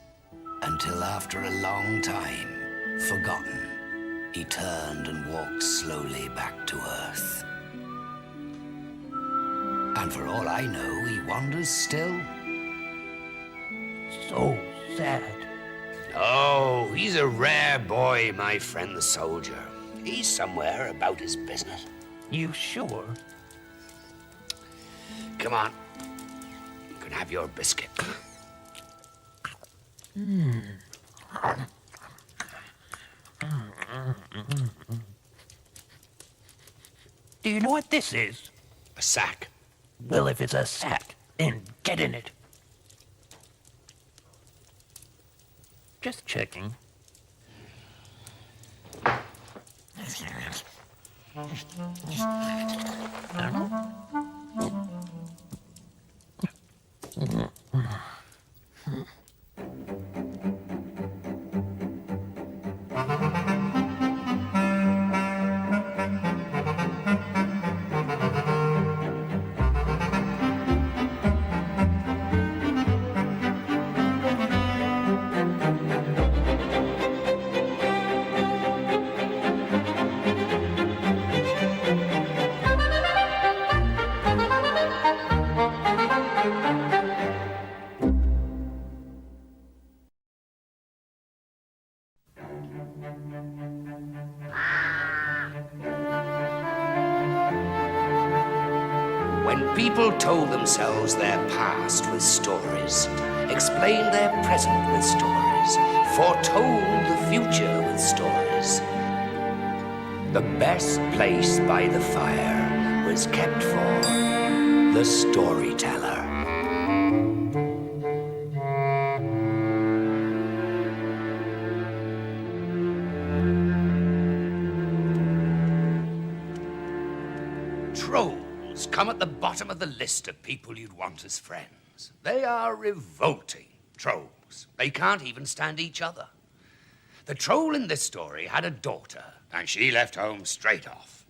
until after a long time, forgotten, he turned and walked slowly back to Earth. And for all I know, he wanders still. So sad. Oh, he's a rare boy, my friend the soldier. He's somewhere about his business. You sure? Come on. You can have your biscuit. Do you know what this is? A sack. Well, if it's a sack, then get in it. Just checking. When people told themselves their past with stories, explained their present with stories, foretold the future with stories, the best place by the fire was kept for the storyteller. Trolls come at the bottom of the list of people you'd want as friends. They are revolting trolls. They can't even stand each other. The troll in this story had a daughter, and she left home straight off.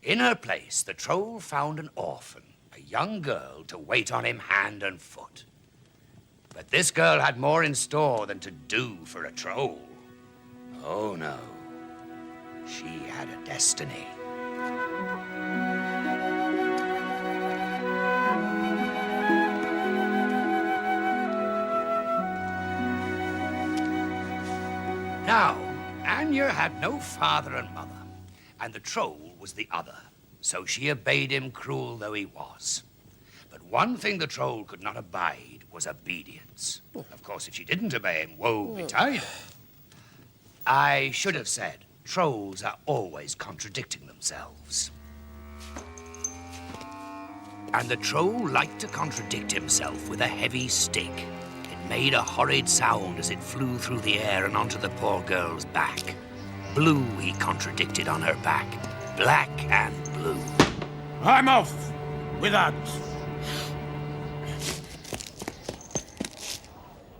In her place, the troll found an orphan, a young girl, to wait on him hand and foot. But this girl had more in store than to do for a troll. Oh, no. She had a destiny. Now, Anya had no father and mother, and the troll was the other. So she obeyed him, cruel though he was. But one thing the troll could not abide was obedience. Of course, if she didn't obey him, woe betide her. I should have said, trolls are always contradicting themselves. And the troll liked to contradict himself with a heavy stick. It made a horrid sound as it flew through the air and onto the poor girl's back. Blue he contradicted on her back, black and blue. I'm off with that.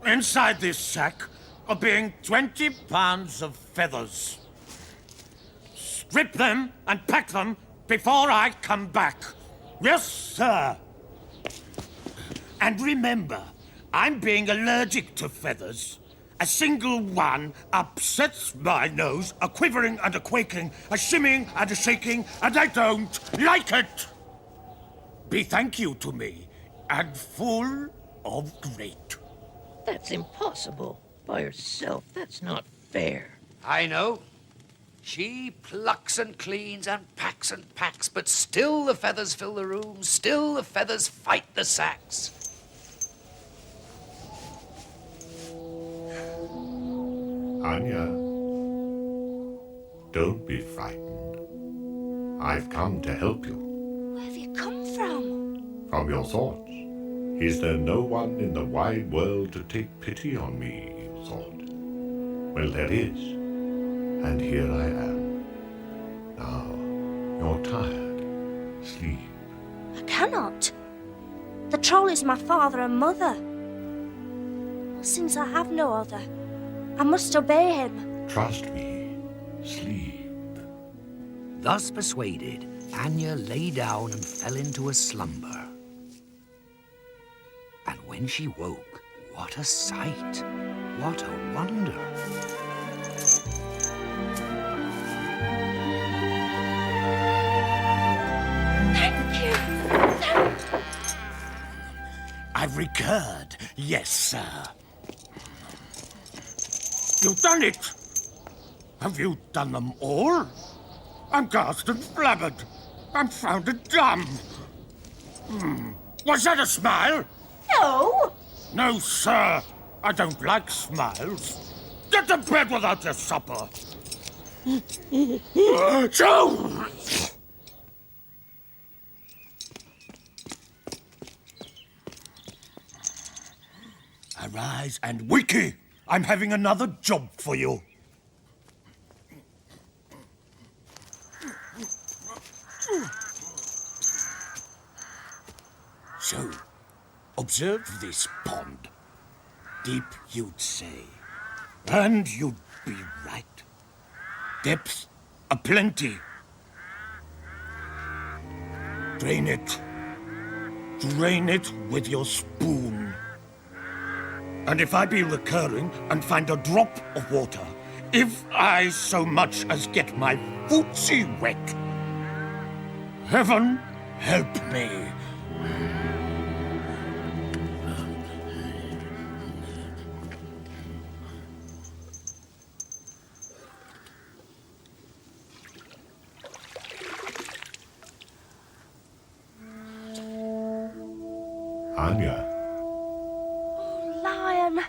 Inside this sack are being 20 pounds of feathers. Strip them and pack them before I come back. Yes, sir. And remember, I'm being allergic to feathers. A single one upsets my nose, a quivering and a quaking, a shimmying and a shaking, and I don't like it. Be thank you to me, and full of great. That's impossible. By herself, that's not fair. I know. She plucks and cleans and packs, but still the feathers fill the room, still the feathers fight the sacks. Anya, don't be frightened. I've come to help you. Where have you come from? From your thoughts. Is there no one in the wide world to take pity on me, you thought? Well, there is. And here I am. Now, you're tired. Sleep. I cannot. The troll is my father and mother. Since I have no other, I must obey him. Trust me. Sleep. Thus persuaded, Anya lay down and fell into a slumber. And when she woke, what a sight! What a wonder! Thank you! I've recurred, yes, sir. You've done it! Have you done them all? I'm gassed and flabbered. I'm founded dumb. Was that a smile? No! No, sir. I don't like smiles. Get to bed without your supper. Joe! Arise and wiki! I'm having another job for you. So, observe this pond. Deep, you'd say. And you'd be right. Depth aplenty. Drain it. Drain it with your spoon. And if I be recurring and find a drop of water, if I so much as get my footsie wet, heaven help me. Anya. Oh, lion,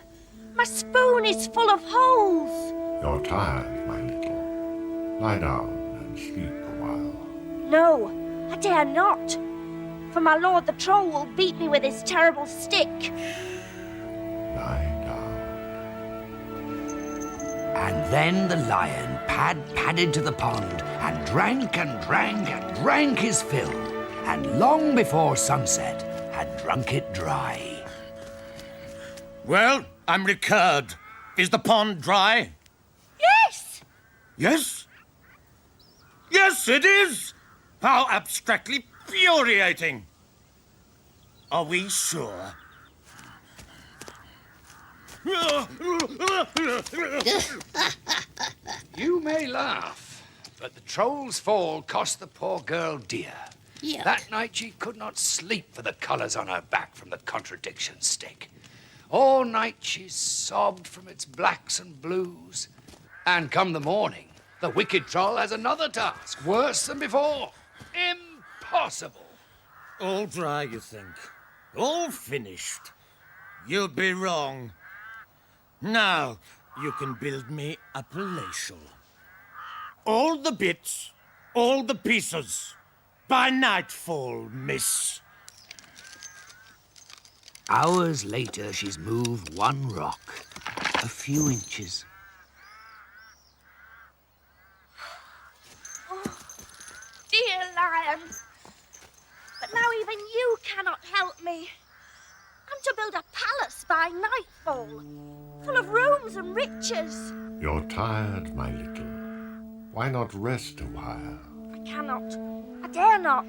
my spoon is full of holes. You're tired, my little. Lie down and sleep a while. No, I dare not. For my lord the troll will beat me with his terrible stick. Lie down. And then the lion padded to the pond and drank and drank and drank his fill, and long before sunset had drunk it dry. Well, I'm recurred. Is the pond dry? Yes! Yes? Yes, it is! How abstractly infuriating! Are we sure? You may laugh, but the troll's fall cost the poor girl dear. Yuck. That night she could not sleep for the colours on her back from the contradiction stick. All night she sobbed from its blacks and blues. And come the morning, The wicked troll has another task, worse than before. Impossible. All dry, you think? All finished? You'd be wrong. Now, you can build me a palatial. All the bits, all the pieces. By nightfall, miss. Hours later, she's moved one rock, a few inches. Oh, dear lion. But now even you cannot help me. I'm to build a palace by nightfall, full of rooms and riches. You're tired, my little. Why not rest a while? I cannot. I dare not.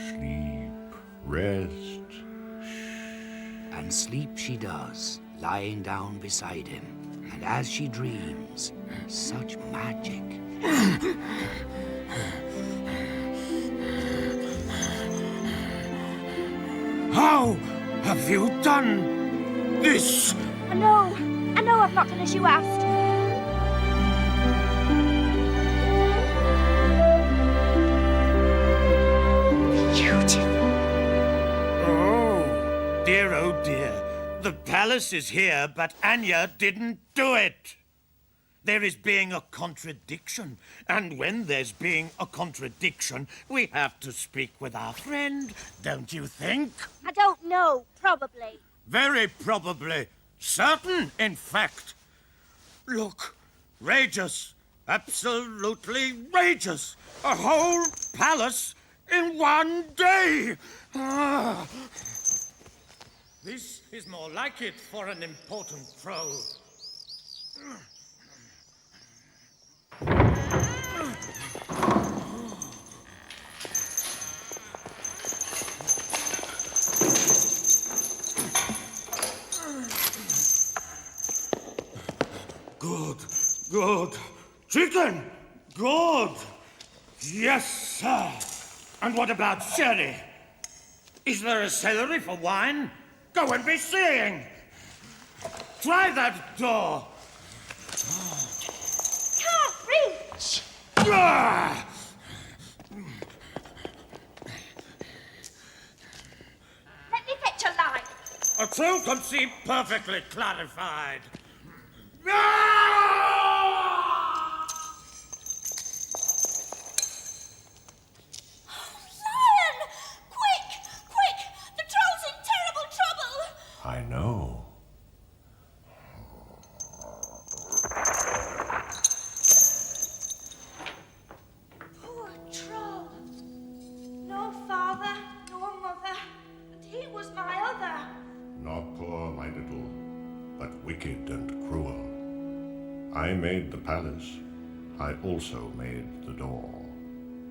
Sleep, rest. And sleep she does, lying down beside him. And as she dreams, such magic. How have you done this? I know I've not done as you asked. Oh dear. The palace is here, but Anya didn't do it. There is being a contradiction, and when there's being a contradiction, we have to speak with our friend, don't you think? I don't know, probably. Very probably. Certain, in fact. Look, rageous. Absolutely rageous. A whole palace in one day. Ah. This is more like it for an important troll. Good. Chicken! Good! Yes, sir. And what about sherry? Is there a celery for wine? Go and be seeing. Try that door. Can't reach. Ah! Let me fetch a light. A true can see perfectly clarified. Lion! Quick! The troll's in terrible trouble! I know. Poor troll. No father, nor mother, and he was my other. Not poor, my little, but wicked and cruel. I made the palace. I also made the door.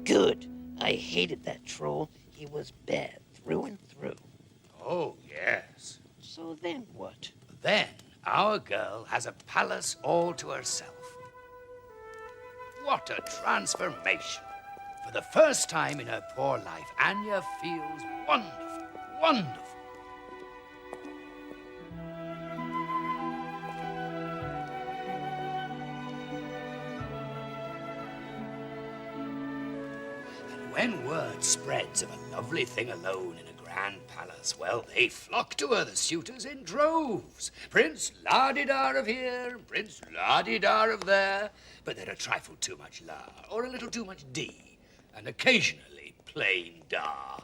Good. I hated that troll. He was bad through and through. Oh, yes. So then what? Then our girl has a palace all to herself. What a transformation. For the first time in her poor life, Anya feels wonderful, wonderful. When word spreads of a lovely thing alone in a grand palace, well, they flock to her, the suitors, in droves. Prince La-di-da of here, Prince La-di-da of there, but they're a trifle too much la, or a little too much d, and occasionally plain da.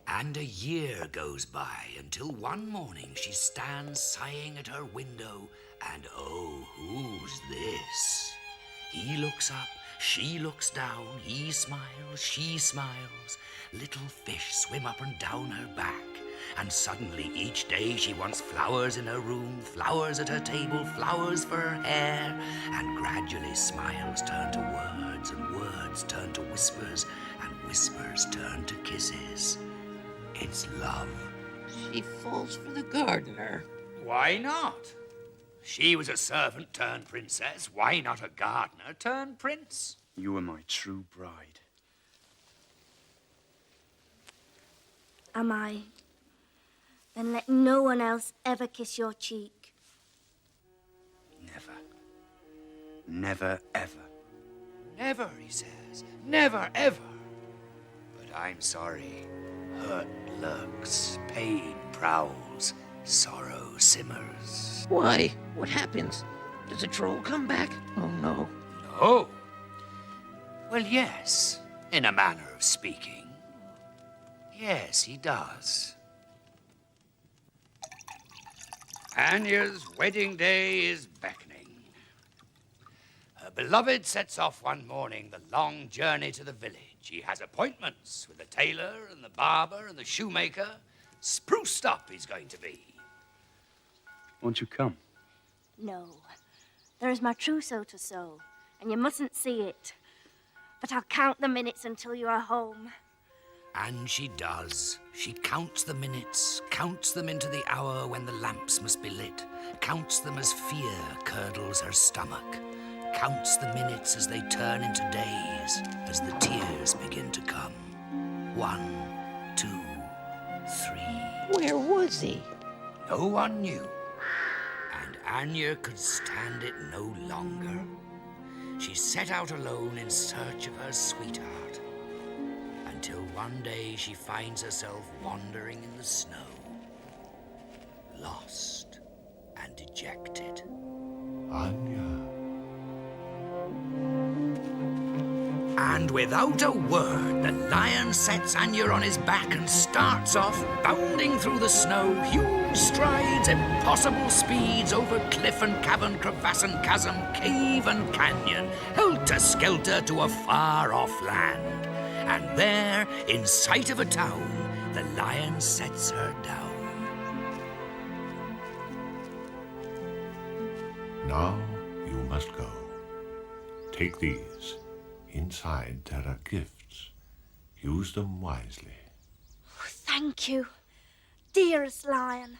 And a year goes by until one morning she stands sighing at her window, and oh, who's this? He looks up, she looks down, he smiles, she smiles. Little fish swim up and down her back. And suddenly each day she wants flowers in her room, flowers at her table, flowers for her hair. And gradually smiles turn to words, and words turn to whispers, and whispers turn to kisses. It's love. She falls for the gardener. Why not? She was a servant turned princess. Why not a gardener turned prince? You are my true bride. Am I? Then let no one else ever kiss your cheek. Never. Never, ever. Never, he says. Never, ever. But I'm sorry. Hurt lurks, pain prowls, sorrow simmers. Why? What happens? Does the troll come back? Oh, no. No. Well, yes, in a manner of speaking. Yes, he does. Anya's wedding day is beckoning. Her beloved sets off one morning the long journey to the village. He has appointments with the tailor and the barber and the shoemaker. Spruced up he's going to be. Won't you come? No. There is my trousseau to sew, and you mustn't see it. But I'll count the minutes until you are home. And she does. She counts the minutes, counts them into the hour when the lamps must be lit, counts them as fear curdles her stomach, counts the minutes as they turn into days, as the tears begin to come. 1, 2, 3. Where was he? No one knew. And Anya could stand it no longer. She set out alone in search of her sweetheart, until one day she finds herself wandering in the snow, lost and dejected. Anya. And without a word, the lion sets Anya on his back and starts off, bounding through the snow, huge strides, impossible speeds, over cliff and cavern, crevasse and chasm, cave and canyon, helter-skelter to a far-off land. And there, in sight of a town, the lion sets her down. Now you must go. Take these. Inside there are gifts. Use them wisely. Thank you, dearest lion.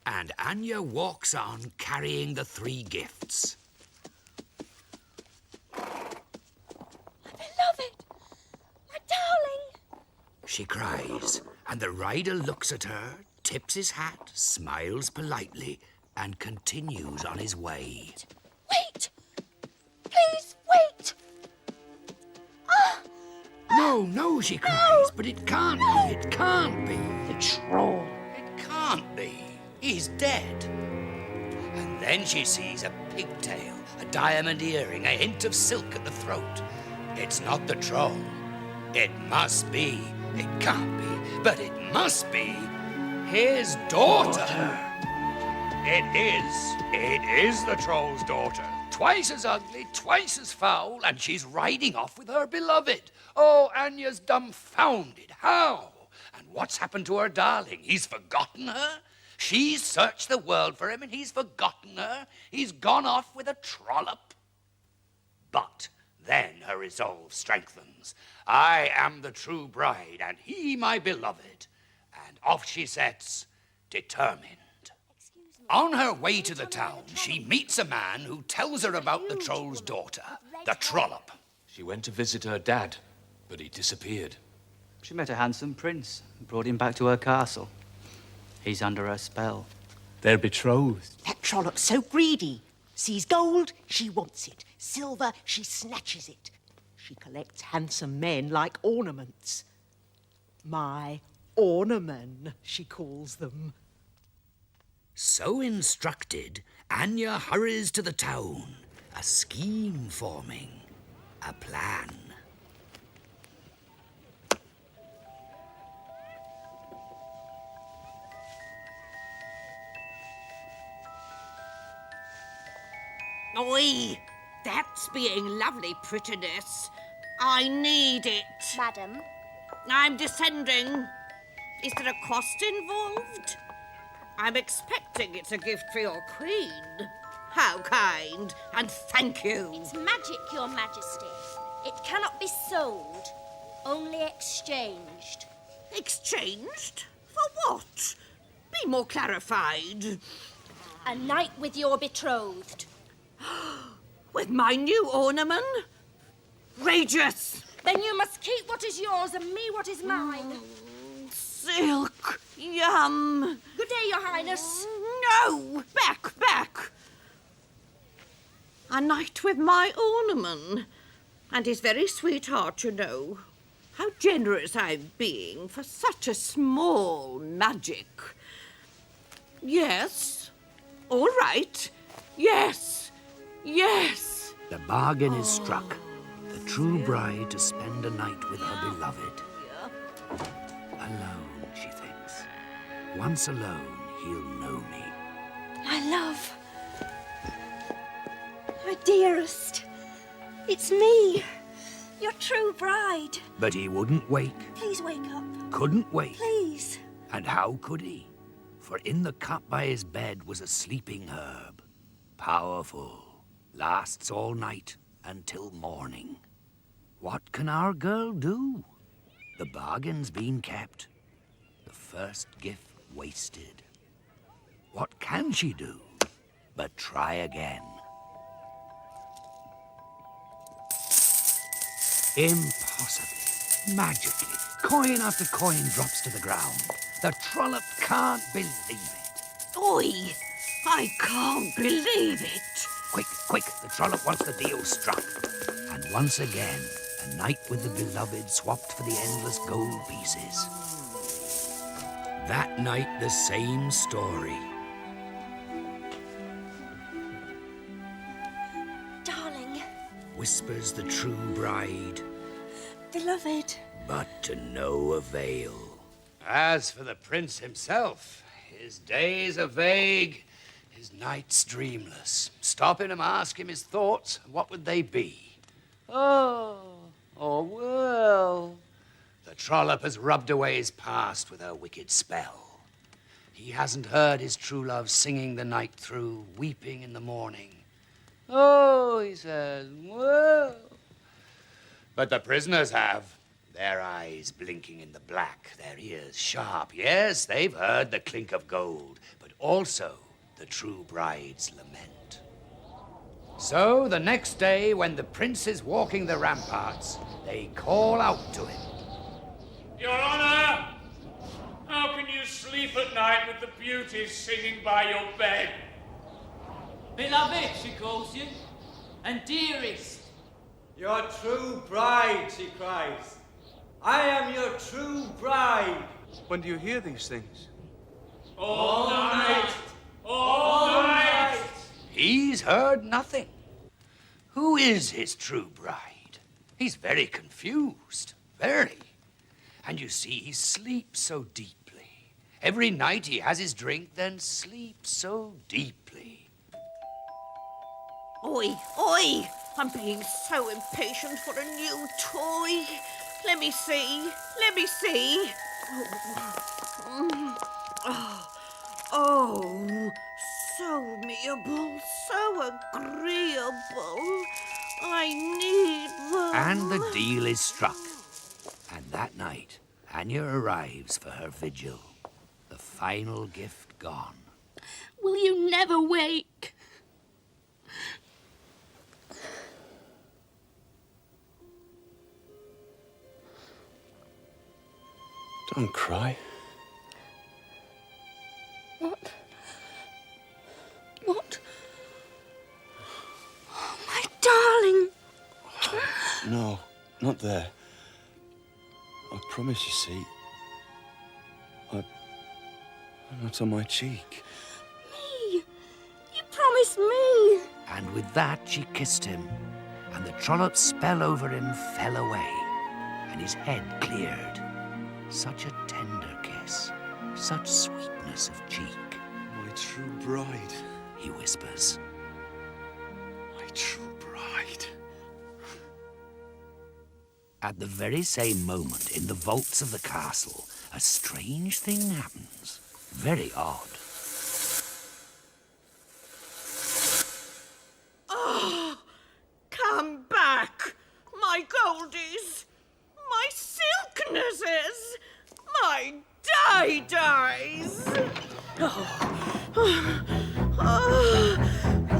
And Anya walks on, carrying the 3 gifts. My beloved, my darling. She cries, and the rider looks at her, tips his hat, smiles politely, and continues on his way. Wait! Please, wait! No, she cries, but it can't be, it can't be. The troll. It can't be. He's dead. And then she sees a pigtail, a diamond earring, a hint of silk at the throat. It's not the troll. It must be. It can't be, but it must be his daughter. It is the troll's daughter. Twice as ugly, twice as foul, and she's riding off with her beloved. Oh, Anya's dumbfounded. How? And what's happened to her darling? He's forgotten her? She's searched the world for him, and he's forgotten her? He's gone off with a trollop? But then her resolve strengthens. I am the true bride, and he my beloved. And off she sets, determined. On her way to the town, she meets a man who tells her about the troll's daughter, the trollop. She went to visit her dad, but he disappeared. She met a handsome prince and brought him back to her castle. He's under her spell. They're betrothed. That trollop's so greedy. Sees gold, she wants it. Silver, she snatches it. She collects handsome men like ornaments. My ornament, she calls them. So instructed, Anya hurries to the town, a scheme forming, a plan. Oi! That's being lovely, prettiness. I need it. Madam? I'm descending. Is there a cost involved? I'm expecting it's a gift for your queen. How kind, and thank you. It's magic, Your Majesty. It cannot be sold, only exchanged. Exchanged? For what? Be more clarified. A night with your betrothed. With my new ornament? Outrageous! Then you must keep what is yours and me what is mine. Silk. Yum. Good day, Your Highness. No! Back! A night with my ornament. And his very sweetheart, you know. How generous I'm being for such a small magic. Yes. All right. Yes. Yes. The bargain is struck. The true bride to spend a night with her beloved. Alone, she thinks. Once alone, he'll know me. My love. My dearest. It's me, your true bride. But he wouldn't wake. Please wake up. Couldn't wake. Please. And how could he? For in the cup by his bed was a sleeping herb. Powerful. Lasts all night until morning. What can our girl do? The bargain's been kept. The first gift wasted. What can she do but try again? Impossibly, magically, coin after coin drops to the ground. The trollop can't believe it. Oi! I can't believe it. Quick, quick, the trollop wants the deal struck. And once again, a night with the beloved swapped for the endless gold pieces. That night, the same story. Darling. Whispers the true bride. Beloved. But to no avail. As for the prince himself, his days are vague, his nights dreamless. Stop him and ask him his thoughts, what would they be? Well. The trollop has rubbed away his past with her wicked spell. He hasn't heard his true love singing the night through, weeping in the morning. Oh, he says, well. But the prisoners have. Their eyes blinking in the black, their ears sharp. Yes, they've heard the clink of gold, but also the true bride's lament. So the next day, when the prince is walking the ramparts, they call out to him. Your Honor, how can you sleep at night with the beauties singing by your bed? Beloved, she calls you, and dearest. Your true bride, she cries. I am your true bride. When do you hear these things? All night! All night! He's heard nothing. Who is his true bride? He's very confused, very. And you see, he sleeps so deeply. Every night he has his drink, then sleeps so deeply. Oi, oi! I'm being so impatient for a new toy. Let me see. Let me see. Oh, so amiable, so agreeable. I need them. And the deal is struck. And that night, Anya arrives for her vigil. The final gift gone. Will you never wake? Don't cry. What? What? Oh, my darling. No, not there. I promise, you see. I'm not on my cheek. Me? You promised me. And with that, she kissed him. And the trollop's spell over him fell away. And his head cleared. Such a tender kiss, such sweetness of cheek. My true bride, he whispers. My true bride. At the very same moment, in the vaults of the castle, a strange thing happens. Very odd. Oh, come back, my goldies. My silknesses! My die-dies!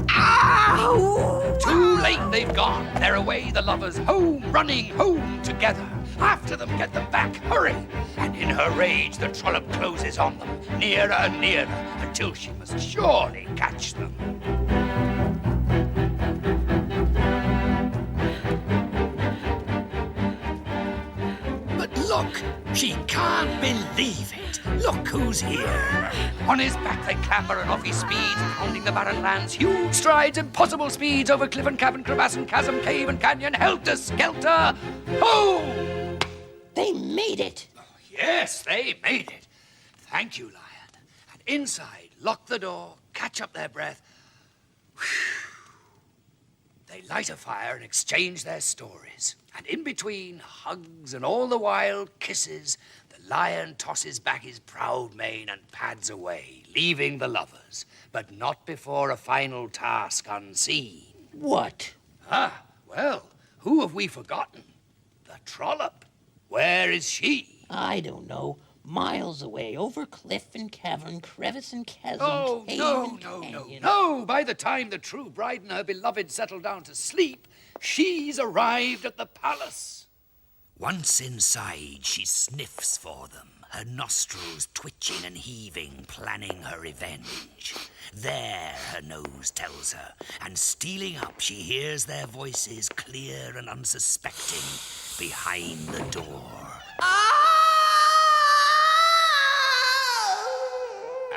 Ow! Too late, they've gone. They're away, the lovers. Home, running home together. After them, get them back, hurry. And in her rage, the trollop closes on them, nearer and nearer, until she must surely catch them. Look! She can't believe it! Look who's here! On his back they clamber and off he speeds, pounding the barren lands, huge strides, impossible speeds, over cliff and cavern, crevasse and chasm, cave and canyon, helter-skelter! Ho! They made it! Oh, yes, they made it. Thank you, Lion. And inside, lock the door, catch up their breath. They light a fire and exchange their stories. And in between hugs and all the while kisses, the lion tosses back his proud mane and pads away, leaving the lovers, but not before a final task unseen. What? Ah, well, who have we forgotten? The trollop. Where is she? I don't know. Miles away, over cliff and cavern, crevice and chasm, Oh, cave no, and no, canyon. no. By the time the true bride and her beloved settle down to sleep, she's arrived at the palace. Once inside, she sniffs for them, her nostrils twitching and heaving, planning her revenge. There, her nose tells her, and stealing up, she hears their voices clear and unsuspecting behind the door.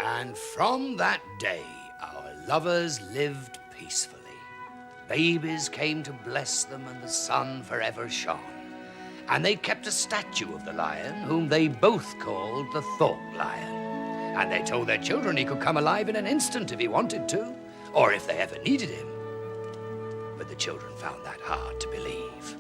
And from that day, our lovers lived peacefully. Babies came to bless them, and the sun forever shone. And they kept a statue of the lion, whom they both called the Thought Lion. And they told their children he could come alive in an instant if he wanted to, or if they ever needed him. But the children found that hard to believe.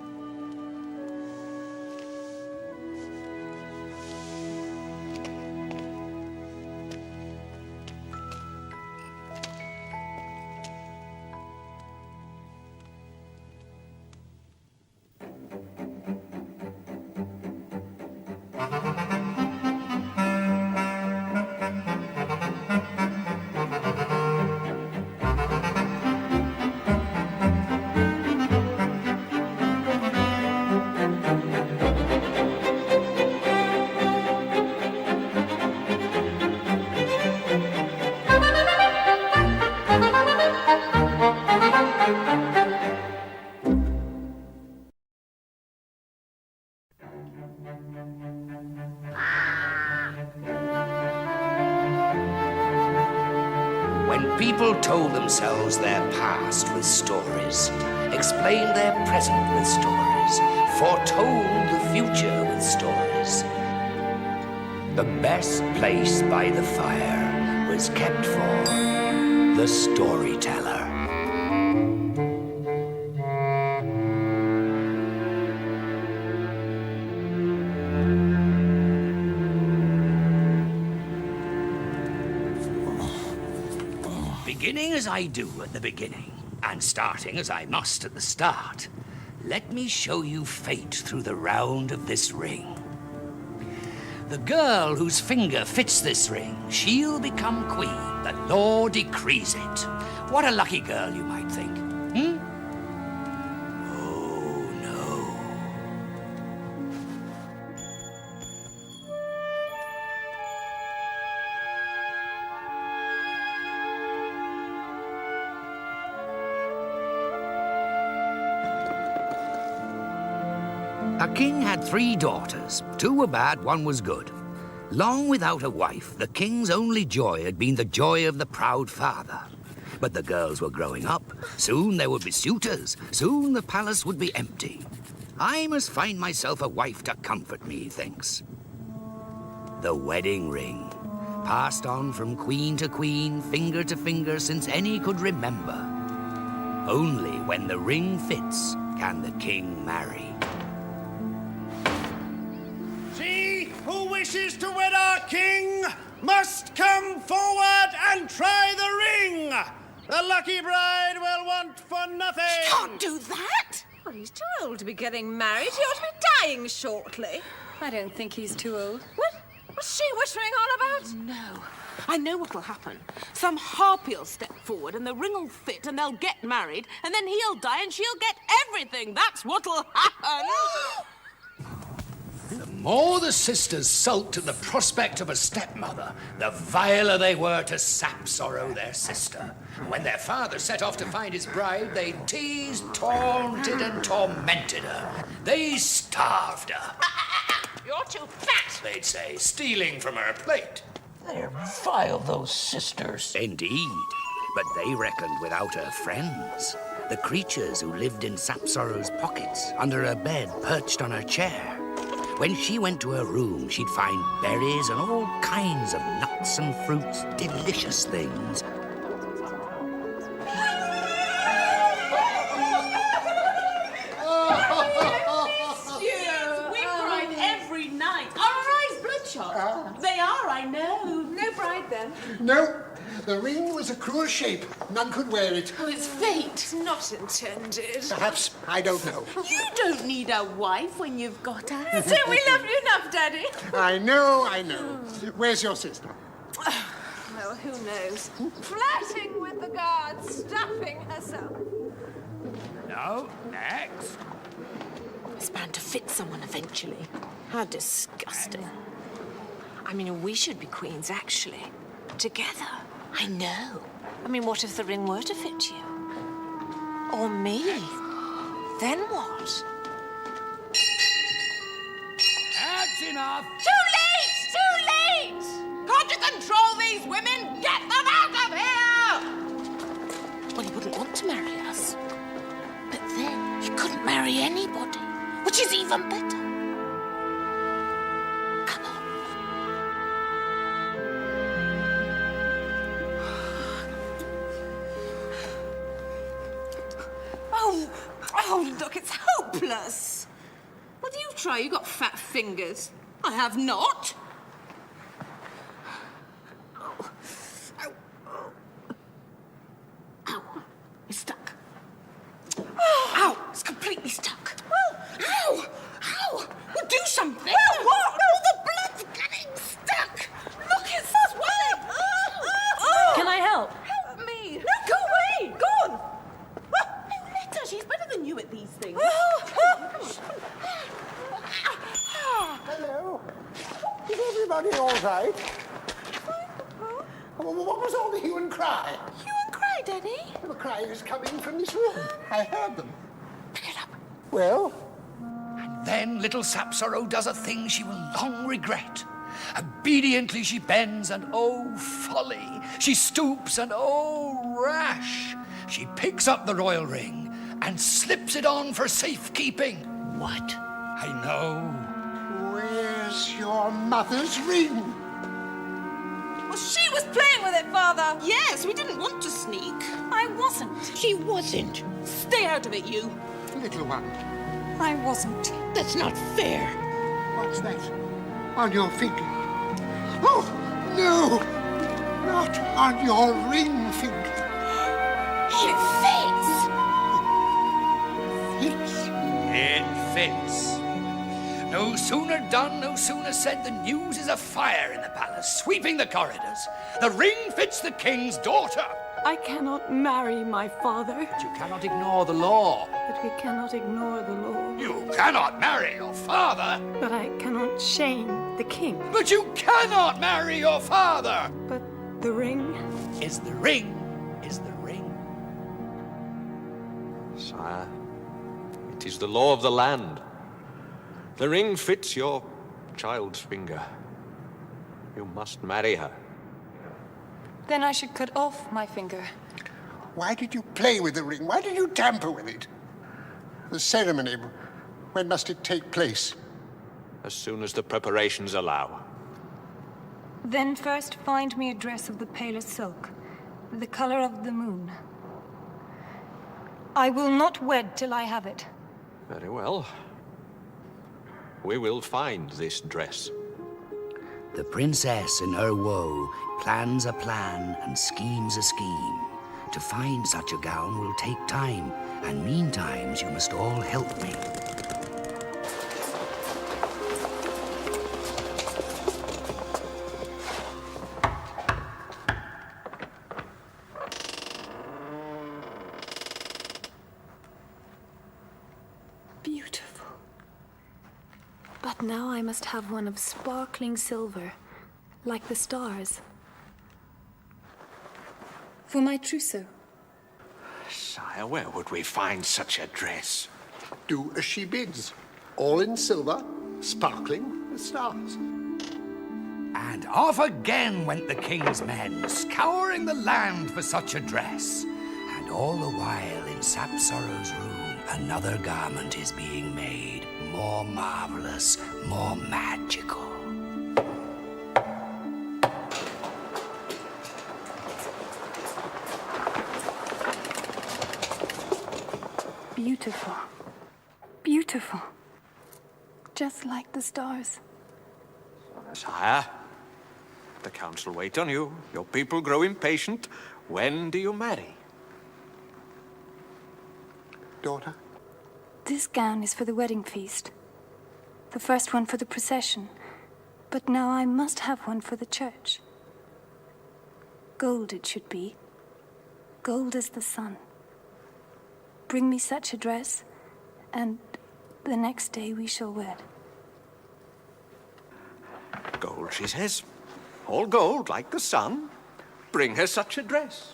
People told themselves their past with stories, explained their present with stories, foretold the future with stories. The best place by the fire was kept for the storyteller. Beginning as I do at the beginning, and starting as I must at the start, let me show you fate through the round of this ring. The girl whose finger fits this ring, she'll become queen. The law decrees it. What a lucky girl, you might think. Oh, no. A king had 3 daughters. 2 were bad, 1 was good. Long without a wife, the king's only joy had been the joy of the proud father. But the girls were growing up. Soon there would be suitors. Soon the palace would be empty. I must find myself a wife to comfort me, he thinks. The wedding ring, passed on from queen to queen, finger to finger, since any could remember. Only when the ring fits can the king marry. Who wishes to wed our king must come forward and try the ring. The lucky bride will want for nothing. He can't do that. Well, he's too old to be getting married. He ought to be dying shortly. I don't think he's too old. What? What's she whittering on about? No. I know what'll happen. Some harpy'll step forward and the ring'll fit and they'll get married and then he'll die and she'll get everything. That's what'll happen. The more the sisters sulked at the prospect of a stepmother, the viler they were to sap sorrow their sister. When their father set off to find his bride, they teased, taunted, and tormented her. They starved her. You're too fat. They'd say, stealing from her plate. They're vile, those sisters. Indeed, but they reckoned without her friends. The creatures who lived in Sapsorrow's pockets, under her bed, perched on her chair. When she went to her room, she'd find berries and all kinds of nuts and fruits, delicious things. We cried every night. Are our eyes bloodshot? They are, I know. No bride then? No, the ring was a cruel shape. None could wear it. Oh, it's fate. It's not intended. Perhaps, I don't know. You don't need a wife when you've got her. Don't we love you enough, Daddy? I know. Where's your sister? Well, who knows? Flirting with the guards, stuffing herself. No, next. It's bound to fit someone eventually. How disgusting. I mean, we should be queens, actually. Together. I know. I mean, what if the ring were to fit you? Or me? Then what? That's enough. Too late! Too late! Can't you control these women? Get them out of here! Well, he wouldn't want to marry us. But then he couldn't marry anybody, which is even better. Come on. Oh, look, it's hopeless. What do you try? You got fat fingers. I have not. Ow. Ow. It's stuck. Ow. It's completely stuck. Ow. Ow. Well, do something. Well, what? No, the blood's getting stuck. Look, it's swelling. Can I help? Help me. No, go away. Go on. Let her. She's better than you at these things. Hello. Is everybody all right? What was all the hue and cry? Hue and cry, Daddy? The crying is coming from this room. I heard them. Pick it up. Well? And then little Sapsorrow does a thing she will long regret. Obediently she bends, and oh, folly! She stoops, and oh, rash! She picks up the royal ring and slips it on for safekeeping. What? I know. Where's your mother's ring? Well, she was playing with it, Father. Yes, we didn't want to sneak. I wasn't. She wasn't. Stay out of it, you. Little one. I wasn't. That's not fair. What's that? On your finger? Oh, no! Not on your ring finger. It fits. Fits? It fits. No sooner done, no sooner said. The news is afire in the palace, sweeping the corridors. The ring fits the king's daughter. I cannot marry my father. But you cannot ignore the law. But we cannot ignore the law. You cannot marry your father. But I cannot shame the king. But you cannot marry your father. But the ring? Is the ring. Sire, it is the law of the land. The ring fits your child's finger. You must marry her. Then I should cut off my finger. Why did you play with the ring? Why did you tamper with it? The ceremony, when must it take place? As soon as the preparations allow. Then first find me a dress of the palest silk, the color of the moon. I will not wed till I have it. Very well. We will find this dress. The princess in her woe plans a plan and schemes a scheme. To find such a gown will take time, and meantimes you must all help me. Beautiful. But now I must have one of sparkling silver, like the stars. For my trousseau. Sire, where would we find such a dress? Do as she bids. All in silver, sparkling, the stars. And off again went the king's men, scouring the land for such a dress. And all the while in Sap Sorrow's room, another garment is being made, more marvelous, more magical. Beautiful. Beautiful. Just like the stars. Sire, the council wait on you. Your people grow impatient. When do you marry? Daughter? This gown is for the wedding feast. The first one for the procession. But now I must have one for the church. Gold it should be. Gold as the sun. Bring me such a dress, and the next day we shall wed. Gold, she says. All gold, like the sun. Bring her such a dress.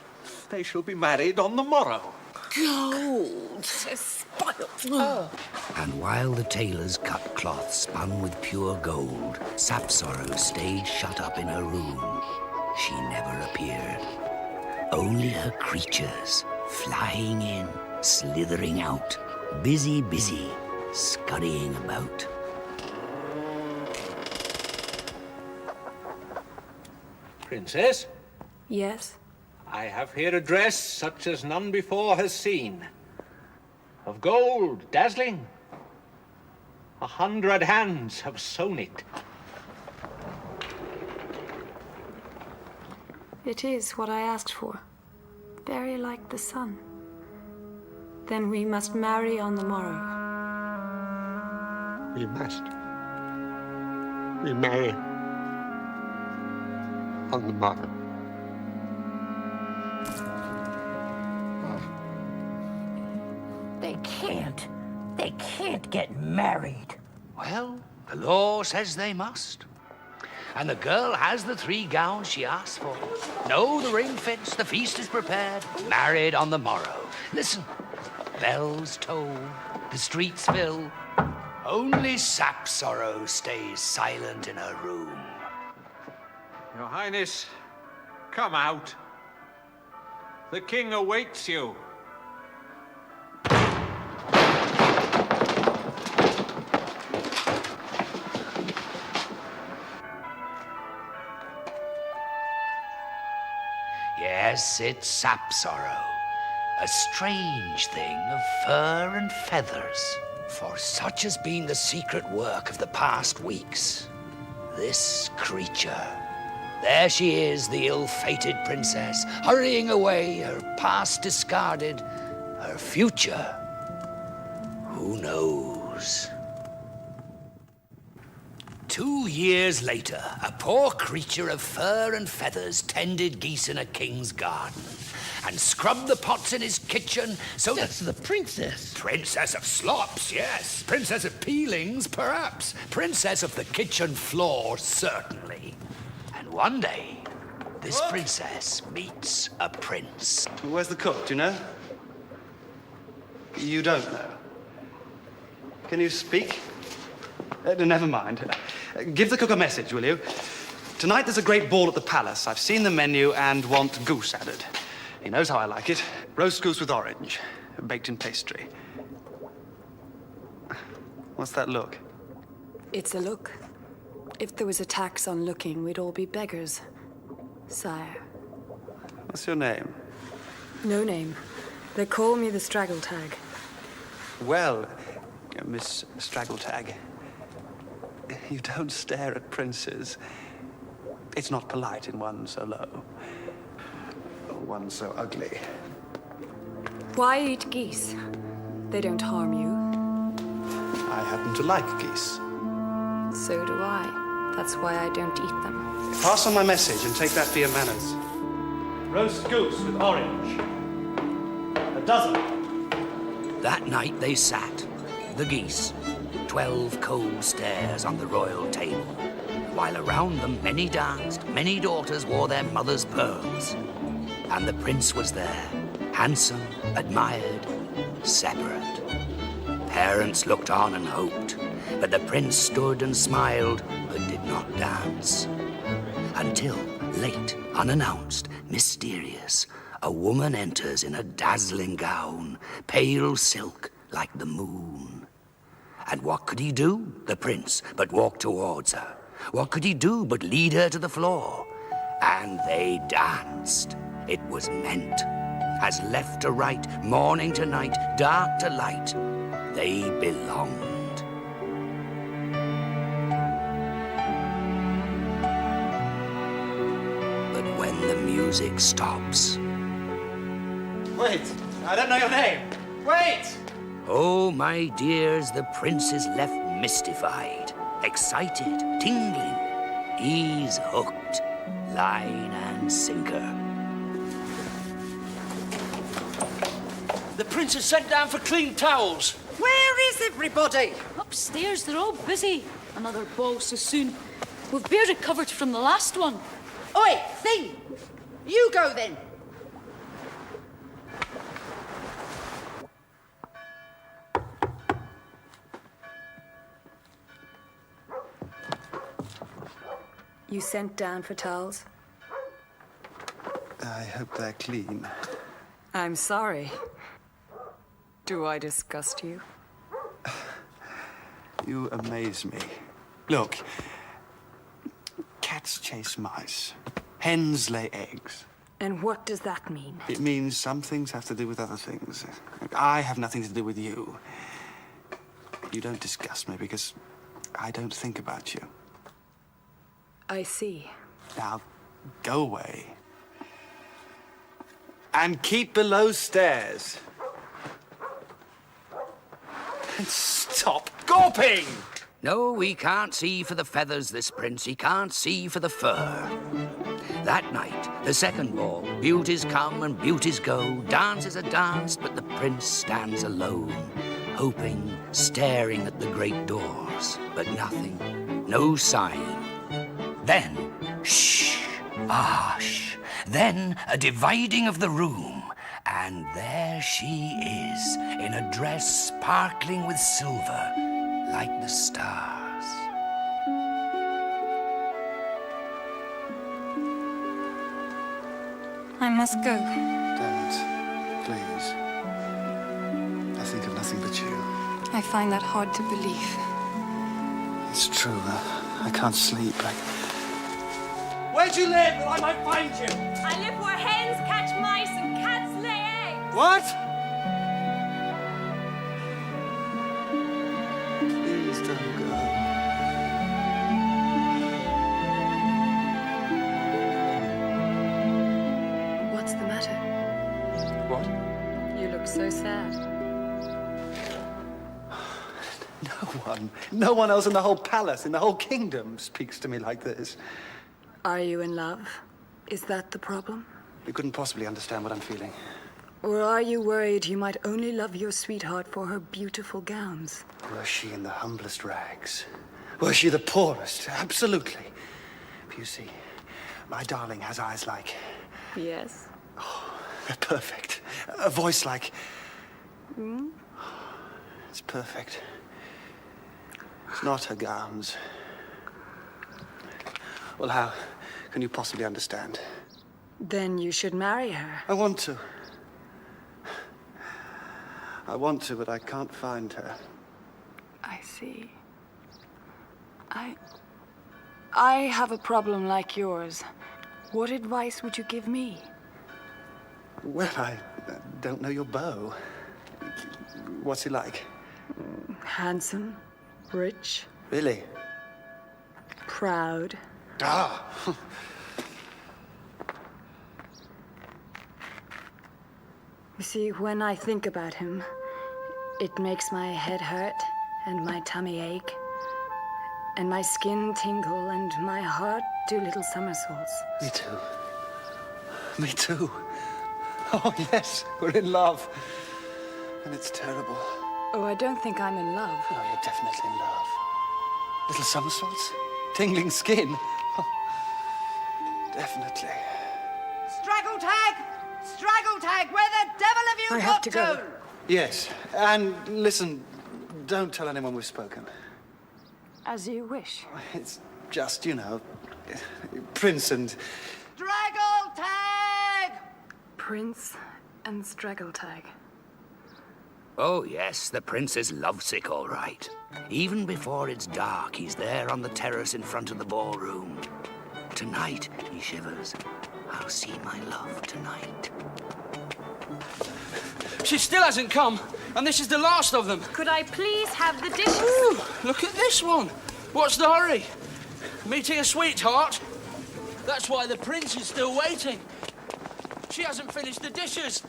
They shall be married on the morrow. Gold, so spoiled. And while the tailors cut cloth spun with pure gold, Sap Sorrow stayed shut up in her room. She never appeared. Only her creatures, flying in, slithering out, busy, scurrying about. Princess, Yes? I have here a dress such as none before has seen. Of gold, dazzling. 100 hands have sewn it. It is what I asked for. Very like the sun. Then we must marry on the morrow. We must. We marry on the morrow. They can't get married. Well, the law says they must. And the girl has the 3 gowns she asked for. No, the ring fits, the feast is prepared, married on the morrow. Listen, bells toll, the streets fill. Only Sap Sorrow stays silent in her room. Your Highness, come out. The king awaits you. Yes, it's Sap Sorrow, a strange thing of fur and feathers. For such has been the secret work of the past weeks. This creature. There she is, the ill-fated princess, hurrying away, her past discarded, her future. Who knows? 2 years later, a poor creature of fur and feathers tended geese in a king's garden and scrubbed the pots in his kitchen so... That's the princess. Princess of slops, yes. Princess of peelings, perhaps. Princess of the kitchen floor, certainly. And one day, this princess meets a prince. Where's the cook, do you know? You don't know. Can you speak? Never mind. Give the cook a message, will you? Tonight there's a great ball at the palace. I've seen the menu and want goose added. He knows how I like it. Roast goose with orange, baked in pastry. What's that look? It's a look. If there was a tax on looking, we'd all be beggars. Sire. What's your name? No name. They call me the Straggle-Tag. Well, Miss Straggle-Tag, you don't stare at princes. It's not polite in one so low. One so ugly. Why eat geese? They don't harm you. I happen to like geese. So do I. That's why I don't eat them. Pass on my message and take that for your manners. Roast goose with orange. A dozen. That night they sat, the geese, 12 cold stares on the royal table, while around them many danced, many daughters wore their mother's pearls. And the prince was there, handsome, admired, separate. Parents looked on and hoped, But the prince stood and smiled, but did not dance. Until, late, unannounced, mysterious, a woman enters in a dazzling gown, pale silk like the moon. And what could he do, the prince, but walk towards her? What could he do but lead her to the floor? And they danced. It was meant. As left to right, morning to night, dark to light, they belonged. But when the music stops... Wait, I don't know your name. Wait! Oh, my dears, the prince is left mystified, excited, tingling. He's hooked, line and sinker. The prince has sent down for clean towels. Where is everybody? Upstairs, they're all busy. Another ball so soon. We've barely recovered from the last one. Oi, Thing! You go then. You sent down for towels? I hope they're clean. I'm sorry. Do I disgust you? You amaze me. Look, cats chase mice. Hens lay eggs. And what does that mean? It means some things have to do with other things. I have nothing to do with you. You don't disgust me because I don't think about you. I see. Now, go away. And keep below stairs. And stop gawping! No, he can't see for the feathers, this prince. He can't see for the fur. That night, the second ball, beauties come and beauties go. Dances are danced, but the prince stands alone, hoping, staring at the great doors. But nothing, no sign. Then, shh, hush. Then a dividing of the room. And there she is, in a dress sparkling with silver, like the stars. I must go. Don't, please. I think of nothing but you. I find that hard to believe. It's true. I can't sleep. Where do you live that I might find you? I live where hens catch mice and cats lay eggs. What? Please don't go. What's the matter? What? You look so sad. No one else in the whole palace, in the whole kingdom, speaks to me like this. Are you in love? Is that the problem? You couldn't possibly understand what I'm feeling. Or are you worried you might only love your sweetheart for her beautiful gowns? Were she in the humblest rags? Were she the poorest? Absolutely. But you see, my darling has eyes like... Yes. Oh, they're perfect. A voice like... It's perfect. It's not her gowns. Well, how can you possibly understand? Then you should marry her. I want to. I want to, but I can't find her. I see. I have a problem like yours. What advice would you give me? Well, I don't know your beau. What's he like? Handsome, rich. Really? Proud. Ah! You see, when I think about him, it makes my head hurt and my tummy ache and my skin tingle and my heart do little somersaults. Me too. Me too. Oh, yes, we're in love. And it's terrible. Oh, I don't think I'm in love. Oh, you're definitely in love. Little somersaults? Tingling skin? Oh, definitely. Straggle tag! Straggle tag! Where the devil have you I got have to go. Yes, and listen, don't tell anyone we've spoken. As you wish. It's just, you know, Prince and... Straggle tag! Prince and straggle tag. Oh, yes, the prince is lovesick, all right. Even before it's dark, he's there on the terrace in front of the ballroom. Tonight, he shivers. I'll see my love tonight. She still hasn't come, and this is the last of them. Could I please have the dishes? Ooh, look at this one. What's the hurry? Meeting a sweetheart? That's why the prince is still waiting. She hasn't finished the dishes.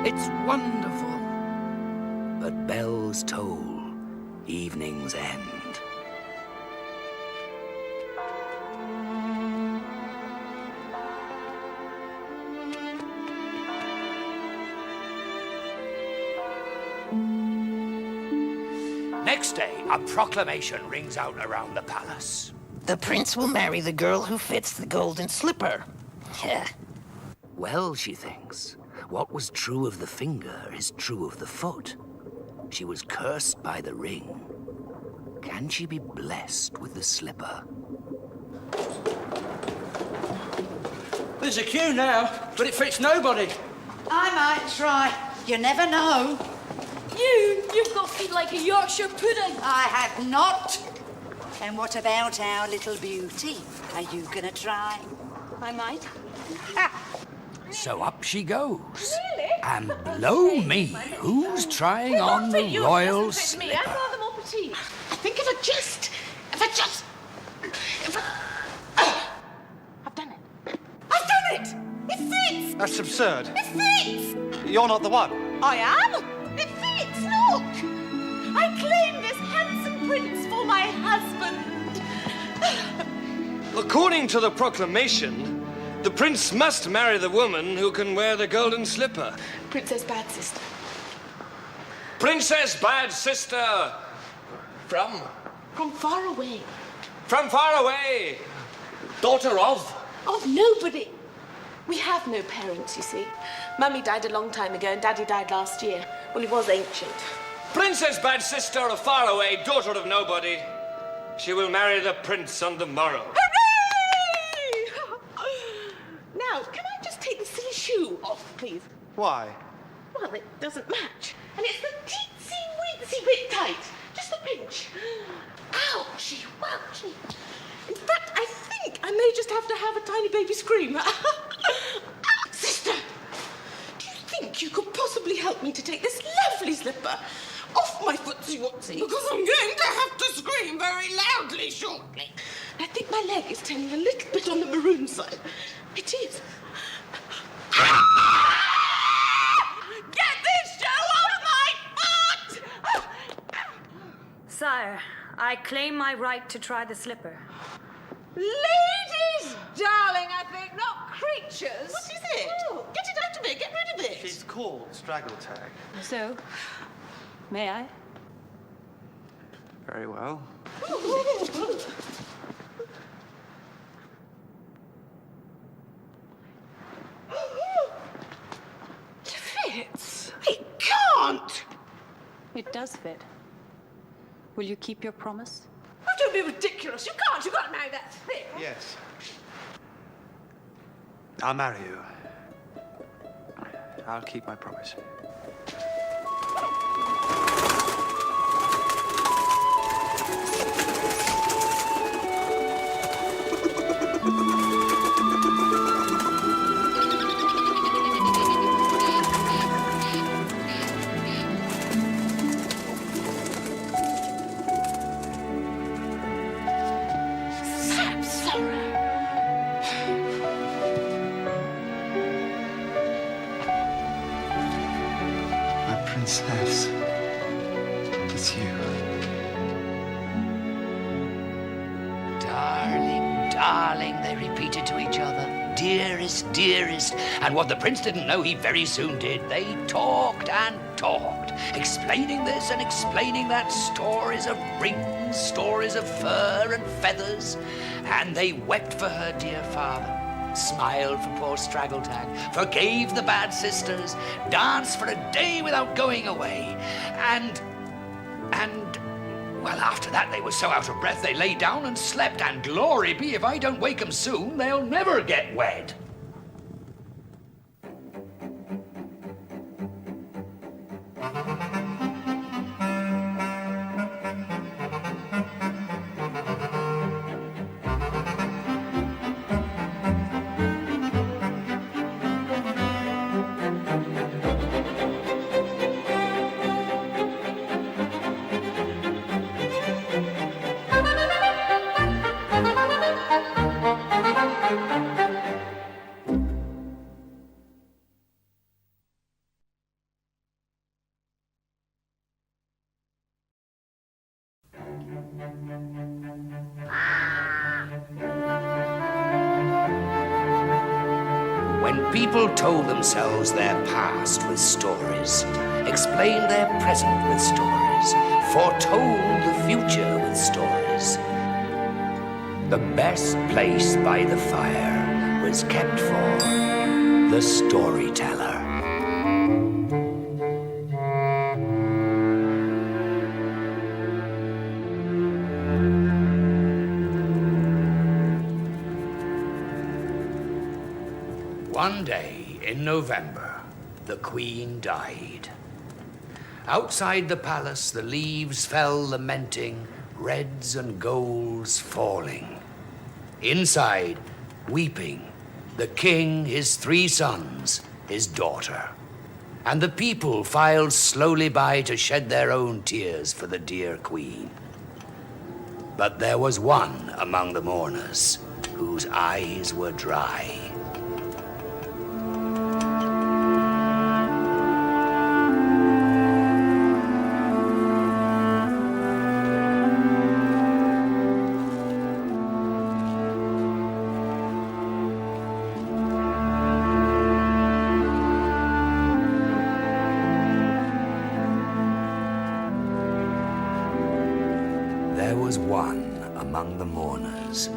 It's wonderful. But bells toll, evening's end. Next day, a proclamation rings out around the palace. The prince will marry the girl who fits the golden slipper. Well, she thinks, what was true of the finger is true of the foot. She was cursed by the ring. Can she be blessed with the slipper? There's a queue now, but it fits nobody. I might try. You never know. You've got feet like a Yorkshire pudding. I have not. And what about our little beauty? Are you gonna try? I might. So up she goes. Really? And blow me, who's trying on the royal I slipper? brought them all for tea. I think if I just... I've done it. I've done it! It fits! That's absurd. It fits! You're not the one. I am! It fits, look! I claim this handsome prince for my husband. According to the proclamation, the prince must marry the woman who can wear the golden slipper. Princess Bad Sister. Princess Bad Sister! From? From far away. From far away! Daughter of? Of nobody. We have no parents, you see. Mummy died a long time ago and Daddy died last year. Well, he was ancient. Princess Bad Sister of far away, daughter of nobody. She will marry the prince on the morrow. Hooray! Now, can I just take the silly shoe off, please? Why? Well, it doesn't match. And it's the teensy-weensy bit tight. Just a pinch. Ouchie, wouchie. In fact, I think I may just have to have a tiny baby scream. Sister, do you think you could possibly help me to take this lovely slipper off my footsie-wootsie? Because I'm going to have to scream very loudly shortly. I think my leg is turning a little bit on the maroon side. It is. Get this shoe off my foot! Sire, I claim my right to try the slipper. Ladies, darling, I think, not creatures. What is it? Oh, get it out of it. Get rid of it. She's called Straggle Tag. So, may I? Very well. It fits. It can't. It does fit. Will you keep your promise? Oh, don't be ridiculous. You can't. You've got to marry that thing. Yes. I'll marry you. I'll keep my promise. Sapsara. Princess, it's you. Darling, darling, they repeated to each other. Dearest, dearest. And what the prince didn't know, he very soon did. They talked and talked, explaining this and explaining that, stories of rings, stories of fur and feathers. And they wept for her dear father, smiled for poor Straggletag, forgave the bad sisters, danced for a day without going away. And, well, after that, they were so out of breath, they lay down and slept. And glory be, if I don't wake them soon, they'll never get wed. When people told themselves their past with stories, explained their present with stories, foretold the future with stories, the best place by the fire was kept for the storyteller. One day in November, the Queen died. Outside the palace, the leaves fell lamenting, reds and golds falling. Inside, weeping, the king, his 3 sons, his daughter. And the people filed slowly by to shed their own tears for the dear Queen. But there was one among the mourners whose eyes were dry. There was one among the mourners